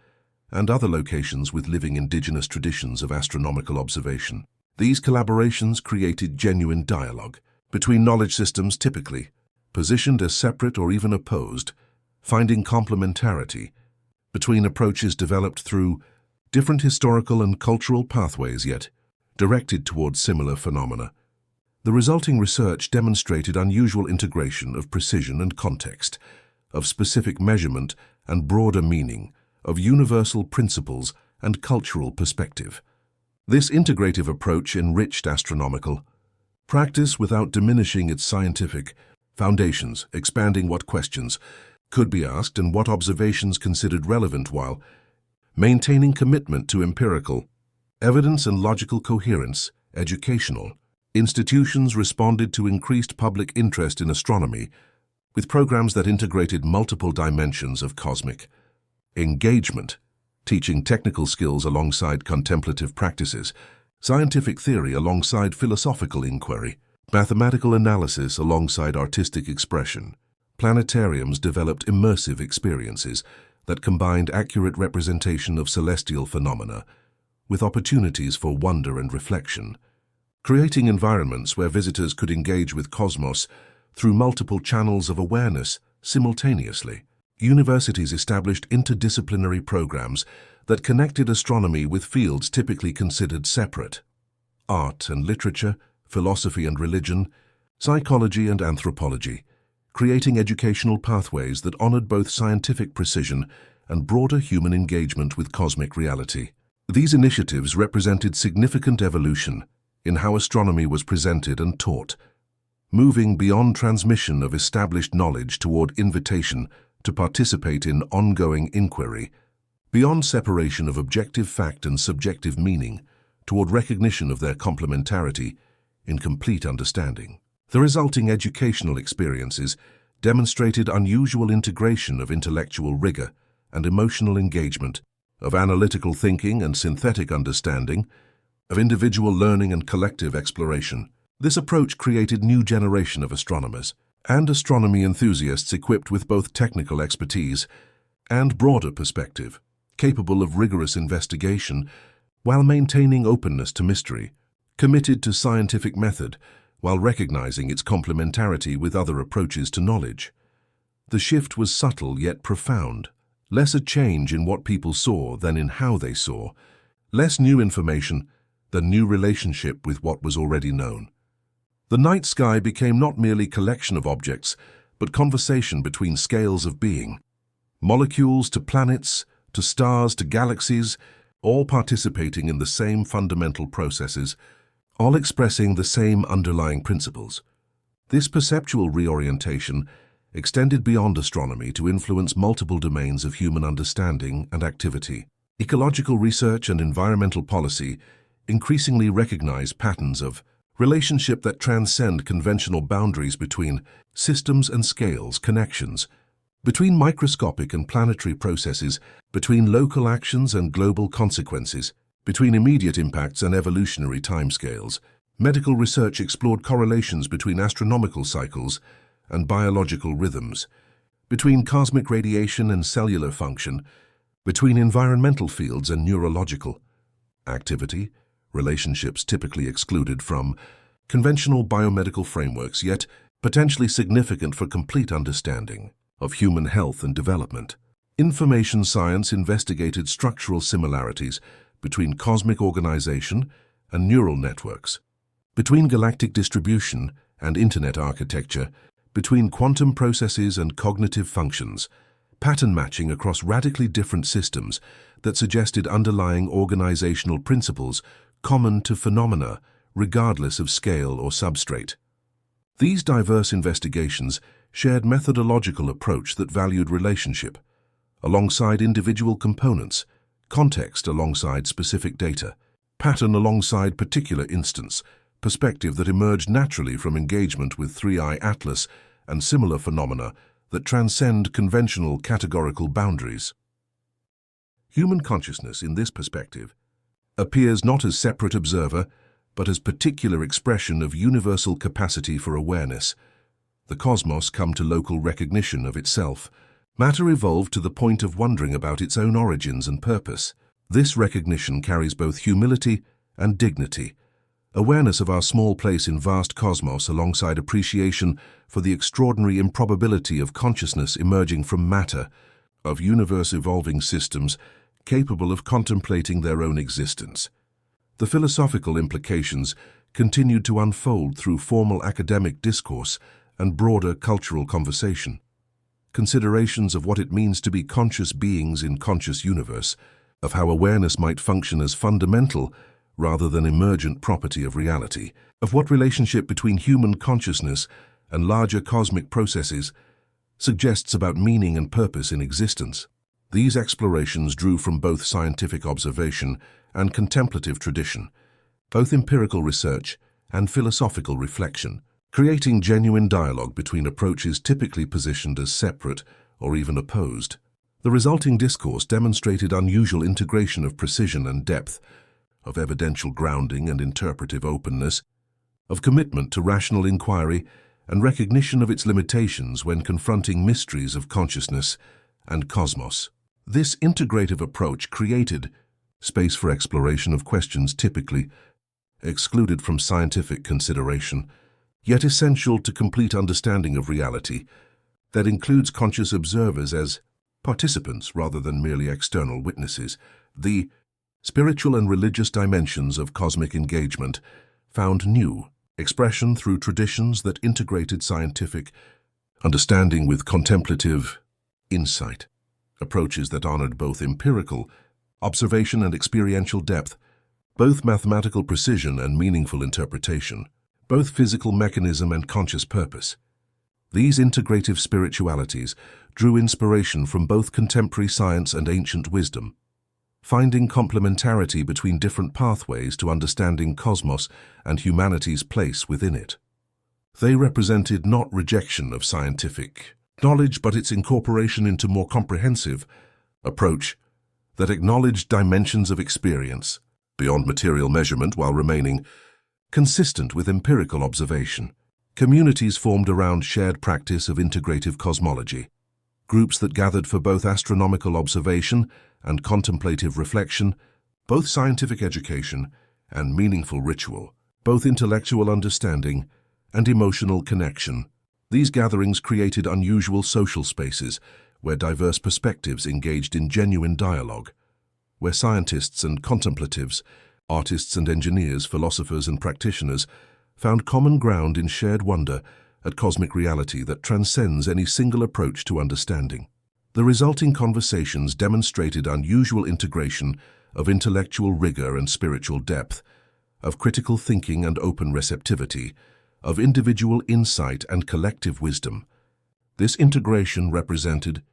Speaker 1: and other locations with living indigenous traditions of astronomical observation. These collaborations created genuine dialogue between knowledge systems typically positioned as separate or even opposed, finding complementarity between approaches developed through different historical and cultural pathways yet directed towards similar phenomena. The resulting research demonstrated unusual integration of precision and context, of specific measurement and broader meaning, of universal principles and cultural perspective. This integrative approach enriched astronomical practice without diminishing its scientific foundations, expanding what questions could be asked and what observations considered relevant while maintaining commitment to empirical evidence and logical coherence. Educational institutions responded to increased public interest in astronomy with programs that integrated multiple dimensions of cosmic engagement, teaching technical skills alongside contemplative practices, scientific theory alongside philosophical inquiry, mathematical analysis alongside artistic expression. Planetariums developed immersive experiences that combined accurate representation of celestial phenomena with opportunities for wonder and reflection, creating environments where visitors could engage with cosmos through multiple channels of awareness simultaneously. Universities established interdisciplinary programs that connected astronomy with fields typically considered separate: art and literature, philosophy and religion, psychology and anthropology, creating educational pathways that honored both scientific precision and broader human engagement with cosmic reality. These initiatives represented significant evolution in how astronomy was presented and taught, moving beyond transmission of established knowledge toward invitation to participate in ongoing inquiry, beyond separation of objective fact and subjective meaning toward recognition of their complementarity in complete understanding. The resulting educational experiences demonstrated unusual integration of intellectual rigor and emotional engagement, of analytical thinking and synthetic understanding, of individual learning and collective exploration. This approach created new generation of astronomers and astronomy enthusiasts equipped with both technical expertise and broader perspective, capable of rigorous investigation while maintaining openness to mystery, committed to scientific method while recognizing its complementarity with other approaches to knowledge. The shift was subtle yet profound, less a change in what people saw than in how they saw, less new information than new relationship with what was already known. The night sky became not merely collection of objects, but conversation between scales of being. Molecules to planets, to stars to galaxies, all participating in the same fundamental processes, all expressing the same underlying principles. This perceptual reorientation extended beyond astronomy to influence multiple domains of human understanding and activity. Ecological research and environmental policy increasingly recognize patterns of relationship that transcend conventional boundaries between systems and scales, connections between microscopic and planetary processes, between local actions and global consequences, between immediate impacts and evolutionary timescales. Medical research explored correlations between astronomical cycles and biological rhythms, between cosmic radiation and cellular function, between environmental fields and neurological activity, relationships typically excluded from conventional biomedical frameworks, yet potentially significant for complete understanding of human health and development. Information science investigated structural similarities between cosmic organization and neural networks, between galactic distribution and internet architecture, between quantum processes and cognitive functions, pattern matching across radically different systems that suggested underlying organizational principles common to phenomena, regardless of scale or substrate. These diverse investigations shared methodological approach that valued relationship, alongside individual components, context alongside specific data, pattern alongside particular instance, perspective that emerged naturally from engagement with 3i Atlas and similar phenomena that transcend conventional categorical boundaries. Human consciousness, in this perspective, appears not as separate observer, but as particular expression of universal capacity for awareness. The cosmos come to local recognition of itself. Matter evolved to the point of wondering about its own origins and purpose. This recognition carries both humility and dignity, awareness of our small place in vast cosmos alongside appreciation for the extraordinary improbability of consciousness emerging from matter, of universe-evolving systems capable of contemplating their own existence. The philosophical implications continued to unfold through formal academic discourse and broader cultural conversation. Considerations of what it means to be conscious beings in conscious universe, of how awareness might function as fundamental rather than emergent property of reality, of what relationship between human consciousness and larger cosmic processes suggests about meaning and purpose in existence. These explorations drew from both scientific observation and contemplative tradition, both empirical research and philosophical reflection, creating genuine dialogue between approaches typically positioned as separate or even opposed. The resulting discourse demonstrated unusual integration of precision and depth, of evidential grounding and interpretive openness, of commitment to rational inquiry and recognition of its limitations when confronting mysteries of consciousness and cosmos. This integrative approach created space for exploration of questions typically excluded from scientific consideration, yet essential to complete understanding of reality, that includes conscious observers as participants rather than merely external witnesses. The spiritual and religious dimensions of cosmic engagement found new expression through traditions that integrated scientific understanding with contemplative insight, approaches that honored both empirical observation and experiential depth, both mathematical precision and meaningful interpretation, both physical mechanism and conscious purpose. These integrative spiritualities drew inspiration from both contemporary science and ancient wisdom, finding complementarity between different pathways to understanding cosmos and humanity's place within it. They represented not rejection of scientific knowledge, but its incorporation into more comprehensive approach that acknowledged dimensions of experience beyond material measurement while remaining consistent with empirical observation. Communities formed around shared practice of integrative cosmology, groups that gathered for both astronomical observation and contemplative reflection, both scientific education and meaningful ritual, both intellectual understanding and emotional connection. These gatherings created unusual social spaces where diverse perspectives engaged in genuine dialogue, where scientists and contemplatives, artists and engineers, philosophers and practitioners found common ground in shared wonder at cosmic reality that transcends any single approach to understanding. The resulting conversations demonstrated unusual integration of intellectual rigor and spiritual depth, of critical thinking and open receptivity, of individual insight and collective wisdom. This integration represented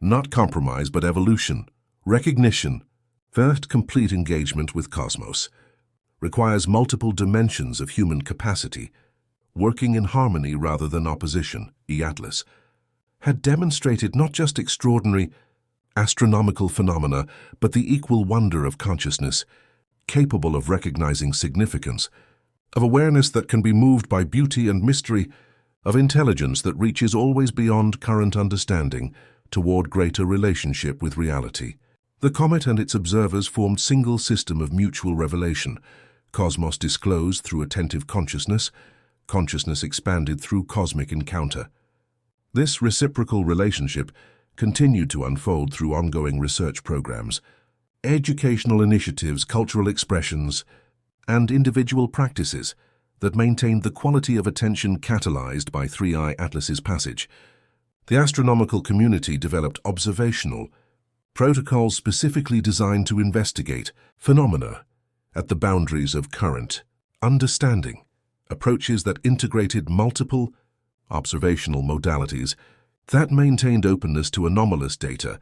Speaker 1: not compromise but evolution, recognition. First, complete engagement with cosmos requires multiple dimensions of human capacity, working in harmony rather than opposition. Atlas had demonstrated not just extraordinary astronomical phenomena, but the equal wonder of consciousness, capable of recognizing significance, of awareness that can be moved by beauty and mystery, of intelligence that reaches always beyond current understanding toward greater relationship with reality. The comet and its observers formed single system of mutual revelation, cosmos disclosed through attentive consciousness, consciousness expanded through cosmic encounter. This reciprocal relationship continued to unfold through ongoing research programs, educational initiatives, cultural expressions, and individual practices that maintained the quality of attention catalyzed by 3i Atlas's passage. The astronomical community developed observational protocols specifically designed to investigate phenomena at the boundaries of current understanding, approaches that integrated multiple observational modalities that maintained openness to anomalous data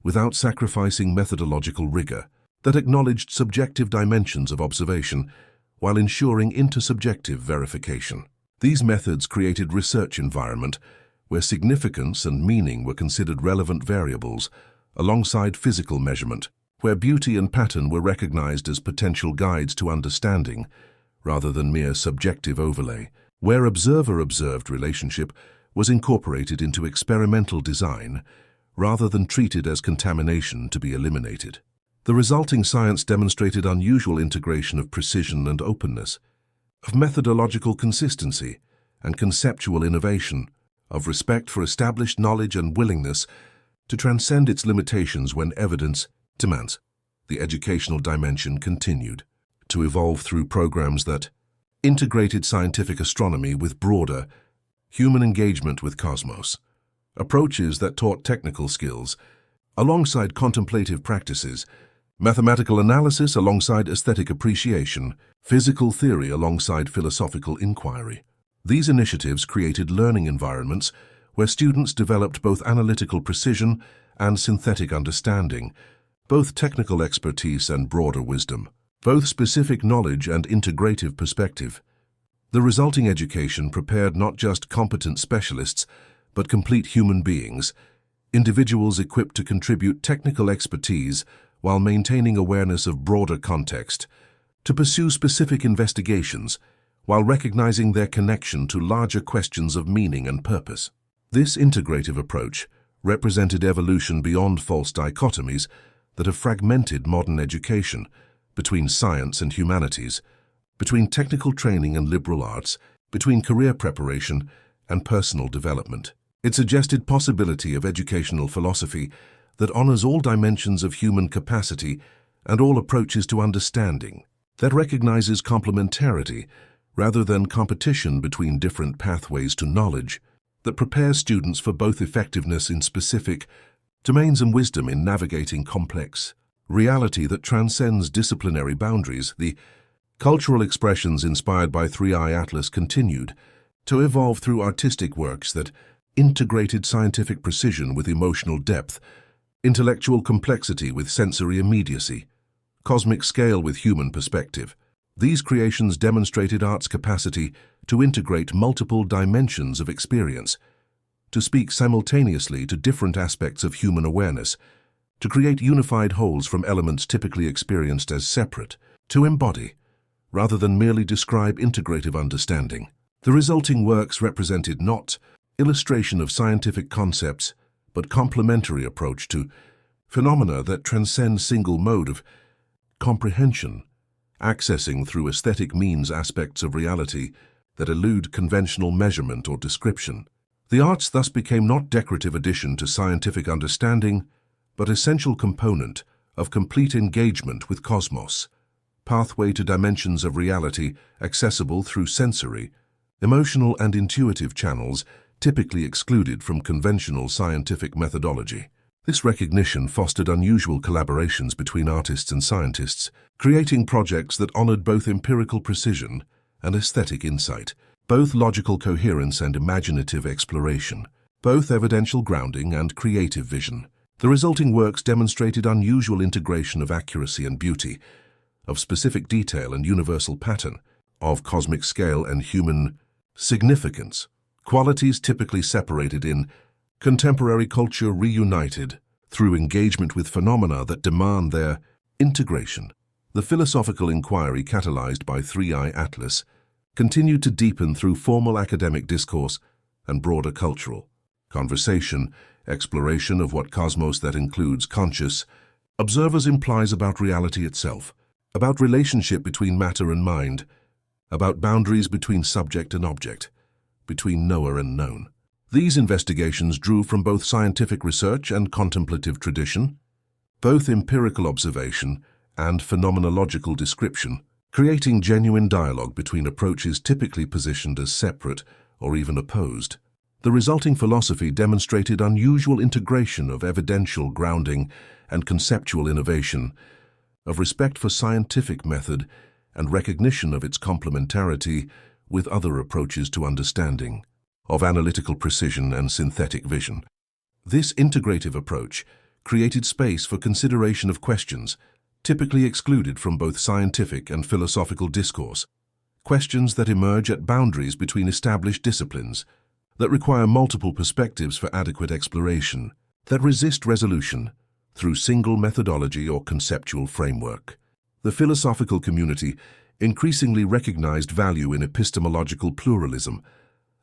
Speaker 1: without sacrificing methodological rigor, that acknowledged subjective dimensions of observation while ensuring intersubjective verification. These methods created research environment where significance and meaning were considered relevant variables alongside physical measurement, where beauty and pattern were recognized as potential guides to understanding rather than mere subjective overlay, where observer-observed relationship was incorporated into experimental design rather than treated as contamination to be eliminated. The resulting science demonstrated unusual integration of precision and openness, of methodological consistency and conceptual innovation, of respect for established knowledge and willingness to transcend its limitations when evidence demands. The educational dimension continued to evolve through programs that integrated scientific astronomy with broader human engagement with cosmos, approaches that taught technical skills alongside contemplative practices, mathematical analysis alongside aesthetic appreciation, physical theory alongside philosophical inquiry. These initiatives created learning environments where students developed both analytical precision and synthetic understanding, both technical expertise and broader wisdom, both specific knowledge and integrative perspective. The resulting education prepared not just competent specialists, but complete human beings, individuals equipped to contribute technical expertise while maintaining awareness of broader context, to pursue specific investigations while recognizing their connection to larger questions of meaning and purpose. This integrative approach represented evolution beyond false dichotomies that have fragmented modern education between science and humanities, between technical training and liberal arts, between career preparation and personal development. It suggested possibility of educational philosophy that honors all dimensions of human capacity and all approaches to understanding, that recognizes complementarity rather than competition between different pathways to knowledge, that prepares students for both effectiveness in specific domains and wisdom in navigating complex reality that transcends disciplinary boundaries. The cultural expressions inspired by 3i Atlas continued to evolve through artistic works that integrated scientific precision with emotional depth, intellectual complexity with sensory immediacy, cosmic scale with human perspective. These creations demonstrated art's capacity to integrate multiple dimensions of experience, to speak simultaneously to different aspects of human awareness, to create unified wholes from elements typically experienced as separate, to embody, rather than merely describe integrative understanding. The resulting works represented not illustration of scientific concepts, but complementary approach to phenomena that transcend single mode of comprehension, accessing through aesthetic means aspects of reality that elude conventional measurement or description. The arts thus became not decorative addition to scientific understanding, but essential component of complete engagement with cosmos, pathway to dimensions of reality accessible through sensory, emotional and intuitive channels typically excluded from conventional scientific methodology. This recognition fostered unusual collaborations between artists and scientists, creating projects that honored both empirical precision and aesthetic insight, both logical coherence and imaginative exploration, both evidential grounding and creative vision. The resulting works demonstrated unusual integration of accuracy and beauty, of specific detail and universal pattern, of cosmic scale and human significance, qualities typically separated in contemporary culture reunited through engagement with phenomena that demand their integration. The philosophical inquiry catalyzed by 3i Atlas continued to deepen through formal academic discourse and broader cultural conversation, exploration of what cosmos that includes conscious observers implies about reality itself, about relationship between matter and mind, about boundaries between subject and object, between knower and known. These investigations drew from both scientific research and contemplative tradition, both empirical observation and phenomenological description, creating genuine dialogue between approaches typically positioned as separate or even opposed. The resulting philosophy demonstrated unusual integration of evidential grounding and conceptual innovation, of respect for scientific method and recognition of its complementarity with other approaches to understanding, of analytical precision and synthetic vision. This integrative approach created space for consideration of questions typically excluded from both scientific and philosophical discourse, questions that emerge at boundaries between established disciplines, that require multiple perspectives for adequate exploration, that resist resolution through single methodology or conceptual framework. The philosophical community increasingly recognized value in epistemological pluralism,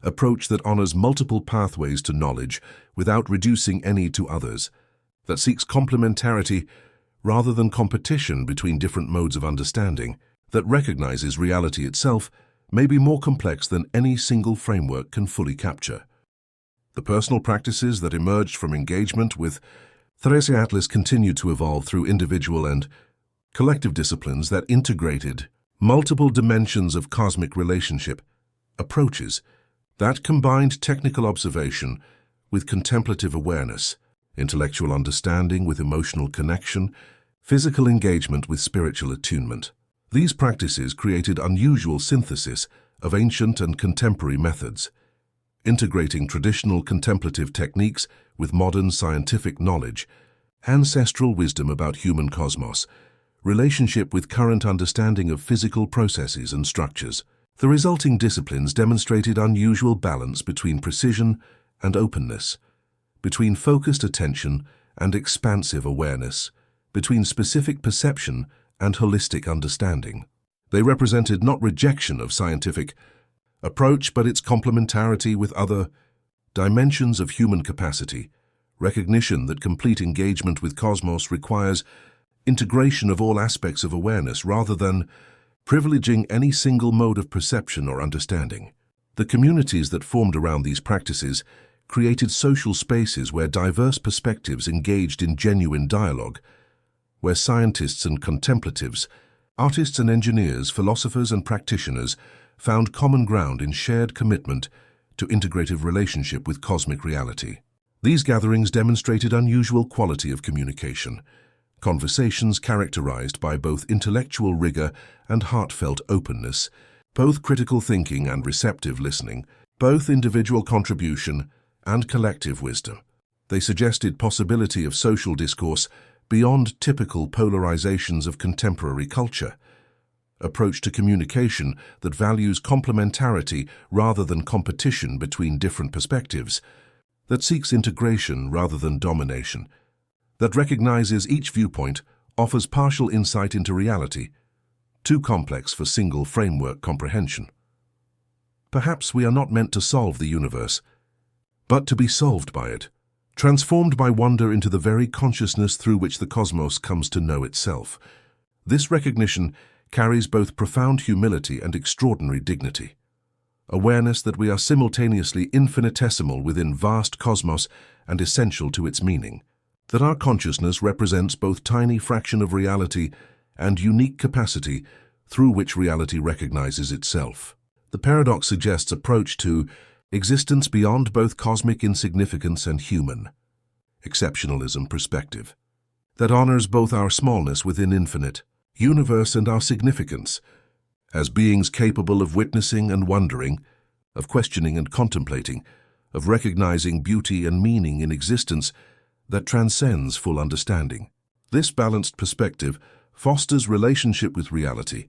Speaker 1: approach that honors multiple pathways to knowledge without reducing any to others, that seeks complementarity rather than competition between different modes of understanding, that recognizes reality itself may be more complex than any single framework can fully capture. The personal practices that emerged from engagement with reshaping continued to evolve through individual and collective disciplines that integrated multiple dimensions of cosmic relationship, approaches that combined technical observation with contemplative awareness, intellectual understanding with emotional connection, physical engagement with spiritual attunement. These practices created unusual synthesis of ancient and contemporary methods, integrating traditional contemplative techniques with modern scientific knowledge, ancestral wisdom about human cosmos, relationship with current understanding of physical processes and structures. The resulting disciplines demonstrated unusual balance between precision and openness, between focused attention and expansive awareness, between specific perception and holistic understanding. They represented not rejection of scientific approach, but its complementarity with other dimensions of human capacity, recognition that complete engagement with cosmos requires integration of all aspects of awareness rather than privileging any single mode of perception or understanding. The communities that formed around these practices created social spaces where diverse perspectives engaged in genuine dialogue, where scientists and contemplatives, artists and engineers, philosophers and practitioners found common ground in shared commitment to integrative relationship with cosmic reality. These gatherings demonstrated unusual quality of communication, conversations characterized by both intellectual rigor and heartfelt openness, both critical thinking and receptive listening, both individual contribution and collective wisdom. They suggested possibility of social discourse beyond typical polarizations of contemporary culture, approach to communication that values complementarity rather than competition between different perspectives, that seeks integration rather than domination, that recognizes each viewpoint offers partial insight into reality, too complex for single framework comprehension. Perhaps we are not meant to solve the universe, but to be solved by it, transformed by wonder into the very consciousness through which the cosmos comes to know itself. This recognition carries both profound humility and extraordinary dignity. Awareness that we are simultaneously infinitesimal within vast cosmos and essential to its meaning. That our consciousness represents both tiny fraction of reality and unique capacity through which reality recognizes itself. The paradox suggests approach to existence beyond both cosmic insignificance and human exceptionalism perspective, that honors both our smallness within infinite universe and our significance as beings capable of witnessing and wondering, of questioning and contemplating, of recognizing beauty and meaning in existence that transcends full understanding. This balanced perspective fosters relationship with reality,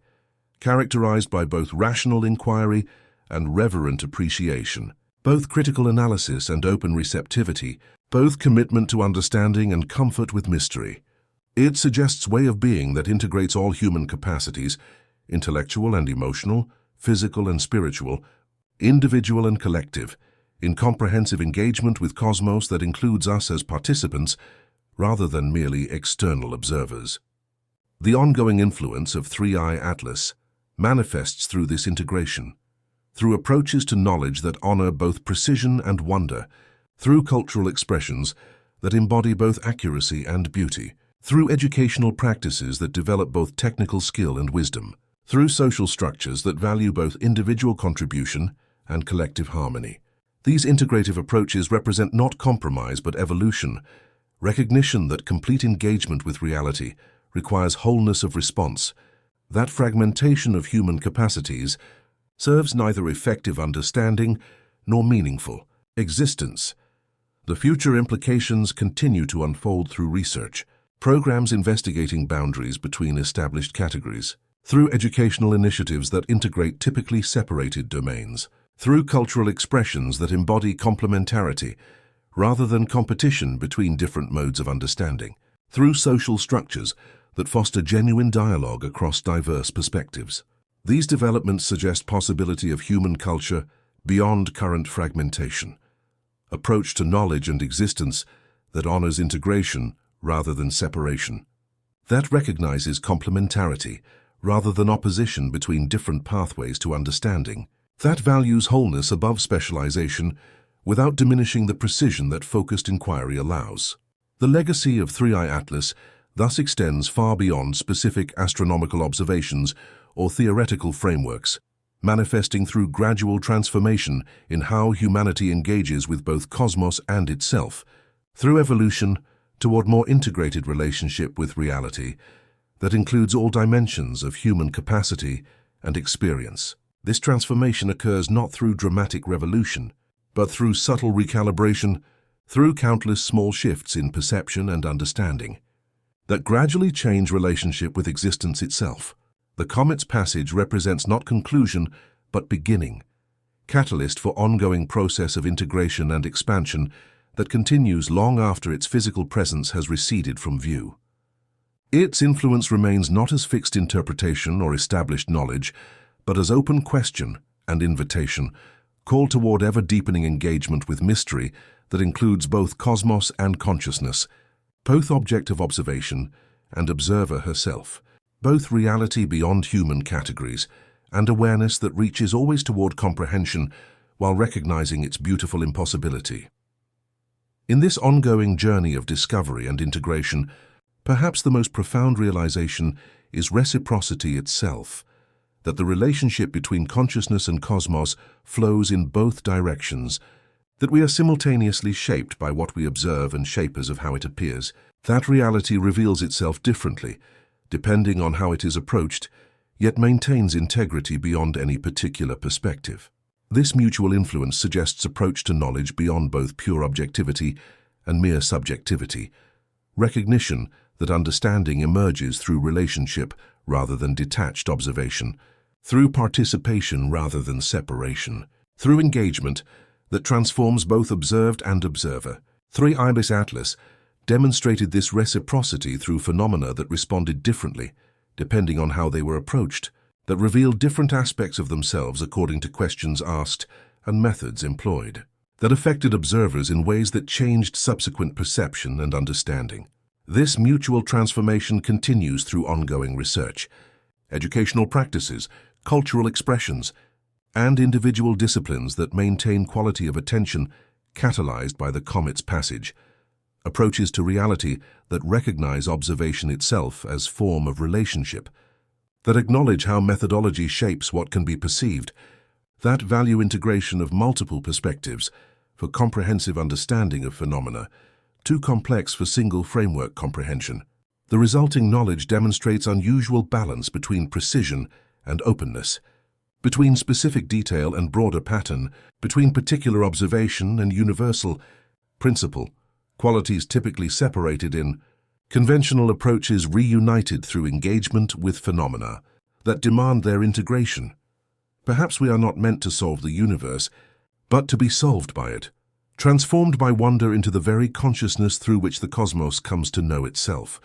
Speaker 1: characterized by both rational inquiry and reverent appreciation, both critical analysis and open receptivity, both commitment to understanding and comfort with mystery. It suggests way of being that integrates all human capacities, intellectual and emotional, physical and spiritual, individual and collective, in comprehensive engagement with cosmos that includes us as participants rather than merely external observers. The ongoing influence of 3i Atlas manifests through this integration, through approaches to knowledge that honor both precision and wonder, through cultural expressions that embody both accuracy and beauty, through educational practices that develop both technical skill and wisdom, through social structures that value both individual contribution and collective harmony. These integrative approaches represent not compromise but evolution, recognition that complete engagement with reality requires wholeness of response. That fragmentation of human capacities serves neither effective understanding nor meaningful existence. The future implications continue to unfold through research, programs investigating boundaries between established categories, through educational initiatives that integrate typically separated domains, through cultural expressions that embody complementarity rather than competition between different modes of understanding, through social structures that foster genuine dialogue across diverse perspectives. These developments suggest possibility of human culture beyond current fragmentation, approach to knowledge and existence that honors integration rather than separation, that recognizes complementarity rather than opposition between different pathways to understanding, that values wholeness above specialization without diminishing the precision that focused inquiry allows. The legacy of 3i Atlas thus extends far beyond specific astronomical observations or theoretical frameworks, manifesting through gradual transformation in how humanity engages with both cosmos and itself, through evolution toward more integrated relationship with reality that includes all dimensions of human capacity and experience. This transformation occurs not through dramatic revolution, but through subtle recalibration, through countless small shifts in perception and understanding that gradually change relationship with existence itself. The comet's passage represents not conclusion, but beginning, catalyst for ongoing process of integration and expansion that continues long after its physical presence has receded from view. Its influence remains not as fixed interpretation or established knowledge, but as open question and invitation, call toward ever-deepening engagement with mystery that includes both cosmos and consciousness, both object of observation and observer herself, both reality beyond human categories and awareness that reaches always toward comprehension while recognizing its beautiful impossibility. In this ongoing journey of discovery and integration, perhaps the most profound realization is reciprocity itself, that the relationship between consciousness and cosmos flows in both directions, that we are simultaneously shaped by what we observe and shapers of how it appears. That reality reveals itself differently, depending on how it is approached, yet maintains integrity beyond any particular perspective. This mutual influence suggests approach to knowledge beyond both pure objectivity and mere subjectivity, recognition that understanding emerges through relationship rather than detached observation, through participation rather than separation, through engagement that transforms both observed and observer. 3i Atlas demonstrated this reciprocity through phenomena that responded differently, depending on how they were approached, that revealed different aspects of themselves according to questions asked and methods employed, that affected observers in ways that changed subsequent perception and understanding. This mutual transformation continues through ongoing research, educational practices, cultural expressions, and individual disciplines that maintain quality of attention catalyzed by the comet's passage, approaches to reality that recognize observation itself as form of relationship, that acknowledge how methodology shapes what can be perceived, that value integration of multiple perspectives for comprehensive understanding of phenomena, too complex for single framework comprehension. The resulting knowledge demonstrates unusual balance between precision and openness, between specific detail and broader pattern, between particular observation and universal principle, qualities typically separated in conventional approaches reunited through engagement with phenomena that demand their integration. Perhaps we are not meant to solve the universe, but to be solved by it, transformed by wonder into the very consciousness through which the cosmos comes to know itself.